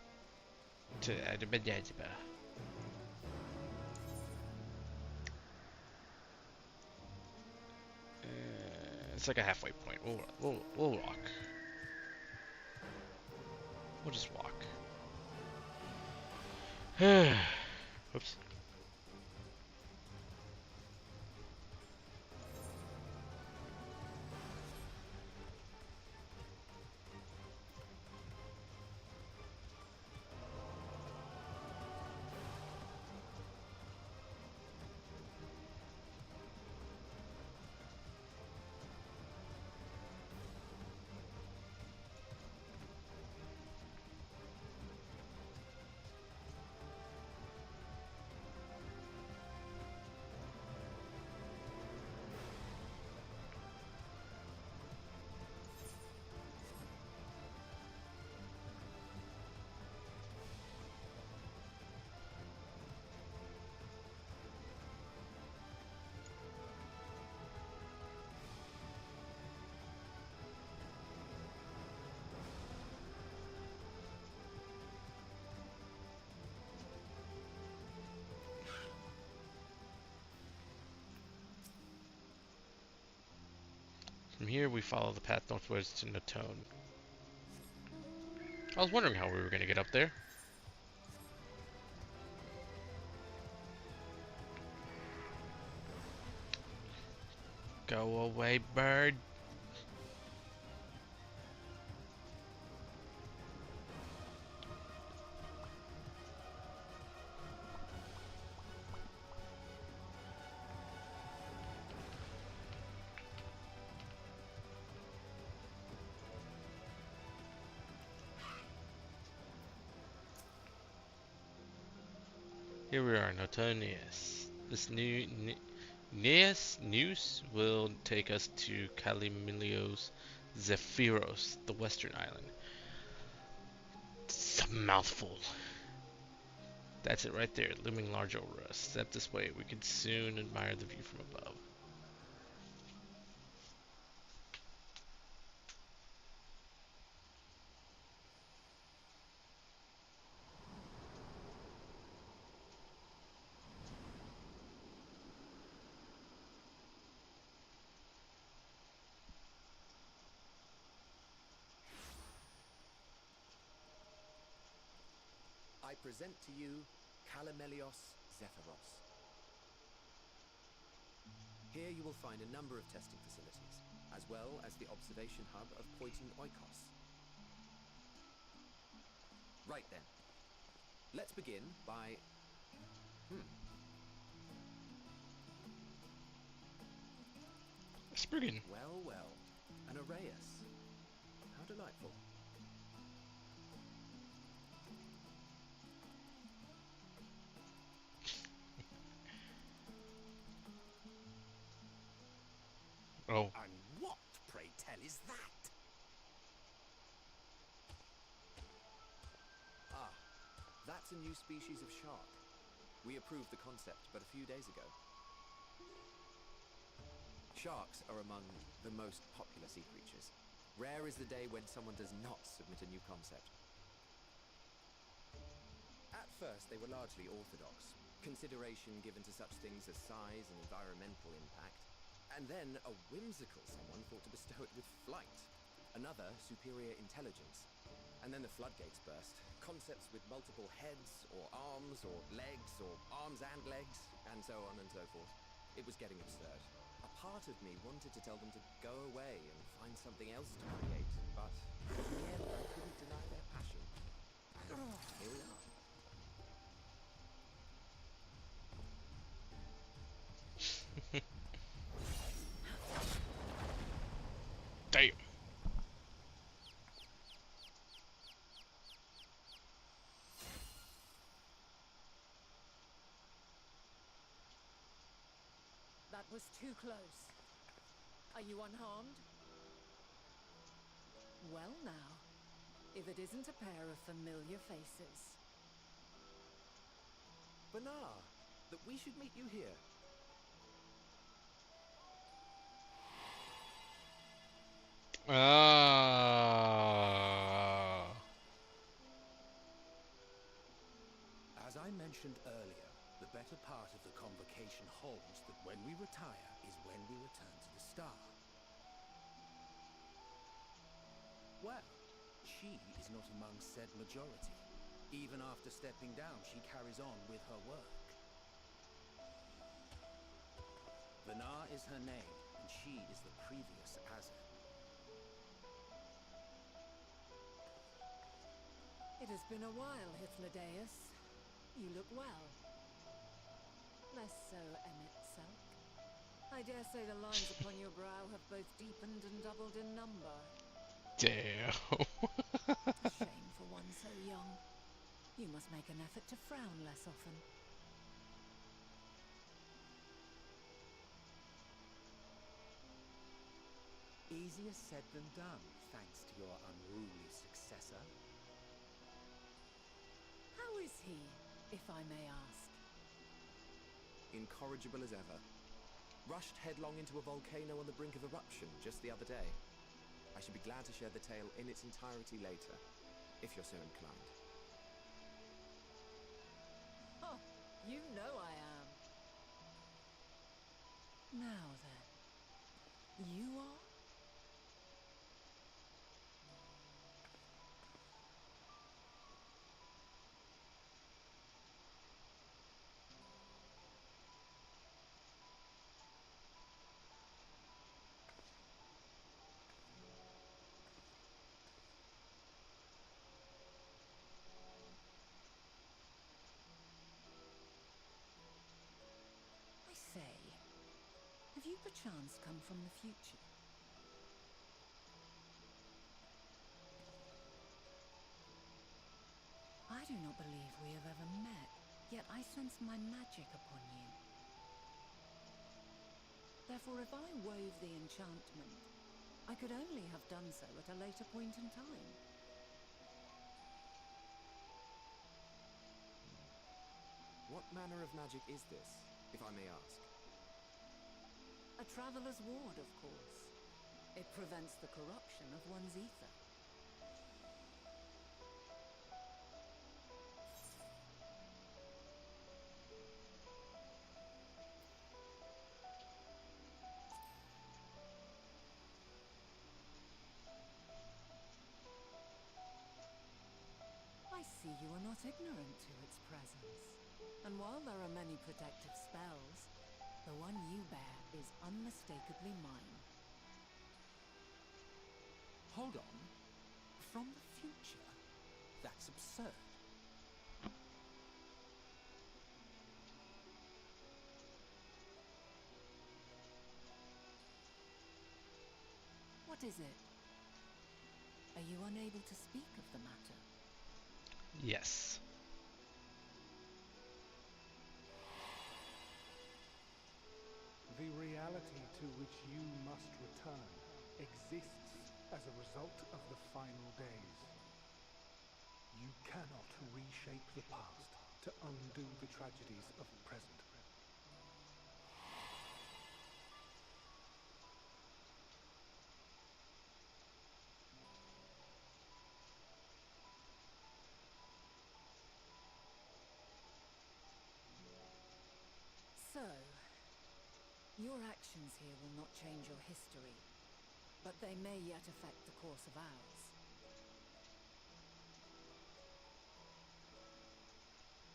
to Adabadajaba. It's like a halfway point. We'll walk. We'll just walk. Whoops. From here, we follow the path northwards to Notone. I was wondering how we were going to get up there. Go away, bird. Here we are, Notonius. This new Neus will take us to Kalimilios Zephyros, the western island. It's a mouthful. That's it right there, looming large over us. Step this way, we could soon admire the view from above. present to you Calamelios Zephyros. Here you will find a number of testing facilities, as well as the observation hub of Poiton Oikos. Right then. Let's begin by... Spriggan. Well, well. An Arrhaeus. How delightful. Oh. And what, pray tell, is that? Ah, that's a new species of shark. We approved the concept but a few days ago. Sharks are among the most popular sea creatures. Rare is the day when someone does not submit a new concept. At first, they were largely orthodox, consideration given to such things as size and environmental impact. And then a whimsical someone thought to bestow it with flight, another superior intelligence. And then the floodgates burst. Concepts with multiple heads, or arms and legs, and so on and so forth. It was getting absurd. A part of me wanted to tell them to go away and find something else to create, but in the end I couldn't deny their passion. And here we are. Damn. That was too close. Are you unharmed? Well now, if it isn't a pair of familiar faces. Benar, that we should meet you here. Ah. As I mentioned earlier, the better part of the convocation holds that when we retire is when we return to the star. Well, she is not among said majority. Even after stepping down, she carries on with her work. Benar is her name, and she is the previous Azir. It has been a while, Hythlodaeus. You look well. Less so, Emmett Selk. I dare say the lines upon your brow have both deepened and doubled in number. Damn. A shame for one so young. You must make an effort to frown less often. Easier said than done, thanks to your unruly successor. How is he, if I may ask? Incorrigible as ever. Rushed headlong into a volcano on the brink of eruption just the other day. I should be glad to share the tale in its entirety later, if you're so inclined. Oh, you know I am. Now then, you are? I say, have you perchance come from the future? I do not believe we have ever met, yet I sense my magic upon you. Therefore, if I wove the enchantment, I could only have done so at a later point in time. What manner of magic is this, if I may ask? A traveler's ward, of course. It prevents the corruption of one's ether. I see you are not ignorant to its presence. And while there are many protective spells, the one you bear is unmistakably mine. Hold on. From the future? That's absurd. What is it? Are you unable to speak of the matter? Yes. The reality to which you must return exists as a result of the final days. You cannot reshape the past to undo the tragedies of the present. So, your actions here will not change your history, but they may yet affect the course of ours.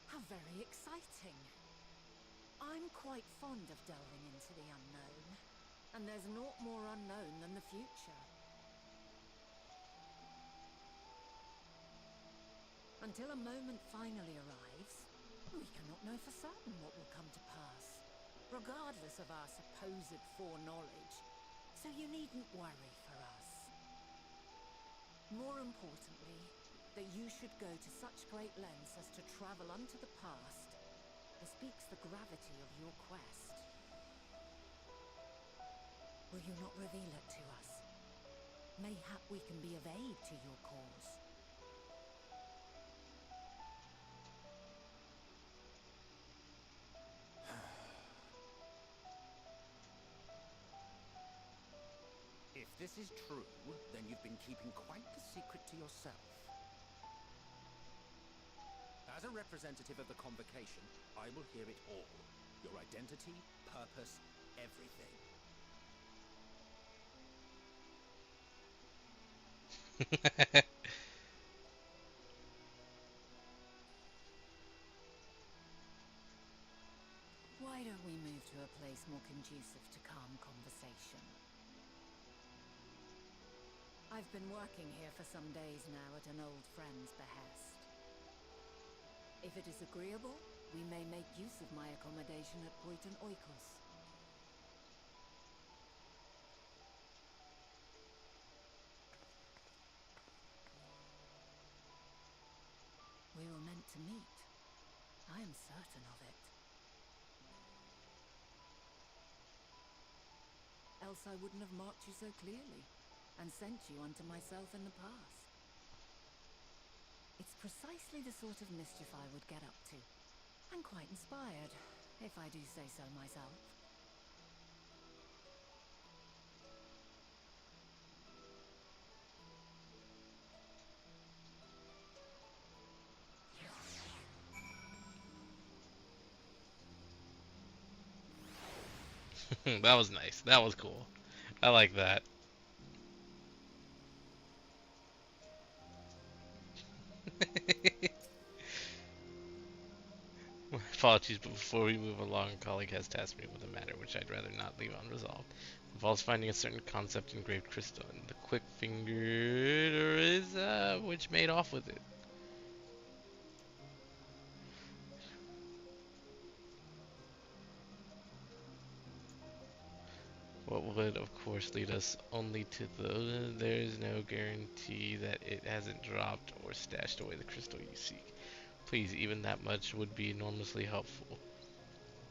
How very exciting! I'm quite fond of delving into the unknown, and there's naught more unknown than the future. Until a moment finally arrives, we cannot know for certain what will come to pass, regardless of our supposed foreknowledge, so you needn't worry for us. More importantly, that you should go to such great lengths as to travel unto the past bespeaks the gravity of your quest. Will you not reveal it to us? Mayhap we can be of aid to your cause. If this is true, then you've been keeping quite the secret to yourself. As a representative of the Convocation, I will hear it all. Your identity, purpose, everything. Why don't we move to a place more conducive to calm conversation? I've been working here for some days now at an old friend's behest. If it is agreeable, we may make use of my accommodation at Poiton Oikos. We were meant to meet. I am certain of it. Else I wouldn't have marked you so clearly, and sent you unto myself in the past. It's precisely the sort of mischief I would get up to. And quite inspired, if I do say so myself. That was nice. That was cool. I like that. My apologies, but before we move along, a colleague has tasked me with a matter which I'd rather not leave unresolved. It involves finding a certain concept engraved crystal, and the quick finger is which made off with it. What would, of course, lead us only to the... There is no guarantee that it hasn't dropped or stashed away the crystal you seek. Please, even that much would be enormously helpful.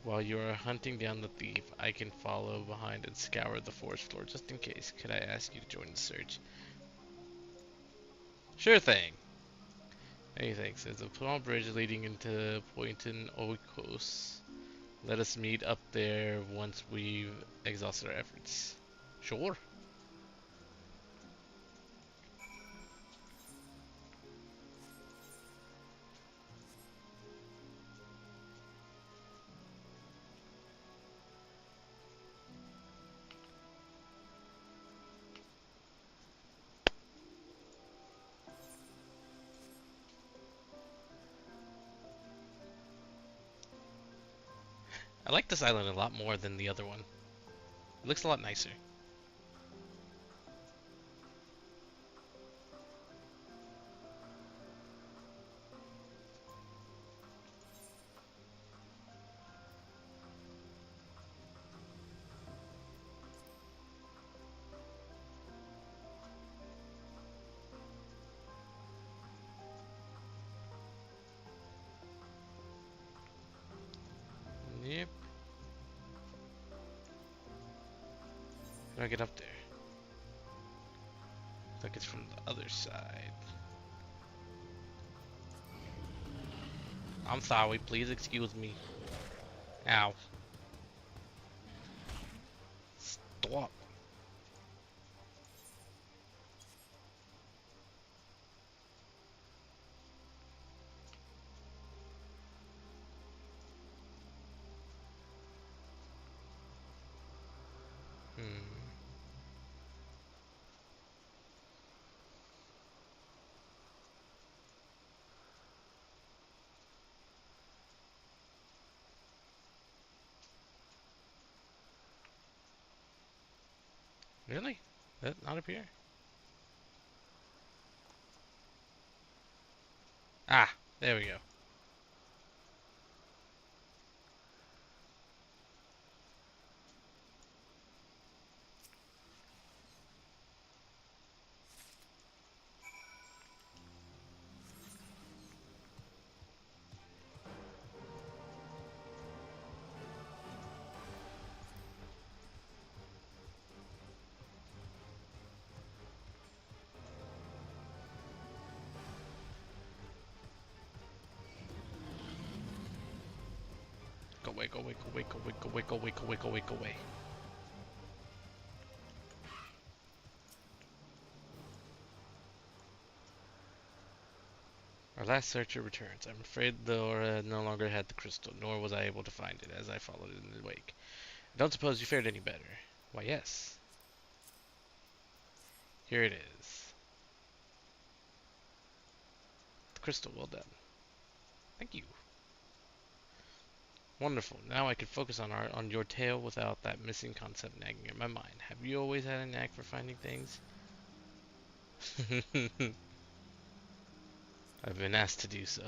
While you are hunting down the thief, I can follow behind and scour the forest floor just in case. Could I ask you to join the search? Sure thing. Many thanks. There's a small bridge leading into Pointon Oikos. Let us meet up there once we've exhausted our efforts. Sure. I like this island a lot more than the other one. It looks a lot nicer. Yep. How do I get up there? Looks like it's from the other side. I'm sorry, please excuse me. Ow. Stop. Really? That not up here? Ah, there we go. Go away, go away, go away, go away, go away, go away, go away, go away, go away. Our last searcher returns. I'm afraid Laura no longer had the crystal, nor was I able to find it as I followed it in the wake. I don't suppose you fared any better. Why, yes. Here it is. The crystal, well done. Thank you. Wonderful. Now I can focus on your tale without that missing concept nagging in my mind. Have you always had a knack for finding things? I've been asked to do so.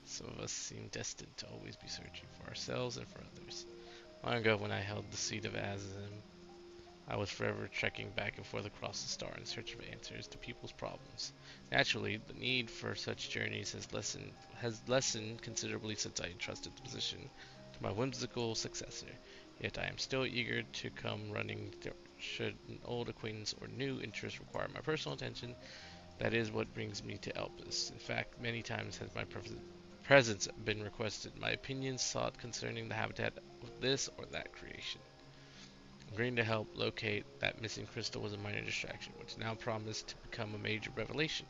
Some of us seem destined to always be searching for ourselves and for others. Long ago, when I held the seat of Azim, I was forever trekking back and forth across the star in search of answers to people's problems. Naturally, the need for such journeys has lessened considerably since I entrusted the position to my whimsical successor. Yet I am still eager to come running should an old acquaintance or new interest require my personal attention. That is what brings me to Elpis. In fact, many times has my presence been requested, my opinions sought concerning the habitat of this or that creation. Agreeing to help locate that missing crystal was a minor distraction, which now promised to become a major revelation.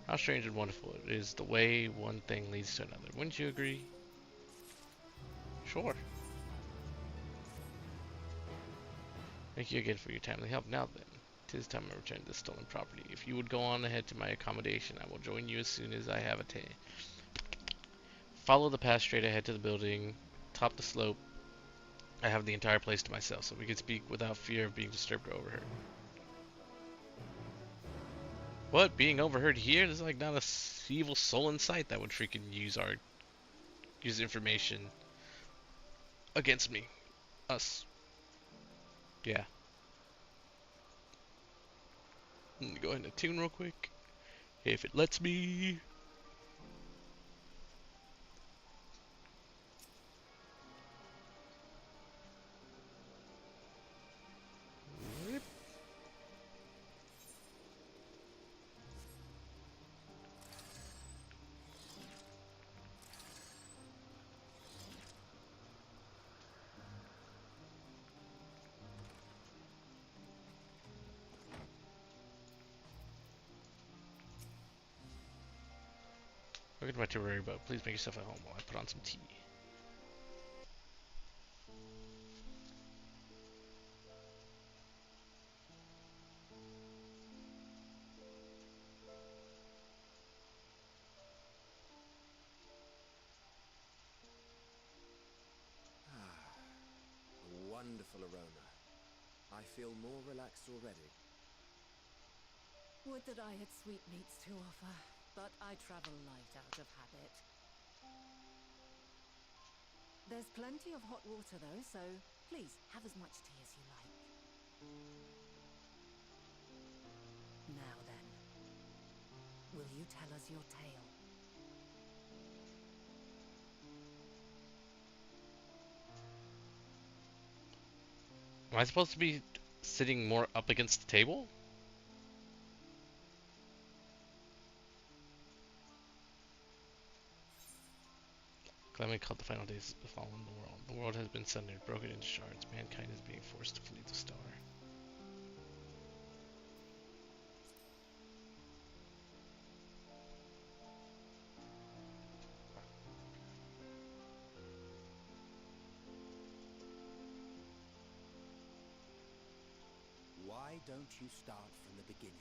How strange and wonderful it is the way one thing leads to another. Wouldn't you agree? Sure. Thank you again for your timely help. Now then, 'tis time I return this stolen property. If you would go on ahead to my accommodation, I will join you as soon as I have attained. Follow the path straight ahead to the building, top the slope. I have the entire place to myself, so we can speak without fear of being disturbed or overheard. What? Being overheard here? There's like not a evil soul in sight that would freaking use information against me. Us. Yeah. Let me go ahead and tune real quick. If it lets me. Welcome to my temporary boat. Please make yourself at home while I put on some tea. delightful aroma. I feel more relaxed already. Would that I had sweetmeats to offer, but I travel light out of habit. There's plenty of hot water though, so please have as much tea as you like. Now then, will you tell us your tale? Am I supposed to be sitting more up against the table? Clement called the final days of fallen the world. The world has been sundered, broken into shards. Mankind is being forced to flee the star. Why don't you start from the beginning?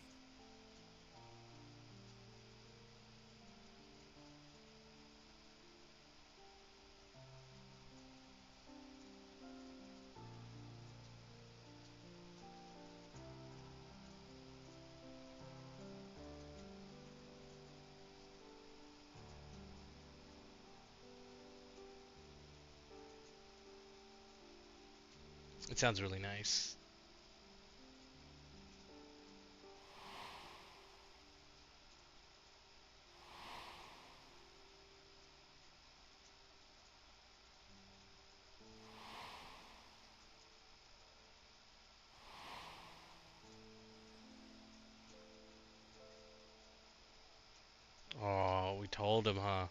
It sounds really nice. Oh, we told him, huh?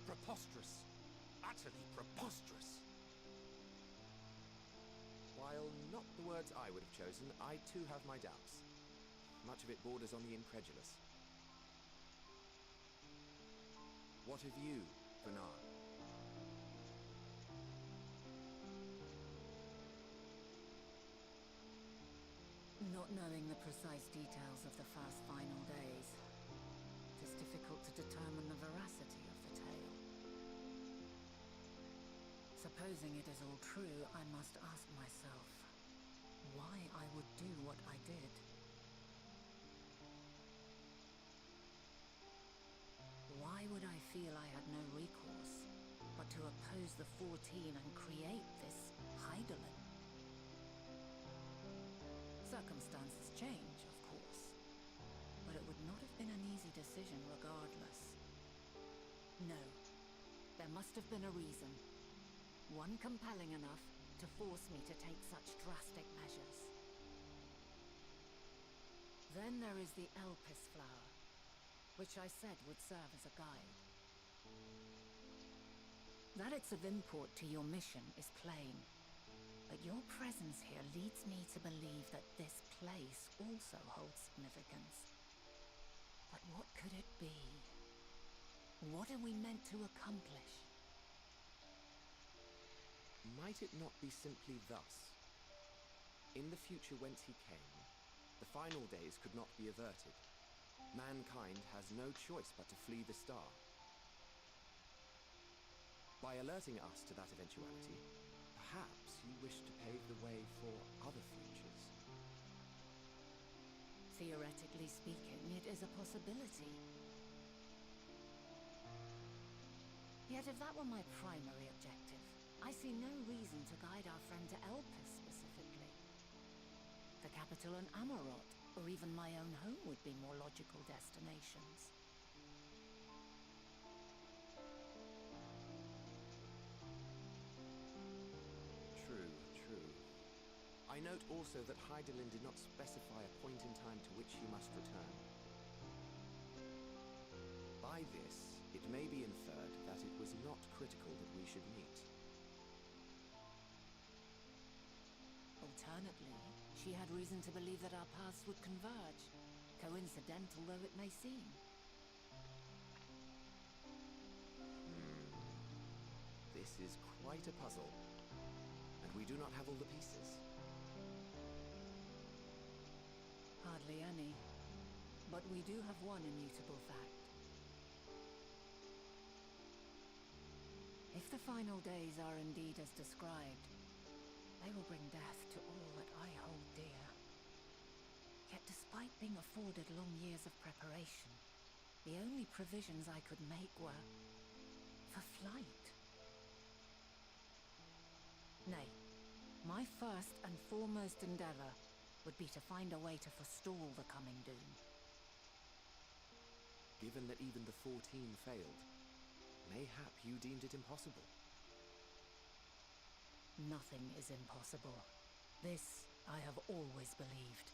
Preposterous. Utterly preposterous. While not the words I would have chosen, I too have my doubts. Much of it borders on the incredulous. What of you, Bernard? Not knowing the precise details of the first final days, it is difficult to determine the veracity of the tale. Supposing it is all true, I must ask myself why I would do what I did. Why would I feel I had no recourse but to oppose the 14 and create this Hydaelyn? Circumstances change, of course, but it would not have been an easy decision regardless. No, there must have been a reason. One compelling enough to force me to take such drastic measures. Then there is the Elpis flower, which I said would serve as a guide. That it's of import to your mission is plain. But your presence here leads me to believe that this place also holds significance. But what could it be? What are we meant to accomplish? Might it not be simply thus? In the future whence he came, the final days could not be averted. Mankind has no choice but to flee the star. By alerting us to that eventuality, perhaps you wish to pave the way for other futures. Theoretically speaking, it is a possibility. Yet if that were my primary objective, I see no reason to guide our friend to Elpis specifically. The capital in Amarot, or even my own home would be more logical destinations. True. I note also that Hydaelyn did not specify a point in time to which he must return. By this, it may be inferred that it was not critical that we should meet. Alternately, she had reason to believe that our paths would converge, coincidental though it may seem. This is quite a puzzle, and we do not have all the pieces. Hardly any. But we do have one immutable fact. If the final days are indeed as described, they will bring death to all that I hold dear. Yet despite being afforded long years of preparation, the only provisions I could make were for flight. Nay, my first and foremost endeavor would be to find a way to forestall the coming doom. Given that even the 14 failed, mayhap you deemed it impossible. Nothing is impossible. This I have always believed.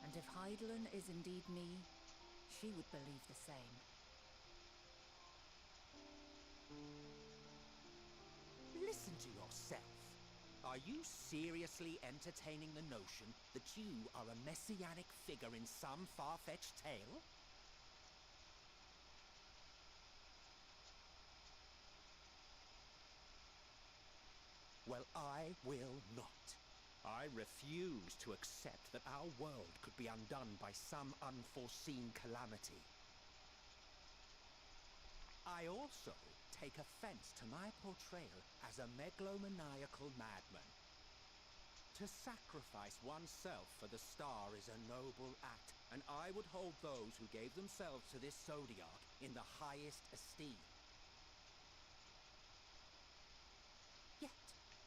And if Hydaelyn is indeed me, she would believe the same. Listen to yourself. Are you seriously entertaining the notion that you are a messianic figure in some far-fetched tale? Well, I will not. I refuse to accept that our world could be undone by some unforeseen calamity. I also take offense to my portrayal as a megalomaniacal madman. To sacrifice oneself for the star is a noble act, and I would hold those who gave themselves to this zodiac in the highest esteem. Yet,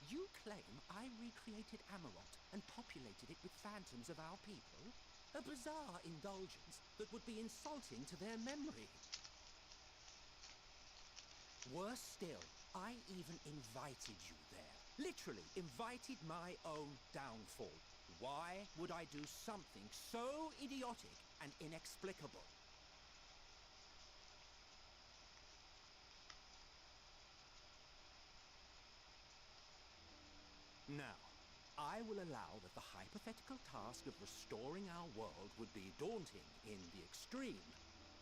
you claim I recreated Amarant and populated it with phantoms of our people? A bizarre indulgence that would be insulting to their memory. Worse still, I even invited you there. Literally invited my own downfall. Why would I do something so idiotic and inexplicable? Now, I will allow that the hypothetical task of restoring our world would be daunting in the extreme.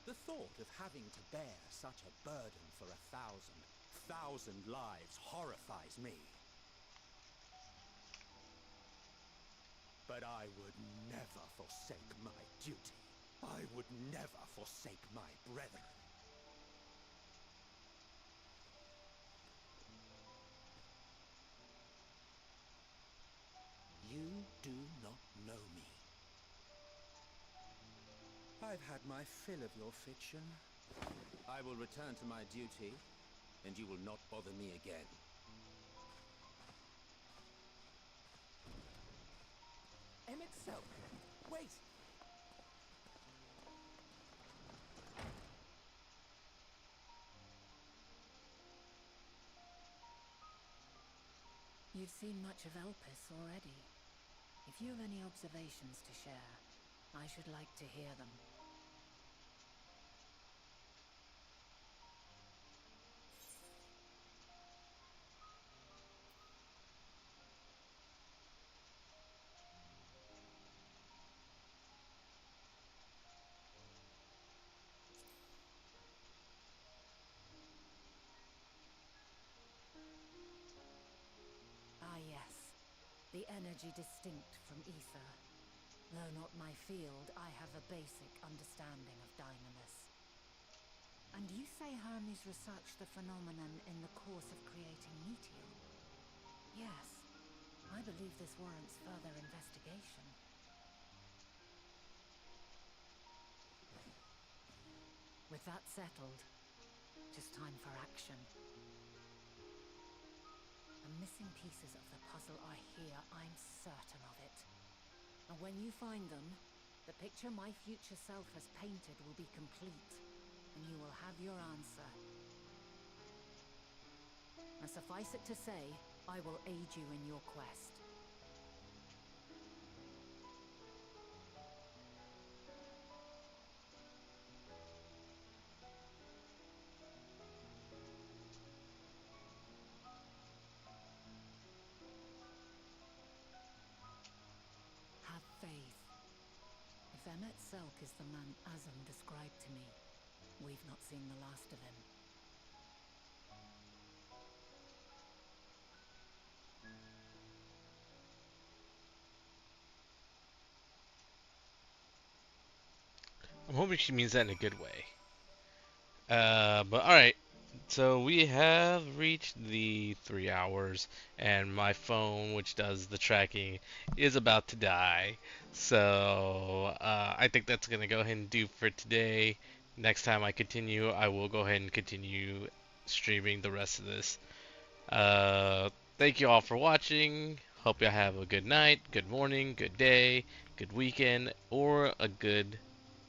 The thought of having to bear such a burden for 1,000 lives horrifies me. But I would never forsake my duty. I would never forsake my brethren. You do not know me. I've had my fill of your fiction. I will return to my duty, and you will not bother me again. Emet-Selch, wait! You've seen much of Elpis already. If you have any observations to share, I should like to hear them. Ah yes, the energy distinct from ether. Though not my field, I have a basic understanding of Dynamis. And you say Hermes researched the phenomenon in the course of creating Meteor? Yes, I believe this warrants further investigation. With that settled, it is time for action. The missing pieces of the puzzle are here, I'm certain of it. And when you find them, the picture my future self has painted will be complete, and you will have your answer. And suffice it to say, I will aid you in your quest. Semet Selk is the man Azam described to me. We've not seen the last of him. I'm hoping she means that in a good way. But alright. So we have reached the 3 hours, and my phone, which does the tracking, is about to die. So I think that's gonna go ahead and do for today. Next time I continue, I will go ahead and continue streaming the rest of this. Thank you all for watching. Hope you have a good night, good morning, good day, good weekend, or a good